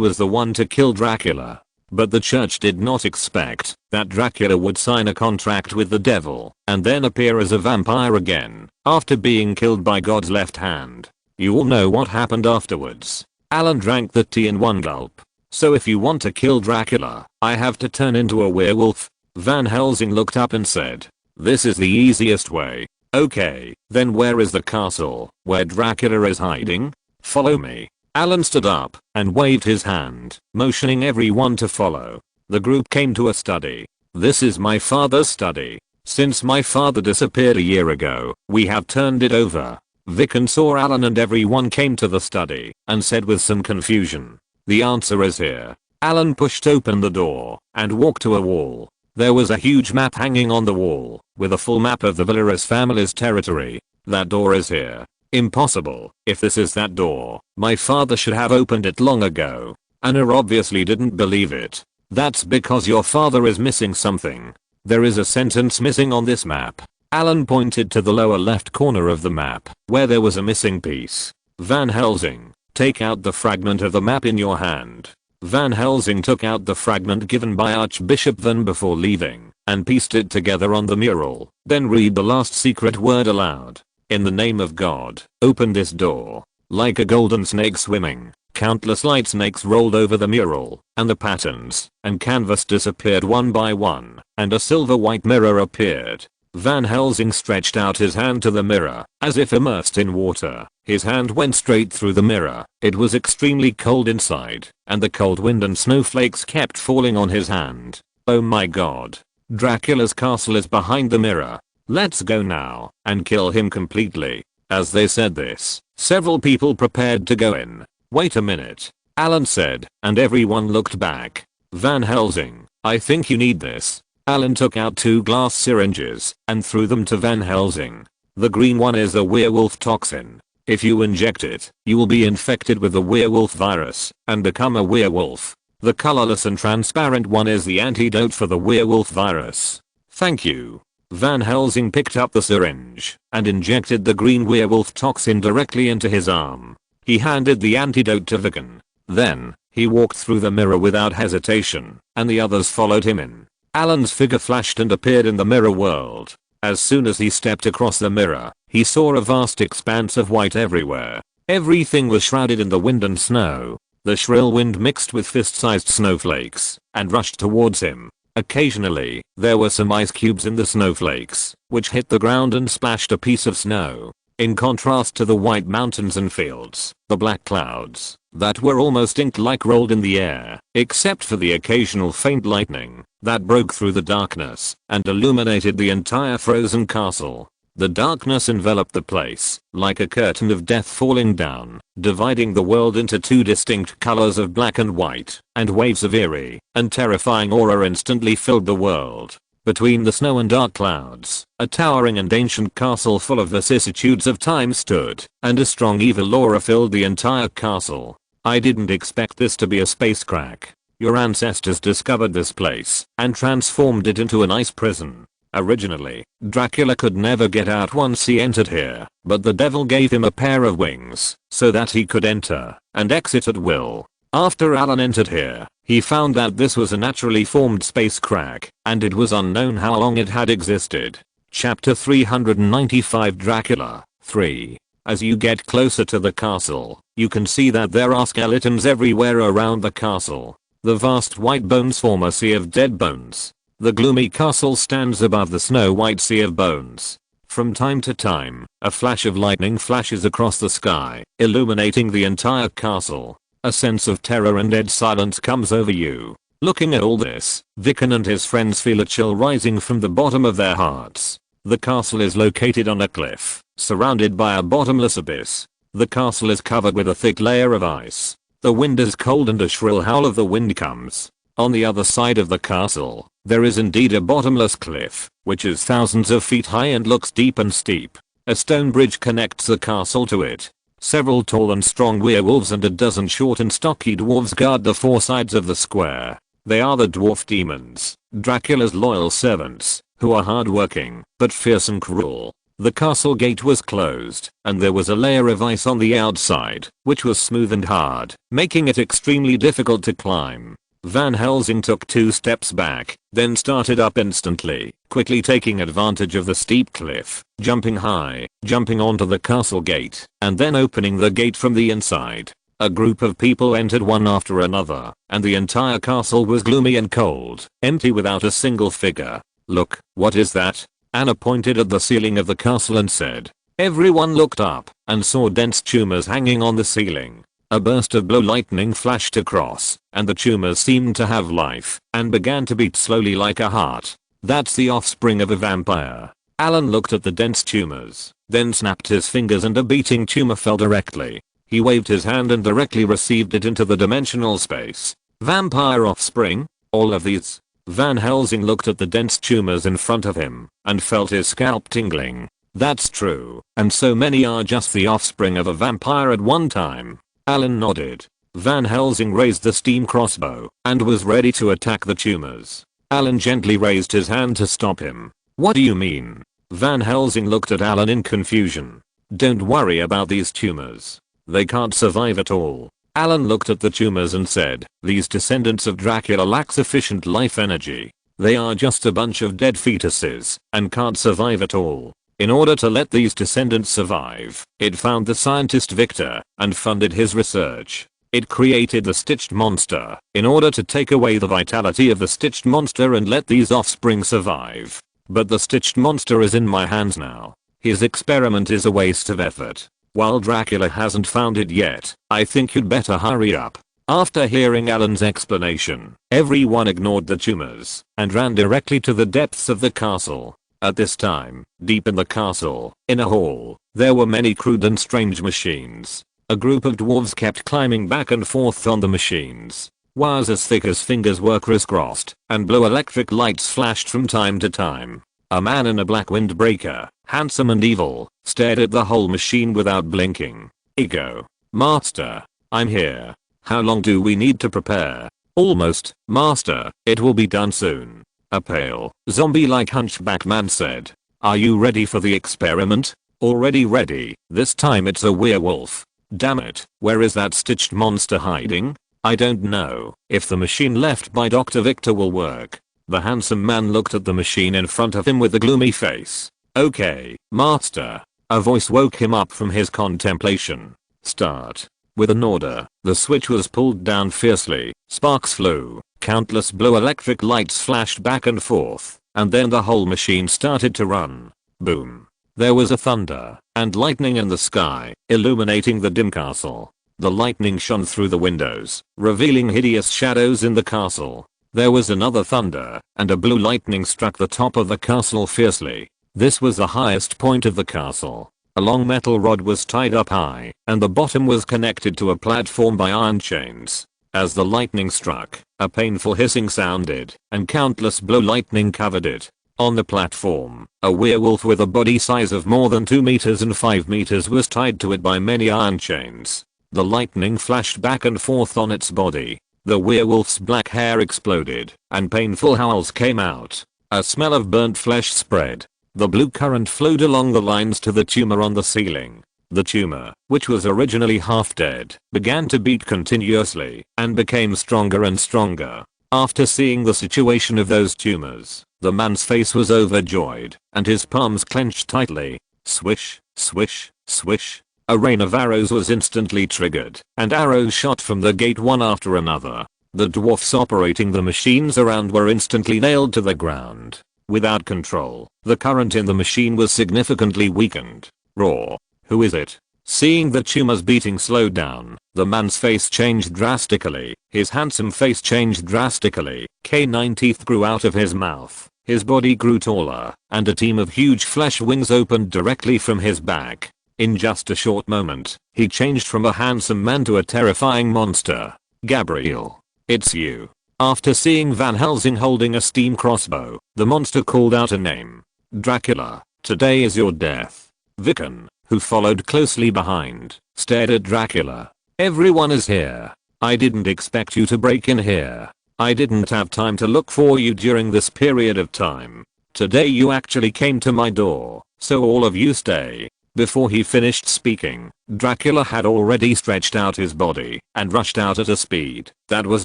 was the one to kill Dracula. But the church did not expect that Dracula would sign a contract with the devil and then appear as a vampire again after being killed by God's left hand. You all know what happened afterwards. Allen drank the tea in one gulp. So if you want to kill Dracula, I have to turn into a werewolf? Van Helsing looked up and said, this is the easiest way. Okay, then where is the castle where Dracula is hiding? Follow me. Allen stood up and waved his hand, motioning everyone to follow. The group came to a study. This is my father's study. Since my father disappeared a year ago, we have turned it over. Vicken saw Allen and everyone came to the study and said with some confusion, the answer is here. Allen pushed open the door and walked to a wall. There was a huge map hanging on the wall with a full map of the Villeras family's territory. That door is here. Impossible. If this is that door, my father should have opened it long ago. Anna obviously didn't believe it. That's because your father is missing something. There is a sentence missing on this map. Allen pointed to the lower left corner of the map, where there was a missing piece. Van Helsing, take out the fragment of the map in your hand. Van Helsing took out the fragment given by Archbishop Van before leaving, and pieced it together on the mural. Then read the last secret word aloud. In the name of God, open this door. Like a golden snake swimming, countless light snakes rolled over the mural, and the patterns and canvas disappeared one by one, and a silver white mirror appeared. Van Helsing stretched out his hand to the mirror, as if immersed in water. His hand went straight through the mirror. It was extremely cold inside, and the cold wind and snowflakes kept falling on his hand. Oh my god. Dracula's castle is behind the mirror. Let's go now and kill him completely. As they said this, several people prepared to go in. Wait a minute, Allen said, and everyone looked back. Van Helsing, I think you need this. Allen took out 2 glass syringes and threw them to Van Helsing. The green one is a werewolf toxin. If you inject it, you will be infected with the werewolf virus and become a werewolf. The colorless and transparent one is the antidote for the werewolf virus. Thank you. Van Helsing picked up the syringe and injected the green werewolf toxin directly into his arm. He handed the antidote to Vicken. Then, he walked through the mirror without hesitation, and the others followed him in. Allen's figure flashed and appeared in the mirror world. As soon as he stepped across the mirror, he saw a vast expanse of white everywhere. Everything was shrouded in the wind and snow. The shrill wind mixed with fist-sized snowflakes and rushed towards him. Occasionally, there were some ice cubes in the snowflakes, which hit the ground and splashed a piece of snow. In contrast to the white mountains and fields, the black clouds that were almost ink-like rolled in the air, except for the occasional faint lightning that broke through the darkness and illuminated the entire frozen castle. The darkness enveloped the place, like a curtain of death falling down, dividing the world into 2 distinct colors of black and white, and waves of eerie and terrifying aura instantly filled the world. Between the snow and dark clouds, a towering and ancient castle full of vicissitudes of time stood, and a strong evil aura filled the entire castle. I didn't expect this to be a space crack. Your ancestors discovered this place and transformed it into an ice prison. Originally, Dracula could never get out once he entered here, but the devil gave him a pair of wings so that he could enter and exit at will. After Allen entered here, he found that this was a naturally formed space crack, and it was unknown how long it had existed. Chapter 395 Dracula 3. As you get closer to the castle, you can see that there are skeletons everywhere around the castle. The vast white bones form a sea of dead bones. The gloomy castle stands above the snow-white sea of bones. From time to time, a flash of lightning flashes across the sky, illuminating the entire castle. A sense of terror and dead silence comes over you. Looking at all this, Vicken and his friends feel a chill rising from the bottom of their hearts. The castle is located on a cliff, surrounded by a bottomless abyss. The castle is covered with a thick layer of ice. The wind is cold and a shrill howl of the wind comes. On the other side of the castle, there is indeed a bottomless cliff, which is thousands of feet high and looks deep and steep. A stone bridge connects the castle to it. Several tall and strong werewolves and a dozen short and stocky dwarves guard the four sides of the square. They are the dwarf demons, Dracula's loyal servants, who are hard-working, but fierce and cruel. The castle gate was closed, and there was a layer of ice on the outside, which was smooth and hard, making it extremely difficult to climb. Van Helsing took 2 steps back, then started up instantly, quickly taking advantage of the steep cliff, jumping high, jumping onto the castle gate, and then opening the gate from the inside. A group of people entered one after another, and the entire castle was gloomy and cold, empty without a single figure. "Look, what is that?" Anna pointed at the ceiling of the castle and said. Everyone looked up and saw dense tumors hanging on the ceiling. A burst of blue lightning flashed across, and the tumors seemed to have life and began to beat slowly like a heart. "That's the offspring of a vampire." Allen looked at the dense tumors, then snapped his fingers and a beating tumor fell directly. He waved his hand and directly received it into the dimensional space. "Vampire offspring? All of these?" Van Helsing looked at the dense tumors in front of him and felt his scalp tingling. "That's true, and so many are just the offspring of a vampire at one time." Allen nodded. Van Helsing raised the steam crossbow and was ready to attack the tumors. Allen gently raised his hand to stop him. "What do you mean?" Van Helsing looked at Allen in confusion. "Don't worry about these tumors. They can't survive at all." Allen looked at the tumors and said, "These descendants of Dracula lack sufficient life energy. They are just a bunch of dead fetuses and can't survive at all. In order to let these descendants survive, it found the scientist Victor and funded his research. It created the stitched monster in order to take away the vitality of the stitched monster and let these offspring survive. But the stitched monster is in my hands now. His experiment is a waste of effort. While Dracula hasn't found it yet, I think you'd better hurry up." After hearing Allen's explanation, everyone ignored the tumors and ran directly to the depths of the castle. At this time, deep in the castle, in a hall, there were many crude and strange machines. A group of dwarves kept climbing back and forth on the machines. Wires as thick as fingers were crisscrossed, and blue electric lights flashed from time to time. A man in a black windbreaker, handsome and evil, stared at the whole machine without blinking. "Ego. Master. I'm here. How long do we need to prepare?" "Almost, Master. It will be done soon." A pale, zombie-like hunchback man said. "Are you ready for the experiment?" "Already ready. This time it's a werewolf." "Damn it, where is that stitched monster hiding?" "I don't know if the machine left by Dr. Victor will work." The handsome man looked at the machine in front of him with a gloomy face. "Okay, Master." A voice woke him up from his contemplation. "Start." With an order, the switch was pulled down fiercely, sparks flew, countless blue electric lights flashed back and forth, and then the whole machine started to run. Boom. There was a thunder and lightning in the sky, illuminating the dim castle. The lightning shone through the windows, revealing hideous shadows in the castle. There was another thunder, and a blue lightning struck the top of the castle fiercely. This was the highest point of the castle. A long metal rod was tied up high, and the bottom was connected to a platform by iron chains. As the lightning struck, a painful hissing sounded, and countless blue lightning covered it. On the platform, a werewolf with a body size of more than 2 meters and 5 meters was tied to it by many iron chains. The lightning flashed back and forth on its body. The werewolf's black hair exploded, and painful howls came out. A smell of burnt flesh spread. The blue current flowed along the lines to the tumor on the ceiling. The tumor, which was originally half dead, began to beat continuously, and became stronger and stronger. After seeing the situation of those tumors, the man's face was overjoyed, and his palms clenched tightly. Swish, swish, swish. A rain of arrows was instantly triggered, and arrows shot from the gate one after another. The dwarfs operating the machines around were instantly nailed to the ground. Without control, the current in the machine was significantly weakened. Roar. Who is it? Seeing the tumors beating slowed down, the man's face changed drastically. His handsome face changed drastically. Canine teeth grew out of his mouth. His body grew taller, and a team of huge flesh wings opened directly from his back. In just a short moment, he changed from a handsome man to a terrifying monster. Gabriel. It's you. After seeing Van Helsing holding a steam crossbow, the monster called out a name. Dracula. Today is your death. Vicken, who followed closely behind, stared at Dracula. Everyone is here. I didn't expect you to break in here. I didn't have time to look for you during this period of time. Today you actually came to my door, so all of you stay. Before he finished speaking, Dracula had already stretched out his body and rushed out at a speed that was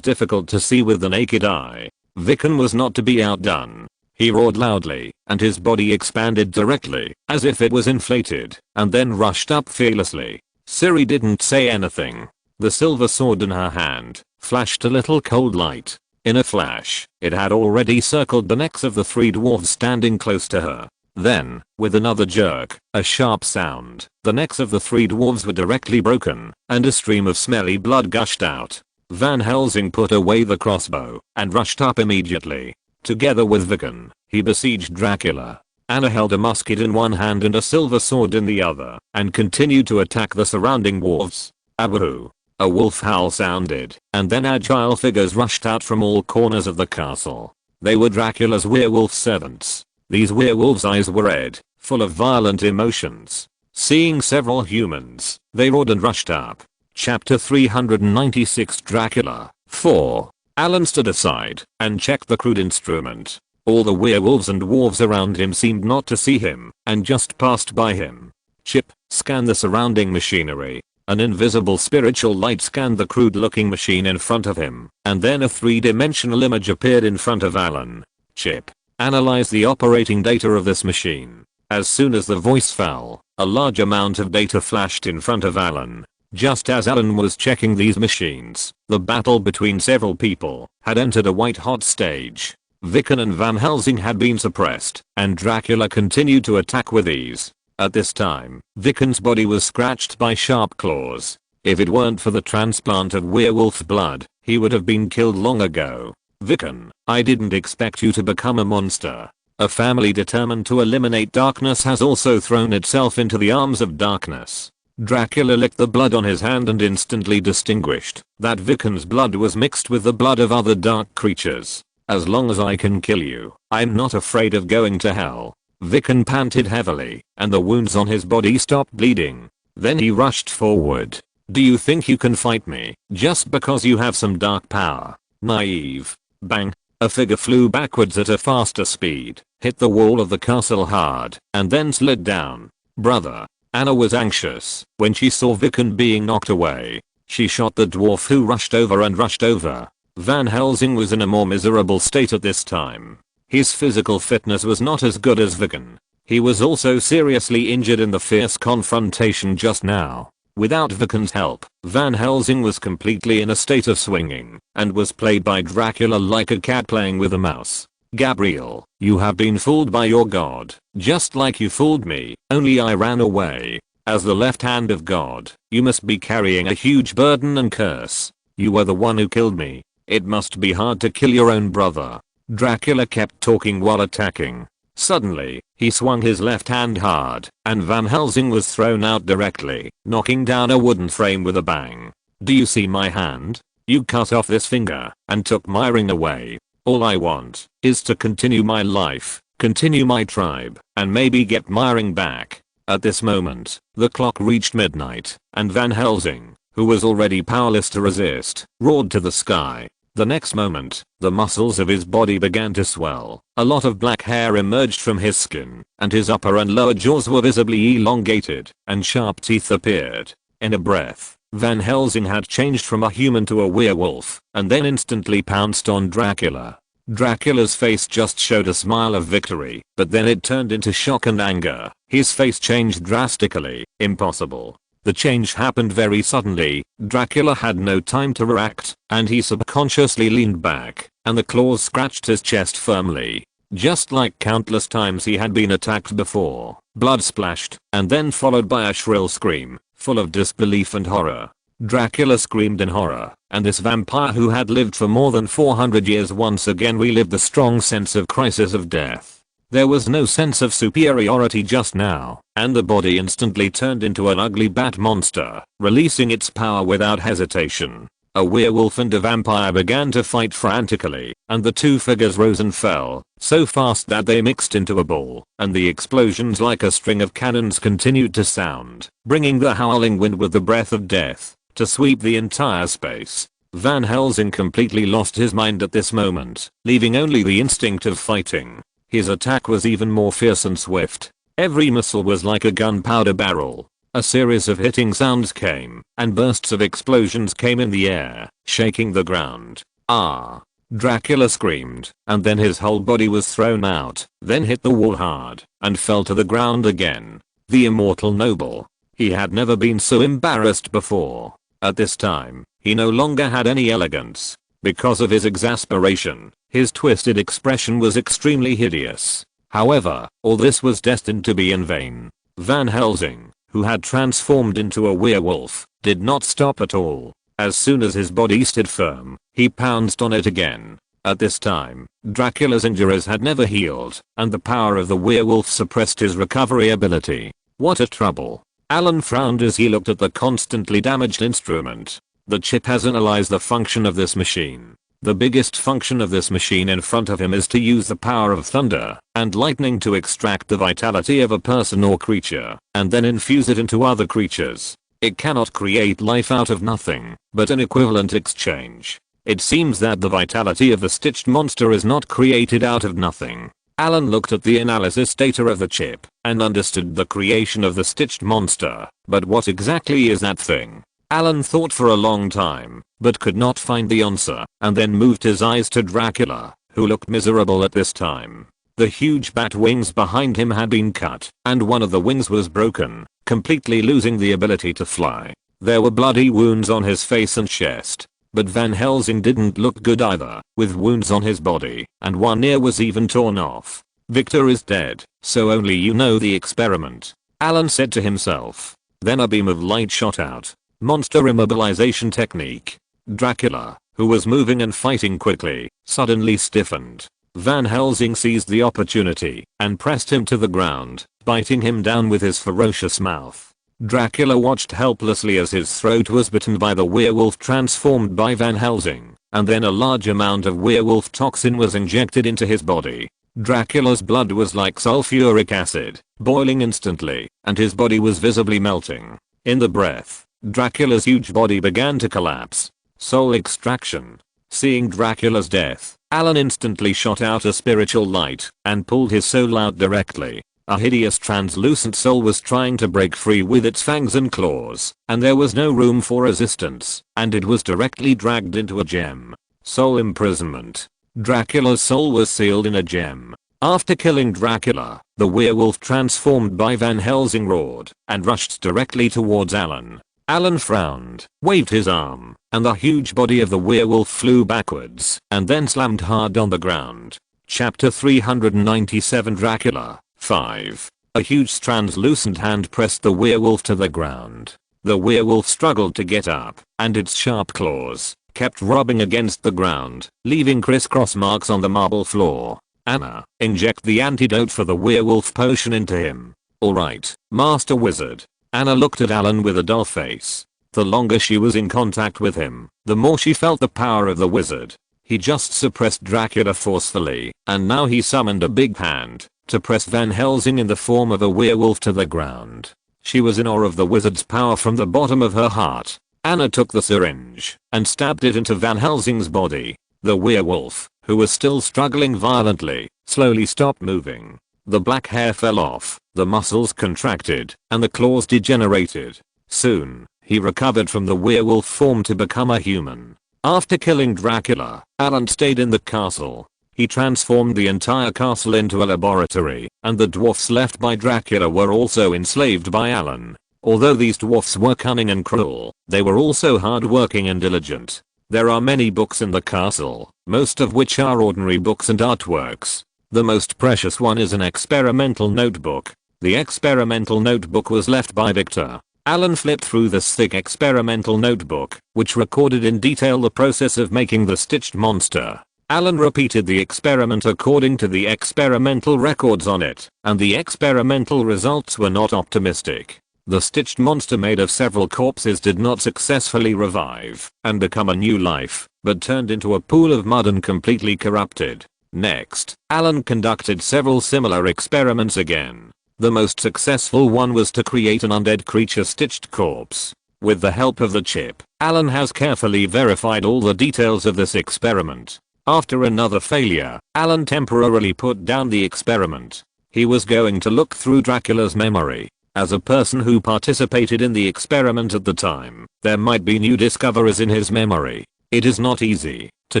difficult to see with the naked eye. Vicken was not to be outdone. He roared loudly, and his body expanded directly, as if it was inflated, and then rushed up fearlessly. Ciri didn't say anything. The silver sword in her hand flashed a little cold light. In a flash, it had already circled the necks of the 3 dwarves standing close to her. Then, with another jerk, a sharp sound, the necks of the 3 dwarves were directly broken, and a stream of smelly blood gushed out. Van Helsing put away the crossbow and rushed up immediately. Together with Vicken, he besieged Dracula. Anna held a musket in one hand and a silver sword in the other, and continued to attack the surrounding dwarves. Abu! A wolf howl sounded, and then agile figures rushed out from all corners of the castle. They were Dracula's werewolf servants. These werewolves' eyes were red, full of violent emotions. Seeing several humans, they roared and rushed up. Chapter 396 Dracula 4. Allen stood aside and checked the crude instrument. All the werewolves and dwarves around him seemed not to see him and just passed by him. Chip, scan the surrounding machinery. An invisible spiritual light scanned the crude looking machine in front of him, and then a 3-dimensional image appeared in front of Allen. Chip, analyze the operating data of this machine. As soon as the voice fell, a large amount of data flashed in front of Allen. Just as Allen was checking these machines, the battle between several people had entered a white-hot stage. Vicken and Van Helsing had been suppressed, and Dracula continued to attack with ease. At this time, Vicken's body was scratched by sharp claws. If it weren't for the transplant of werewolf blood, he would have been killed long ago. Vicken, I didn't expect you to become a monster. A family determined to eliminate darkness has also thrown itself into the arms of darkness. Dracula licked the blood on his hand and instantly distinguished that Vicken's blood was mixed with the blood of other dark creatures. As long as I can kill you, I'm not afraid of going to hell. Vicken panted heavily, and the wounds on his body stopped bleeding. Then he rushed forward. Do you think you can fight me, just because you have some dark power? Naive. Bang. A figure flew backwards at a faster speed, hit the wall of the castle hard, and then slid down. Brother. Anna was anxious when she saw Vicken being knocked away. She shot the dwarf who rushed over. Van Helsing was in a more miserable state at this time. His physical fitness was not as good as Vicken. He was also seriously injured in the fierce confrontation just now. Without Vicken's help, Van Helsing was completely in a state of swinging, and was played by Dracula like a cat playing with a mouse. Gabriel, you have been fooled by your god, just like you fooled me, only I ran away. As the left hand of God, you must be carrying a huge burden and curse. You were the one who killed me. It must be hard to kill your own brother. Dracula kept talking while attacking. Suddenly, he swung his left hand hard, and Van Helsing was thrown out directly, knocking down a wooden frame with a bang. Do you see my hand? You cut off this finger, and took my ring away. All I want is to continue my life, continue my tribe, and maybe get my ring back. At this moment, the clock reached midnight, and Van Helsing, who was already powerless to resist, roared to the sky. The next moment, the muscles of his body began to swell. A lot of black hair emerged from his skin, and his upper and lower jaws were visibly elongated, and sharp teeth appeared. In a breath, Van Helsing had changed from a human to a werewolf, and then instantly pounced on Dracula. Dracula's face just showed a smile of victory, but then it turned into shock and anger. His face changed drastically. Impossible. The change happened very suddenly. Dracula had no time to react, and he subconsciously leaned back, and the claws scratched his chest firmly. Just like countless times he had been attacked before, blood splashed, and then followed by a shrill scream, full of disbelief and horror. Dracula screamed in horror, and this vampire who had lived for more than 400 years once again relived the strong sense of crisis of death. There was no sense of superiority just now, and the body instantly turned into an ugly bat monster, releasing its power without hesitation. A werewolf and a vampire began to fight frantically, and the two figures rose and fell, so fast that they mixed into a ball, and the explosions like a string of cannons continued to sound, bringing the howling wind with the breath of death, to sweep the entire space. Van Helsing completely lost his mind at this moment, leaving only the instinct of fighting. His attack was even more fierce and swift. Every missile was like a gunpowder barrel. A series of hitting sounds came, and bursts of explosions came in the air, shaking the ground. Ah! Dracula screamed, and then his whole body was thrown out, then hit the wall hard, and fell to the ground again. The immortal noble. He had never been so embarrassed before. At this time, he no longer had any elegance. Because of his exasperation, his twisted expression was extremely hideous. However, all this was destined to be in vain. Van Helsing, who had transformed into a werewolf, did not stop at all. As soon as his body stood firm, he pounced on it again. At this time, Dracula's injuries had never healed, and the power of the werewolf suppressed his recovery ability. What a trouble. Allen frowned as he looked at the constantly damaged instrument. The chip has analyzed the function of this machine. The biggest function of this machine in front of him is to use the power of thunder and lightning to extract the vitality of a person or creature, and then infuse it into other creatures. It cannot create life out of nothing, but an equivalent exchange. It seems that the vitality of the stitched monster is not created out of nothing. Allen looked at the analysis data of the chip and understood the creation of the stitched monster, but what exactly is that thing? Allen thought for a long time, but could not find the answer, and then moved his eyes to Dracula, who looked miserable at this time. The huge bat wings behind him had been cut, and one of the wings was broken, completely losing the ability to fly. There were bloody wounds on his face and chest. But Van Helsing didn't look good either, with wounds on his body, and one ear was even torn off. Victor is dead, so only you know the experiment, Allen said to himself. Then a beam of light shot out. Monster immobilization technique. Dracula, who was moving and fighting quickly, suddenly stiffened. Van Helsing seized the opportunity and pressed him to the ground, biting him down with his ferocious mouth. Dracula watched helplessly as his throat was bitten by the werewolf transformed by Van Helsing, and then a large amount of werewolf toxin was injected into his body. Dracula's blood was like sulfuric acid, boiling instantly, and his body was visibly melting. In the breath, Dracula's huge body began to collapse. Soul extraction. Seeing Dracula's death, Allen instantly shot out a spiritual light and pulled his soul out directly. A hideous translucent soul was trying to break free with its fangs and claws, and there was no room for resistance, and it was directly dragged into a gem. Soul imprisonment. Dracula's soul was sealed in a gem. After killing Dracula, the werewolf transformed by Van Helsing roared and rushed directly towards Allen. Allen frowned, waved his arm, and the huge body of the werewolf flew backwards and then slammed hard on the ground. Chapter 397 Dracula 5. A huge translucent hand pressed the werewolf to the ground. The werewolf struggled to get up, and its sharp claws kept rubbing against the ground, leaving crisscross marks on the marble floor. Anna, inject the antidote for the werewolf potion into him. Alright, Master Wizard. Anna looked at Allen with a dull face. The longer she was in contact with him, the more she felt the power of the wizard. He just suppressed Dracula forcefully, and now he summoned a big hand to press Van Helsing in the form of a werewolf to the ground. She was in awe of the wizard's power from the bottom of her heart. Anna took the syringe and stabbed it into Van Helsing's body. The werewolf, who was still struggling violently, slowly stopped moving. The black hair fell off, the muscles contracted, and the claws degenerated. Soon, he recovered from the werewolf form to become a human. After killing Dracula, Allen stayed in the castle. He transformed the entire castle into a laboratory, and the dwarfs left by Dracula were also enslaved by Allen. Although these dwarfs were cunning and cruel, they were also hard-working and diligent. There are many books in the castle, most of which are ordinary books and artworks. The most precious one is an experimental notebook. The experimental notebook was left by Victor. Allen flipped through this thick experimental notebook, which recorded in detail the process of making the stitched monster. Allen repeated the experiment according to the experimental records on it, and the experimental results were not optimistic. The stitched monster made of several corpses did not successfully revive and become a new life, but turned into a pool of mud and completely corrupted. Next, Allen conducted several similar experiments again. The most successful one was to create an undead creature stitched corpse. With the help of the chip, Allen has carefully verified all the details of this experiment. After another failure, Allen temporarily put down the experiment. He was going to look through Dracula's memory. As a person who participated in the experiment at the time, there might be new discoveries in his memory. It is not easy to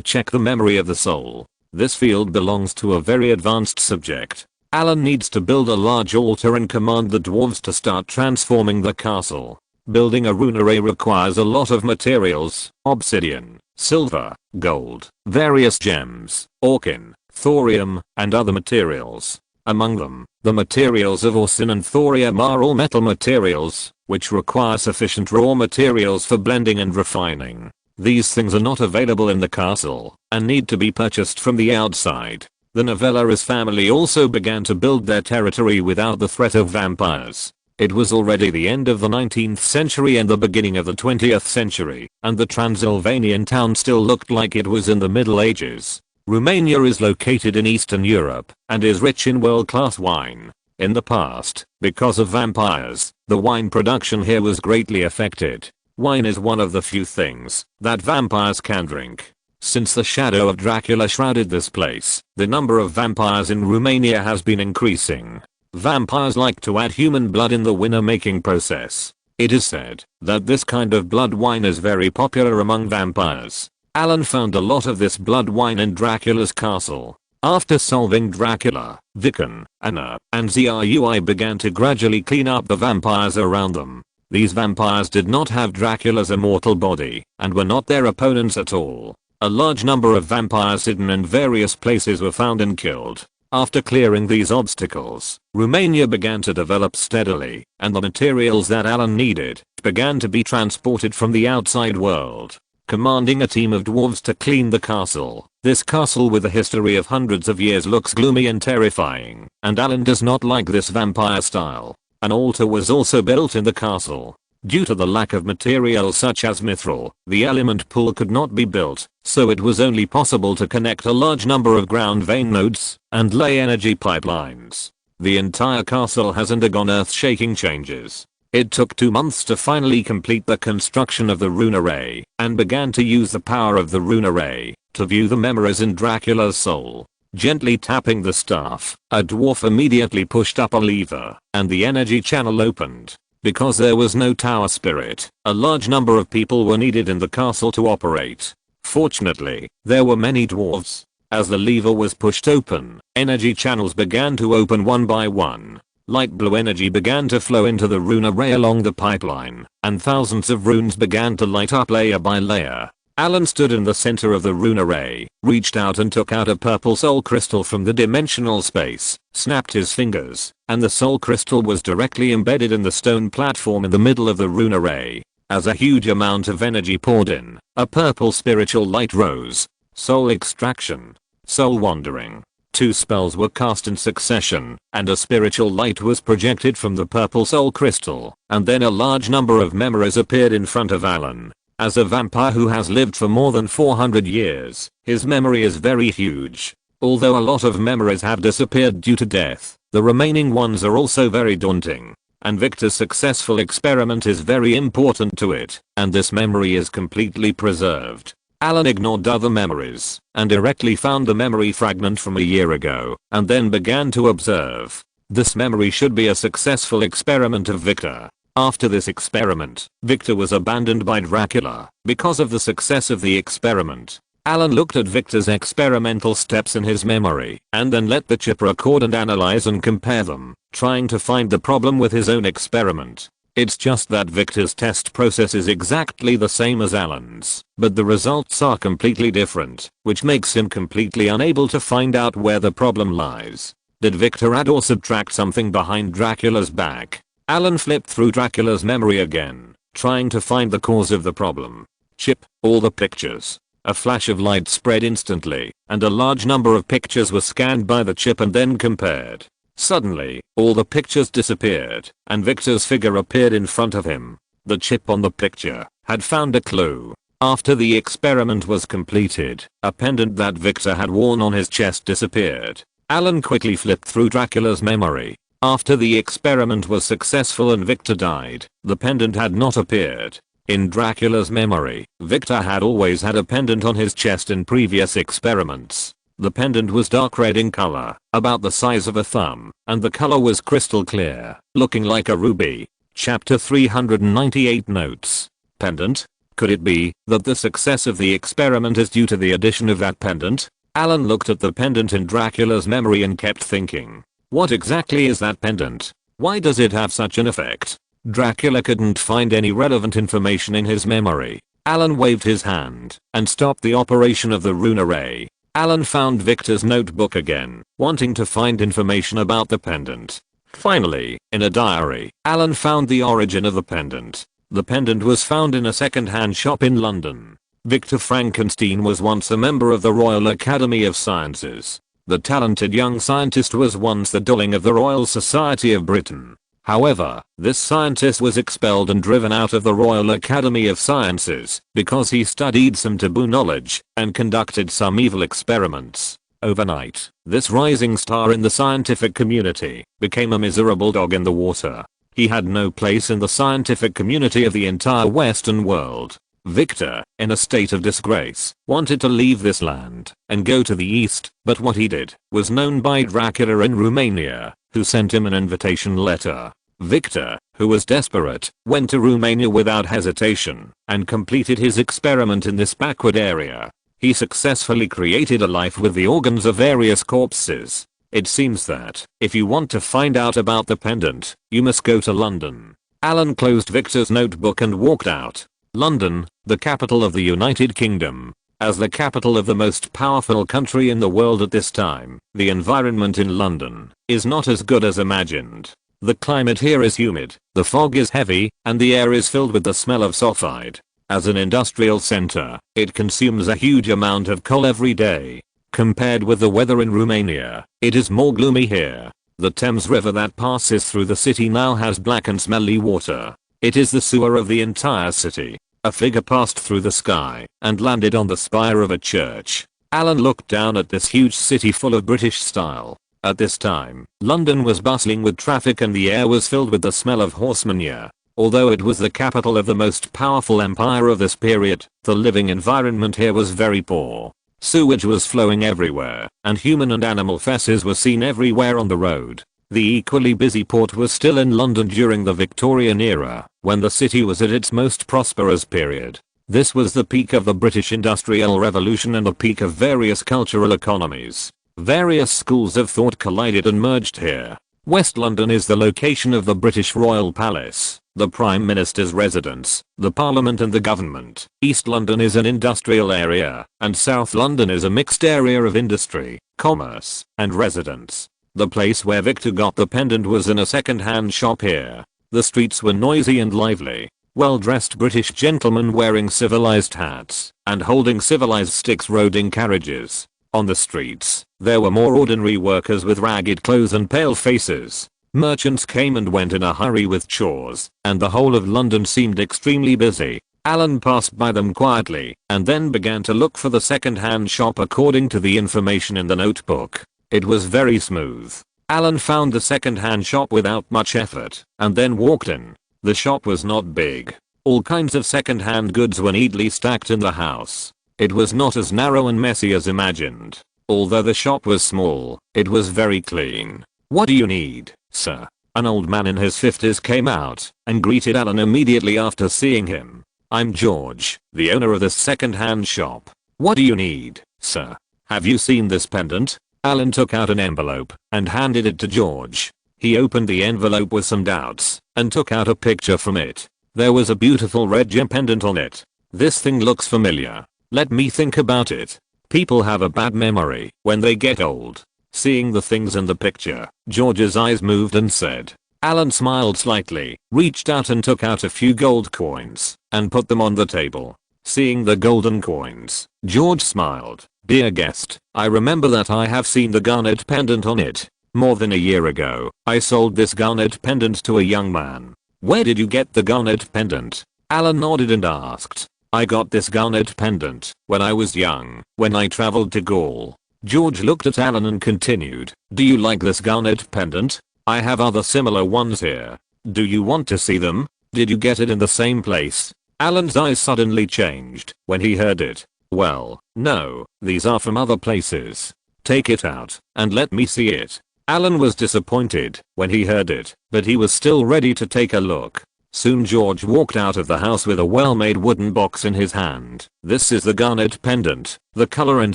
check the memory of the soul. This field belongs to a very advanced subject. Allen needs to build a large altar and command the dwarves to start transforming the castle. Building a rune array requires a lot of materials: obsidian, silver, gold, various gems, orkin, thorium, and other materials. Among them, the materials of orsin and thorium are all metal materials, which require sufficient raw materials for blending and refining. These things are not available in the castle, and need to be purchased from the outside. The Novellaris family also began to build their territory without the threat of vampires. It was already the end of the 19th century and the beginning of the 20th century, and the Transylvanian town still looked like it was in the Middle Ages. Romania is located in Eastern Europe and is rich in world-class wine. In the past, because of vampires, the wine production here was greatly affected. Wine is one of the few things that vampires can drink. Since the shadow of Dracula shrouded this place, the number of vampires in Romania has been increasing. Vampires like to add human blood in the winner-making process. It is said that this kind of blood wine is very popular among vampires. Allen found a lot of this blood wine in Dracula's castle. After solving Dracula, Vicon, Anna, and Zrui began to gradually clean up the vampires around them. These vampires did not have Dracula's immortal body, and were not their opponents at all. A large number of vampires hidden in various places were found and killed. After clearing these obstacles, Romania began to develop steadily, and the materials that Allen needed began to be transported from the outside world. Commanding a team of dwarves to clean the castle. This castle with a history of hundreds of years looks gloomy and terrifying, and Allen does not like this vampire style. An altar was also built in the castle. Due to the lack of materials such as mithril, the element pool could not be built, so it was only possible to connect a large number of ground vein nodes and lay energy pipelines. The entire castle has undergone earth-shaking changes. It took 2 months to finally complete the construction of the rune array, and began to use the power of the rune array to view the memories in Dracula's soul. Gently tapping the staff, a dwarf immediately pushed up a lever, and the energy channel opened. Because there was no tower spirit, a large number of people were needed in the castle to operate. Fortunately, there were many dwarves. As the lever was pushed open, energy channels began to open one by one. Light blue energy began to flow into the rune array along the pipeline, and thousands of runes began to light up layer by layer. Allen stood in the center of the rune array, reached out and took out a purple soul crystal from the dimensional space, snapped his fingers, and the soul crystal was directly embedded in the stone platform in the middle of the rune array. As a huge amount of energy poured in, a purple spiritual light rose. Soul extraction. Soul wandering. 2 spells were cast in succession, and a spiritual light was projected from the purple soul crystal, and then a large number of memories appeared in front of Allen. As a vampire who has lived for more than 400 years, his memory is very huge. Although a lot of memories have disappeared due to death, the remaining ones are also very daunting. And Victor's successful experiment is very important to it, and this memory is completely preserved. Allen ignored other memories, and directly found the memory fragment from a year ago, and then began to observe. This memory should be a successful experiment of Victor. After this experiment, Victor was abandoned by Dracula. Because of the success of the experiment, Allen looked at Victor's experimental steps in his memory, and then let the chip record and analyze and compare them, trying to find the problem with his own experiment. It's just that Victor's test process is exactly the same as Allen's, but the results are completely different, which makes him completely unable to find out where the problem lies. Did Victor add or subtract something behind Dracula's back? Allen flipped through Dracula's memory again, trying to find the cause of the problem. Chip, all the pictures. A flash of light spread instantly, and a large number of pictures were scanned by the chip and then compared. Suddenly, all the pictures disappeared, and Victor's figure appeared in front of him. The chip on the picture had found a clue. After the experiment was completed, a pendant that Victor had worn on his chest disappeared. Allen quickly flipped through Dracula's memory. After the experiment was successful and Victor died, the pendant had not appeared. In Dracula's memory, Victor had always had a pendant on his chest in previous experiments. The pendant was dark red in color, about the size of a thumb, and the color was crystal clear, looking like a ruby. Chapter 398 notes. Pendant? Could it be that the success of the experiment is due to the addition of that pendant? Allen looked at the pendant in Dracula's memory and kept thinking. What exactly is that pendant? Why does it have such an effect? Dracula couldn't find any relevant information in his memory. Allen waved his hand and stopped the operation of the rune array. Allen found Victor's notebook again, wanting to find information about the pendant. Finally, in a diary, Allen found the origin of the pendant. The pendant was found in a second-hand shop in London. Victor Frankenstein was once a member of the Royal Academy of Sciences. The talented young scientist was once the darling of the Royal Society of Britain. However, this scientist was expelled and driven out of the Royal Academy of Sciences because he studied some taboo knowledge and conducted some evil experiments. Overnight, this rising star in the scientific community became a miserable dog in the water. He had no place in the scientific community of the entire Western world. Victor, in a state of disgrace, wanted to leave this land and go to the east, but what he did was known by Dracula in Romania, who sent him an invitation letter. Victor, who was desperate, went to Romania without hesitation and completed his experiment in this backward area. He successfully created a life with the organs of various corpses. It seems that, if you want to find out about the pendant, you must go to London. Allen closed Victor's notebook and walked out. London, the capital of the United Kingdom. As the capital of the most powerful country in the world at this time, the environment in London is not as good as imagined. The climate here is humid, the fog is heavy, and the air is filled with the smell of sulfide. As an industrial center, it consumes a huge amount of coal every day. Compared with the weather in Romania, it is more gloomy here. The Thames River that passes through the city now has black and smelly water. It is the sewer of the entire city. A figure passed through the sky and landed on the spire of a church. Allen looked down at this huge city full of British style. At this time, London was bustling with traffic and the air was filled with the smell of horse manure. Although it was the capital of the most powerful empire of this period, the living environment here was very poor. Sewage was flowing everywhere, and human and animal feces were seen everywhere on the road. The equally busy port was still in London during the Victorian era, when the city was at its most prosperous period. This was the peak of the British Industrial Revolution and the peak of various cultural economies. Various schools of thought collided and merged here. West London is the location of the British Royal Palace, the Prime Minister's residence, the Parliament and the government. East London is an industrial area, and South London is a mixed area of industry, commerce, and residence. The place where Victor got the pendant was in a second-hand shop here. The streets were noisy and lively. Well-dressed British gentlemen wearing civilized hats and holding civilized sticks rode in carriages. On the streets, there were more ordinary workers with ragged clothes and pale faces. Merchants came and went in a hurry with chores, and the whole of London seemed extremely busy. Allen passed by them quietly, and then began to look for the second-hand shop according to the information in the notebook. It was very smooth. Allen found the second-hand shop without much effort, and then walked in. The shop was not big. All kinds of second-hand goods were neatly stacked in the house. It was not as narrow and messy as imagined. Although the shop was small, it was very clean. "What do you need, sir?" An old man in his 50s came out and greeted Allen immediately after seeing him. "I'm George, the owner of this second-hand shop. What do you need, sir? Have you seen this pendant?" Allen took out an envelope and handed it to George. He opened the envelope with some doubts and took out a picture from it. There was a beautiful red gem pendant on it. This thing looks familiar. Let me think about it. People have a bad memory when they get old. Seeing the things in the picture, George's eyes moved and said. Allen smiled slightly, reached out and took out a few gold coins and put them on the table. Seeing the golden coins, George smiled. Dear guest, I remember that I have seen the garnet pendant on it. More than a year ago, I sold this garnet pendant to a young man. Where did you get the garnet pendant? Allen nodded and asked. I got this garnet pendant when I was young, when I traveled to Gaul. George looked at Allen and continued. Do you like this garnet pendant? I have other similar ones here. Do you want to see them? Did you get it in the same place? Allen's eyes suddenly changed when he heard it. Well, no, these are from other places. Take it out and let me see it. Allen was disappointed when he heard it, but he was still ready to take a look. Soon George walked out of the house with a well-made wooden box in his hand. This is the garnet pendant. The color and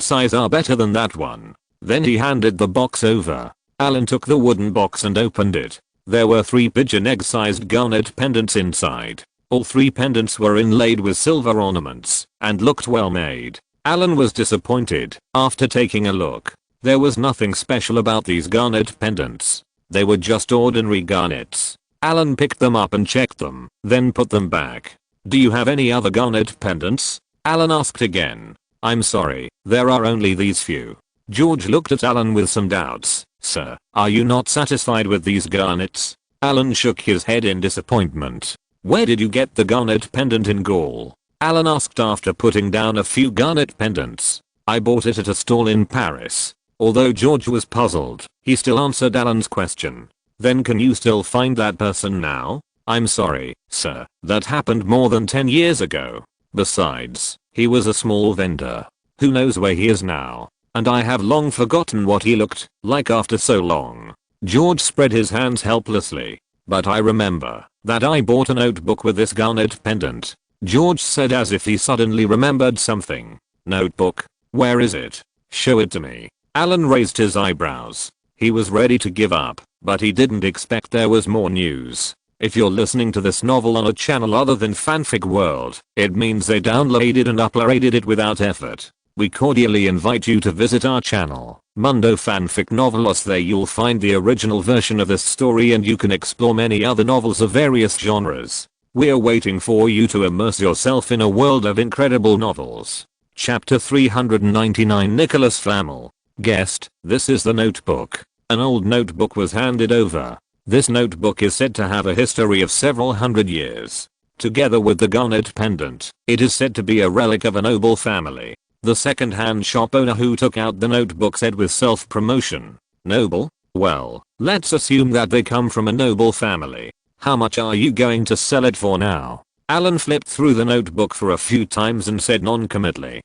size are better than that one. Then he handed the box over. Allen took the wooden box and opened it. There were 3 pigeon egg-sized garnet pendants inside. All 3 pendants were inlaid with silver ornaments and looked well made. Allen was disappointed after taking a look. There was nothing special about these garnet pendants. They were just ordinary garnets. Allen picked them up and checked them, then put them back. Do you have any other garnet pendants? Allen asked again. I'm sorry, there are only these few. George looked at Allen with some doubts. Sir, are you not satisfied with these garnets? Allen shook his head in disappointment. Where did you get the garnet pendant in Gaul? Allen asked after putting down a few garnet pendants. I bought it at a stall in Paris. Although George was puzzled, he still answered Allen's question. Then can you still find that person now? I'm sorry, sir, that happened more than 10 years ago. Besides, he was a small vendor. Who knows where he is now? And I have long forgotten what he looked like after so long. George spread his hands helplessly. But I remember that I bought a notebook with this garnet pendant. George said as if he suddenly remembered something. Notebook? Where is it? Show it to me. Allen raised his eyebrows. He was ready to give up, but he didn't expect there was more news. If you're listening to this novel on a channel other than Fanfic World, it means they downloaded and uploaded it without effort. We cordially invite you to visit our channel, Mundo Fanfic Novelos. There you'll find the original version of this story and you can explore many other novels of various genres. We're waiting for you to immerse yourself in a world of incredible novels. Chapter 399 Nicholas Flamel. Guest, this is the notebook. An old notebook was handed over. This notebook is said to have a history of several hundred years. Together with the garnet pendant, it is said to be a relic of a noble family. The second-hand shop owner who took out the notebook said with self-promotion. Noble? Well, let's assume that they come from a noble family. How much are you going to sell it for now? Allen flipped through the notebook for a few times and said non-committally.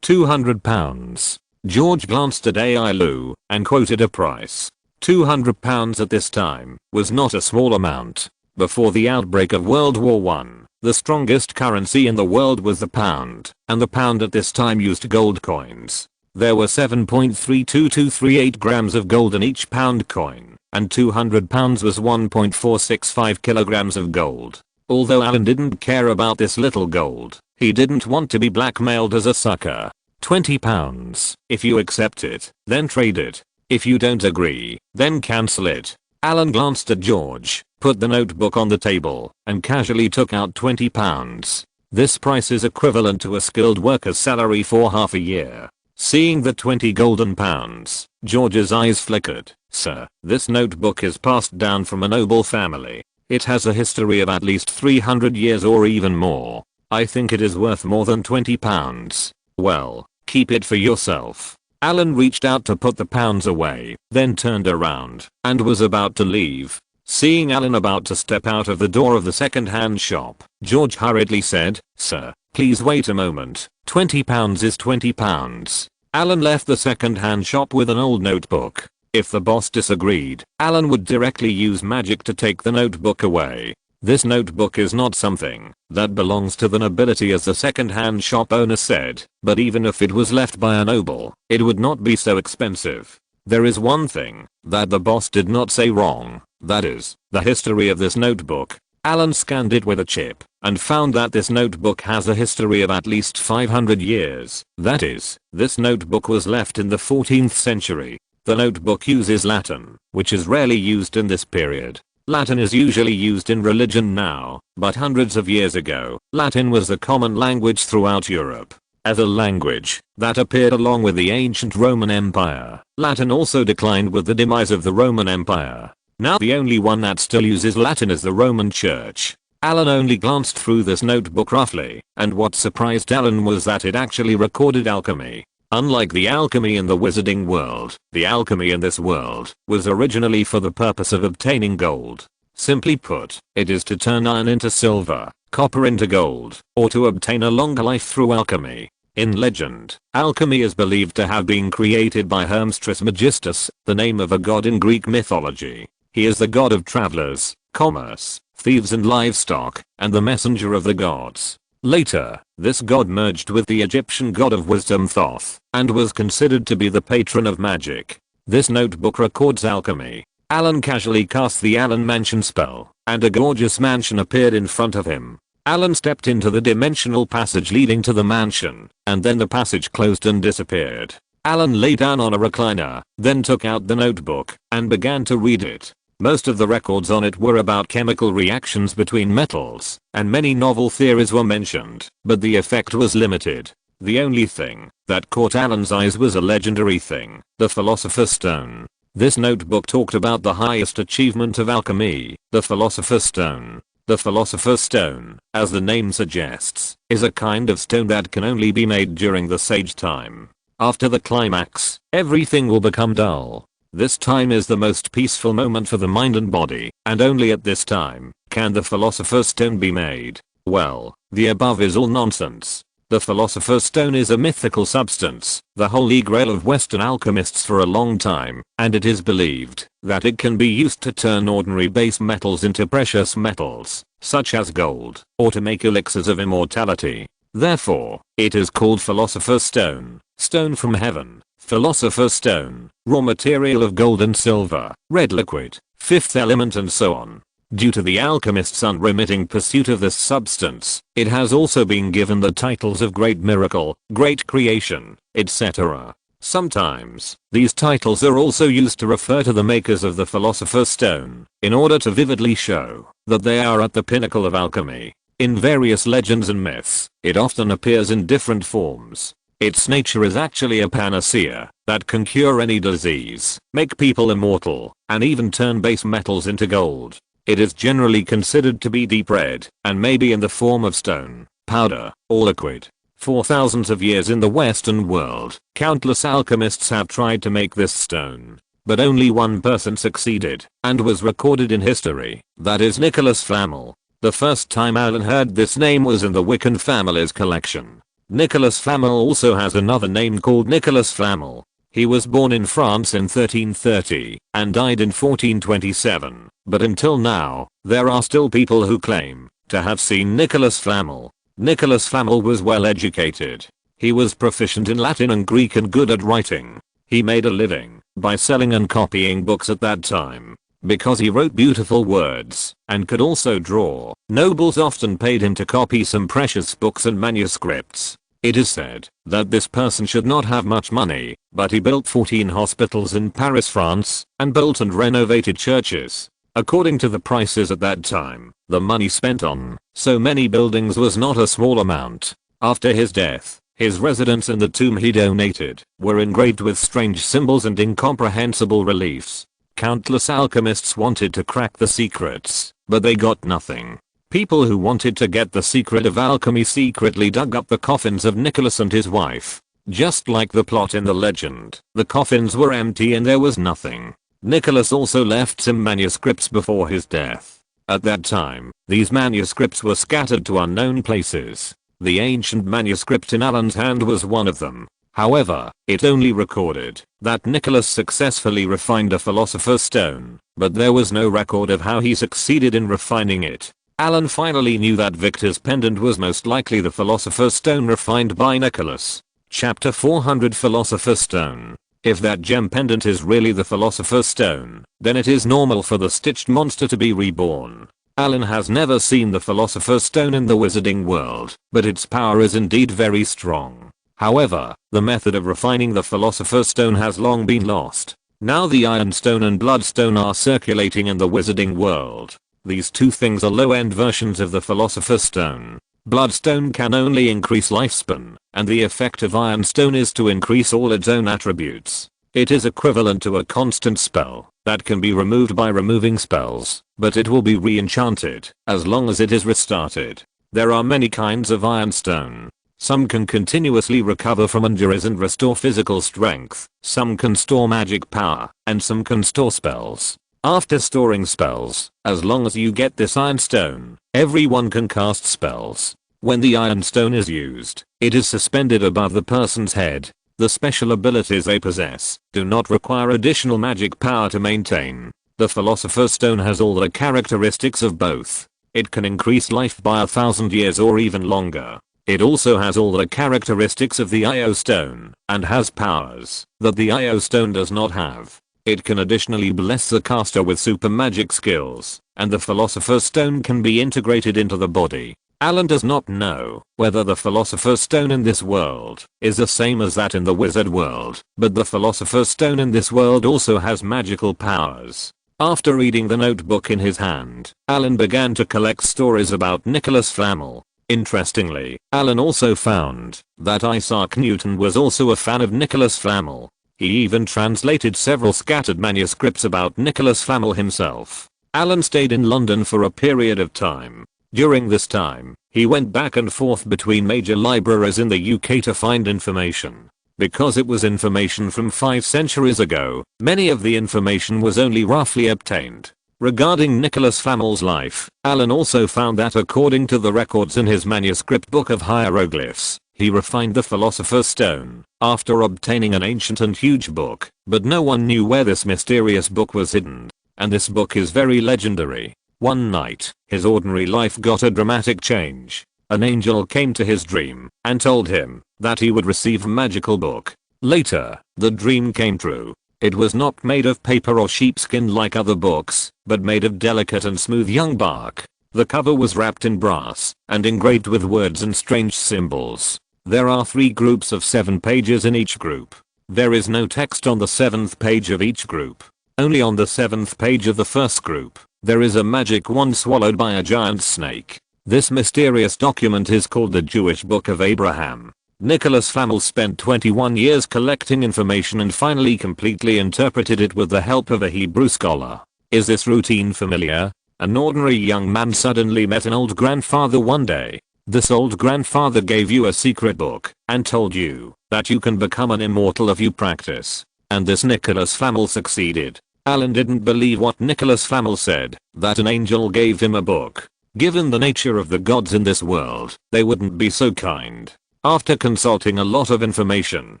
£200. George glanced at AI Lou and quoted a price. £200 at this time was not a small amount. Before the outbreak of World War I, the strongest currency in the world was the pound, and the pound at this time used gold coins. There were 7.32238 grams of gold in each pound coin, and £200 was 1.465 kilograms of gold. Although Allen didn't care about this little gold, he didn't want to be blackmailed as a sucker. £20. If you accept it, then trade it. If you don't agree, then cancel it. Allen glanced at George, put the notebook on the table, and casually took out £20. This price is equivalent to a skilled worker's salary for half a year. Seeing the 20 golden pounds, George's eyes flickered. Sir, this notebook is passed down from a noble family. It has a history of at least 300 years or even more. I think it is worth more than £20. Well, keep it for yourself. Allen reached out to put the pounds away, then turned around and was about to leave. Seeing Allen about to step out of the door of the second-hand shop, George hurriedly said, Sir, please wait a moment. £20 is £20. Allen left the second-hand shop with an old notebook. If the boss disagreed, Allen would directly use magic to take the notebook away. This notebook is not something that belongs to the nobility, as the second-hand shop owner said, but even if it was left by a noble, it would not be so expensive. There is one thing that the boss did not say wrong, that is, the history of this notebook. Allen scanned it with a chip and found that this notebook has a history of at least 500 years. That is, this notebook was left in the 14th century. The notebook uses Latin, which is rarely used in this period. Latin is usually used in religion now, but hundreds of years ago, Latin was the common language throughout Europe. As a language that appeared along with the ancient Roman Empire, Latin also declined with the demise of the Roman Empire. Now the only one that still uses Latin is the Roman Church. Allen only glanced through this notebook roughly, and what surprised Allen was that it actually recorded alchemy. Unlike the alchemy in the wizarding world, the alchemy in this world was originally for the purpose of obtaining gold. Simply put, it is to turn iron into silver, copper into gold, or to obtain a longer life through alchemy. In legend, alchemy is believed to have been created by Hermes Trismegistus, the name of a god in Greek mythology. He is the god of travelers, commerce, thieves and livestock, and the messenger of the gods. Later, this god merged with the Egyptian god of wisdom Thoth, and was considered to be the patron of magic. This notebook records alchemy. Allen casually cast the Allen Mansion spell, and a gorgeous mansion appeared in front of him. Allen stepped into the dimensional passage leading to the mansion, and then the passage closed and disappeared. Allen lay down on a recliner, then took out the notebook, and began to read it. Most of the records on it were about chemical reactions between metals, and many novel theories were mentioned, but the effect was limited. The only thing that caught Allen's eyes was a legendary thing, the Philosopher's Stone. This notebook talked about the highest achievement of alchemy, the Philosopher's Stone. The Philosopher's Stone, as the name suggests, is a kind of stone that can only be made during the sage time. After the climax, everything will become dull. This time is the most peaceful moment for the mind and body, and only at this time can the Philosopher's Stone be made. Well, the above is all nonsense. The Philosopher's Stone is a mythical substance, the holy grail of Western alchemists for a long time, and it is believed that it can be used to turn ordinary base metals into precious metals, such as gold, or to make elixirs of immortality. Therefore, it is called Philosopher's Stone, stone from heaven. Philosopher's Stone, raw material of gold and silver, red liquid, fifth element and so on. Due to the alchemist's unremitting pursuit of this substance, it has also been given the titles of Great Miracle, Great Creation, etc. Sometimes, these titles are also used to refer to the makers of the Philosopher's Stone, in order to vividly show that they are at the pinnacle of alchemy. In various legends and myths, it often appears in different forms. Its nature is actually a panacea that can cure any disease, make people immortal, and even turn base metals into gold. It is generally considered to be deep red, and may be in the form of stone, powder, or liquid. For thousands of years in the Western world, countless alchemists have tried to make this stone. But only one person succeeded, and was recorded in history, that is Nicholas Flamel. The first time Allen heard this name was in the Wiccan family's collection. Nicholas Flamel also has another name called Nicholas Flamel. He was born in France in 1330 and died in 1427, but until now, there are still people who claim to have seen Nicholas Flamel. Nicholas Flamel was well educated. He was proficient in Latin and Greek and good at writing. He made a living by selling and copying books at that time. Because he wrote beautiful words and could also draw, nobles often paid him to copy some precious books and manuscripts. It is said that this person should not have much money, but he built 14 hospitals in Paris, France, and built and renovated churches. According to the prices at that time, the money spent on so many buildings was not a small amount. After his death, his residence and the tomb he donated were engraved with strange symbols and incomprehensible reliefs. Countless alchemists wanted to crack the secrets, but they got nothing. People who wanted to get the secret of alchemy secretly dug up the coffins of Nicholas and his wife. Just like the plot in the legend, the coffins were empty and there was nothing. Nicholas also left some manuscripts before his death. At that time, these manuscripts were scattered to unknown places. The ancient manuscript in Allen's hand was one of them. However, it only recorded that Nicholas successfully refined a Philosopher's Stone, but there was no record of how he succeeded in refining it. Allen finally knew that Victor's pendant was most likely the Philosopher's Stone refined by Nicholas. Chapter 400 Philosopher's Stone. If that gem pendant is really the Philosopher's Stone, then it is normal for the stitched monster to be reborn. Allen has never seen the Philosopher's Stone in the wizarding world, but its power is indeed very strong. However, the method of refining the Philosopher's Stone has long been lost. Now the Ironstone and Bloodstone are circulating in the wizarding world. These two things are low-end versions of the Philosopher's Stone. Bloodstone can only increase lifespan, and the effect of Ironstone is to increase all its own attributes. It is equivalent to a constant spell that can be removed by removing spells, but it will be re-enchanted as long as it is restarted. There are many kinds of Ironstone. Some can continuously recover from injuries and restore physical strength, some can store magic power, and some can store spells. After storing spells, as long as you get this Ironstone, everyone can cast spells. When the Ironstone is used, it is suspended above the person's head. The special abilities they possess do not require additional magic power to maintain. The Philosopher's Stone has all the characteristics of both. It can increase life by 1,000 years or even longer. It also has all the characteristics of the Io Stone, and has powers that the Io Stone does not have. It can additionally bless the caster with super magic skills, and the Philosopher's Stone can be integrated into the body. Allen does not know whether the Philosopher's Stone in this world is the same as that in the wizard world, but the Philosopher's Stone in this world also has magical powers. After reading the notebook in his hand, Allen began to collect stories about Nicholas Flamel. Interestingly, Allen also found that Isaac Newton was also a fan of Nicholas Flamel. He even translated several scattered manuscripts about Nicholas Flamel himself. Allen stayed in London for a period of time. During this time, he went back and forth between major libraries in the UK to find information. Because it was information from 5 centuries ago, many of the information was only roughly obtained. Regarding Nicholas Flamel's life, Allen also found that according to the records in his manuscript book of hieroglyphs, he refined the Philosopher's Stone after obtaining an ancient and huge book, but no one knew where this mysterious book was hidden. And this book is very legendary. One night, his ordinary life got a dramatic change. An angel came to his dream and told him that he would receive a magical book. Later, the dream came true. It was not made of paper or sheepskin like other books, but made of delicate and smooth young bark. The cover was wrapped in brass and engraved with words and strange symbols. There are 3 groups of 7 pages in each group. There is no text on the 7th page of each group. Only on the 7th page of the first group, there is a magic wand swallowed by a giant snake. This mysterious document is called the Jewish Book of Abraham. Nicholas Flamel spent 21 years collecting information and finally completely interpreted it with the help of a Hebrew scholar. Is this routine familiar? An ordinary young man suddenly met an old grandfather one day. This old grandfather gave you a secret book and told you that you can become an immortal if you practice. And this Nicholas Flamel succeeded. Allen didn't believe what Nicholas Flamel said, that an angel gave him a book. Given the nature of the gods in this world, they wouldn't be so kind. After consulting a lot of information,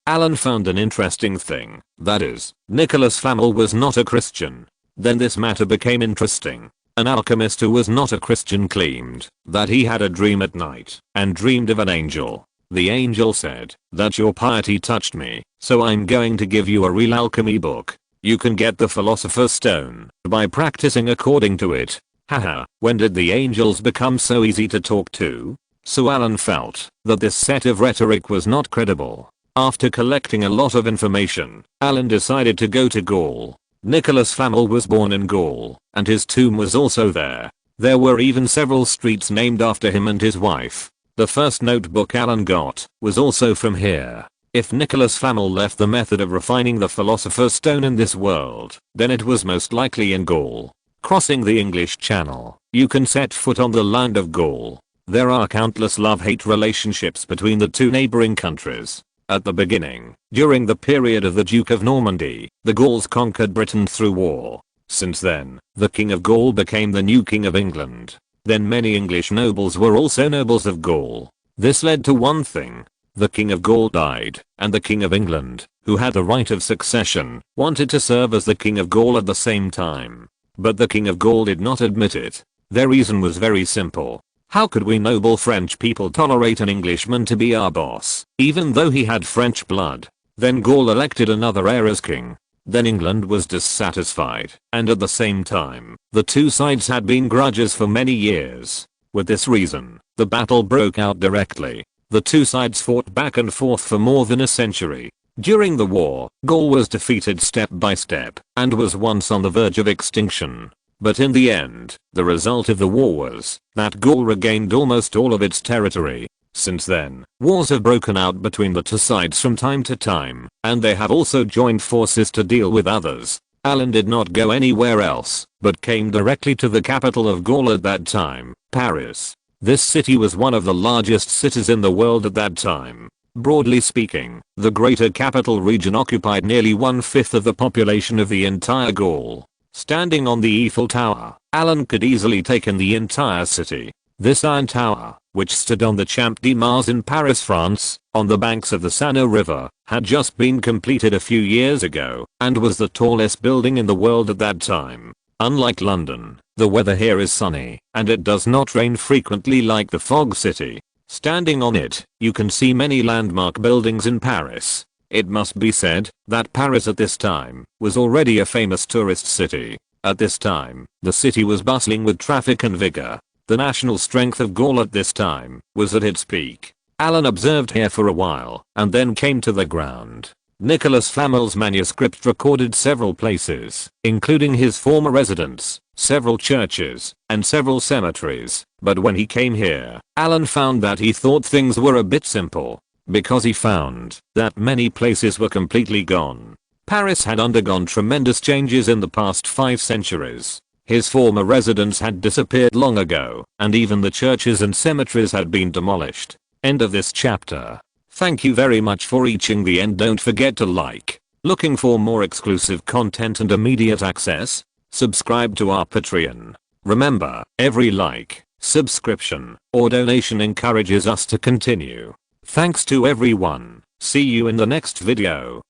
Allen found an interesting thing. That is, Nicholas Flamel was not a Christian. Then this matter became interesting. An alchemist who was not a Christian claimed that he had a dream at night and dreamed of an angel. The angel said that your piety touched me, so I'm going to give you a real alchemy book. You can get the Philosopher's Stone by practicing according to it. Haha, when did the angels become so easy to talk to? So Allen felt that this set of rhetoric was not credible. After collecting a lot of information, Allen decided to go to Gaul. Nicholas Flamel was born in Gaul, and his tomb was also there. There were even several streets named after him and his wife. The first notebook Allen got was also from here. If Nicholas Flamel left the method of refining the Philosopher's Stone in this world, then it was most likely in Gaul. Crossing the English Channel, you can set foot on the land of Gaul. There are countless love-hate relationships between the 2 neighboring countries. At the beginning, during the period of the Duke of Normandy, the Gauls conquered Britain through war. Since then, the King of Gaul became the new King of England. Then many English nobles were also nobles of Gaul. This led to one thing. The King of Gaul died, and the King of England, who had the right of succession, wanted to serve as the King of Gaul at the same time. But the King of Gaul did not admit it. Their reason was very simple. How could we noble French people tolerate an Englishman to be our boss, even though he had French blood? Then Gaul elected another heir as king. Then England was dissatisfied, and at the same time, the two sides had been grudges for many years. With this reason, the battle broke out directly. The two sides fought back and forth for more than a century. During the war, Gaul was defeated step by step, and was once on the verge of extinction. But in the end, the result of the war was that Gaul regained almost all of its territory. Since then, wars have broken out between the two sides from time to time, and they have also joined forces to deal with others. Allen did not go anywhere else, but came directly to the capital of Gaul at that time, Paris. This city was one of the largest cities in the world at that time. Broadly speaking, the greater capital region occupied nearly 1/5 of the population of the entire Gaul. Standing on the Eiffel Tower, Allen could easily take in the entire city. This iron tower, which stood on the Champ de Mars in Paris, France, on the banks of the Sano River, had just been completed a few years ago, and was the tallest building in the world at that time. Unlike London, the weather here is sunny, and it does not rain frequently like the Fog City. Standing on it, you can see many landmark buildings in Paris. It must be said that Paris at this time was already a famous tourist city. At this time, the city was bustling with traffic and vigor. The national strength of Gaul at this time was at its peak. Allen observed here for a while and then came to the ground. Nicolas Flamel's manuscript recorded several places, including his former residence, several churches, and several cemeteries. But when he came here, Allen found that he thought things were a bit simple, because he found that many places were completely gone. Paris had undergone tremendous changes in the past 5 centuries. His former residence had disappeared long ago, and even the churches and cemeteries had been demolished. End of this chapter. Thank you very much for reaching the end. Don't forget to like. Looking for more exclusive content and immediate access? Subscribe to our Patreon. Remember, every like, subscription, or donation encourages us to continue. Thanks to everyone. See you in the next video.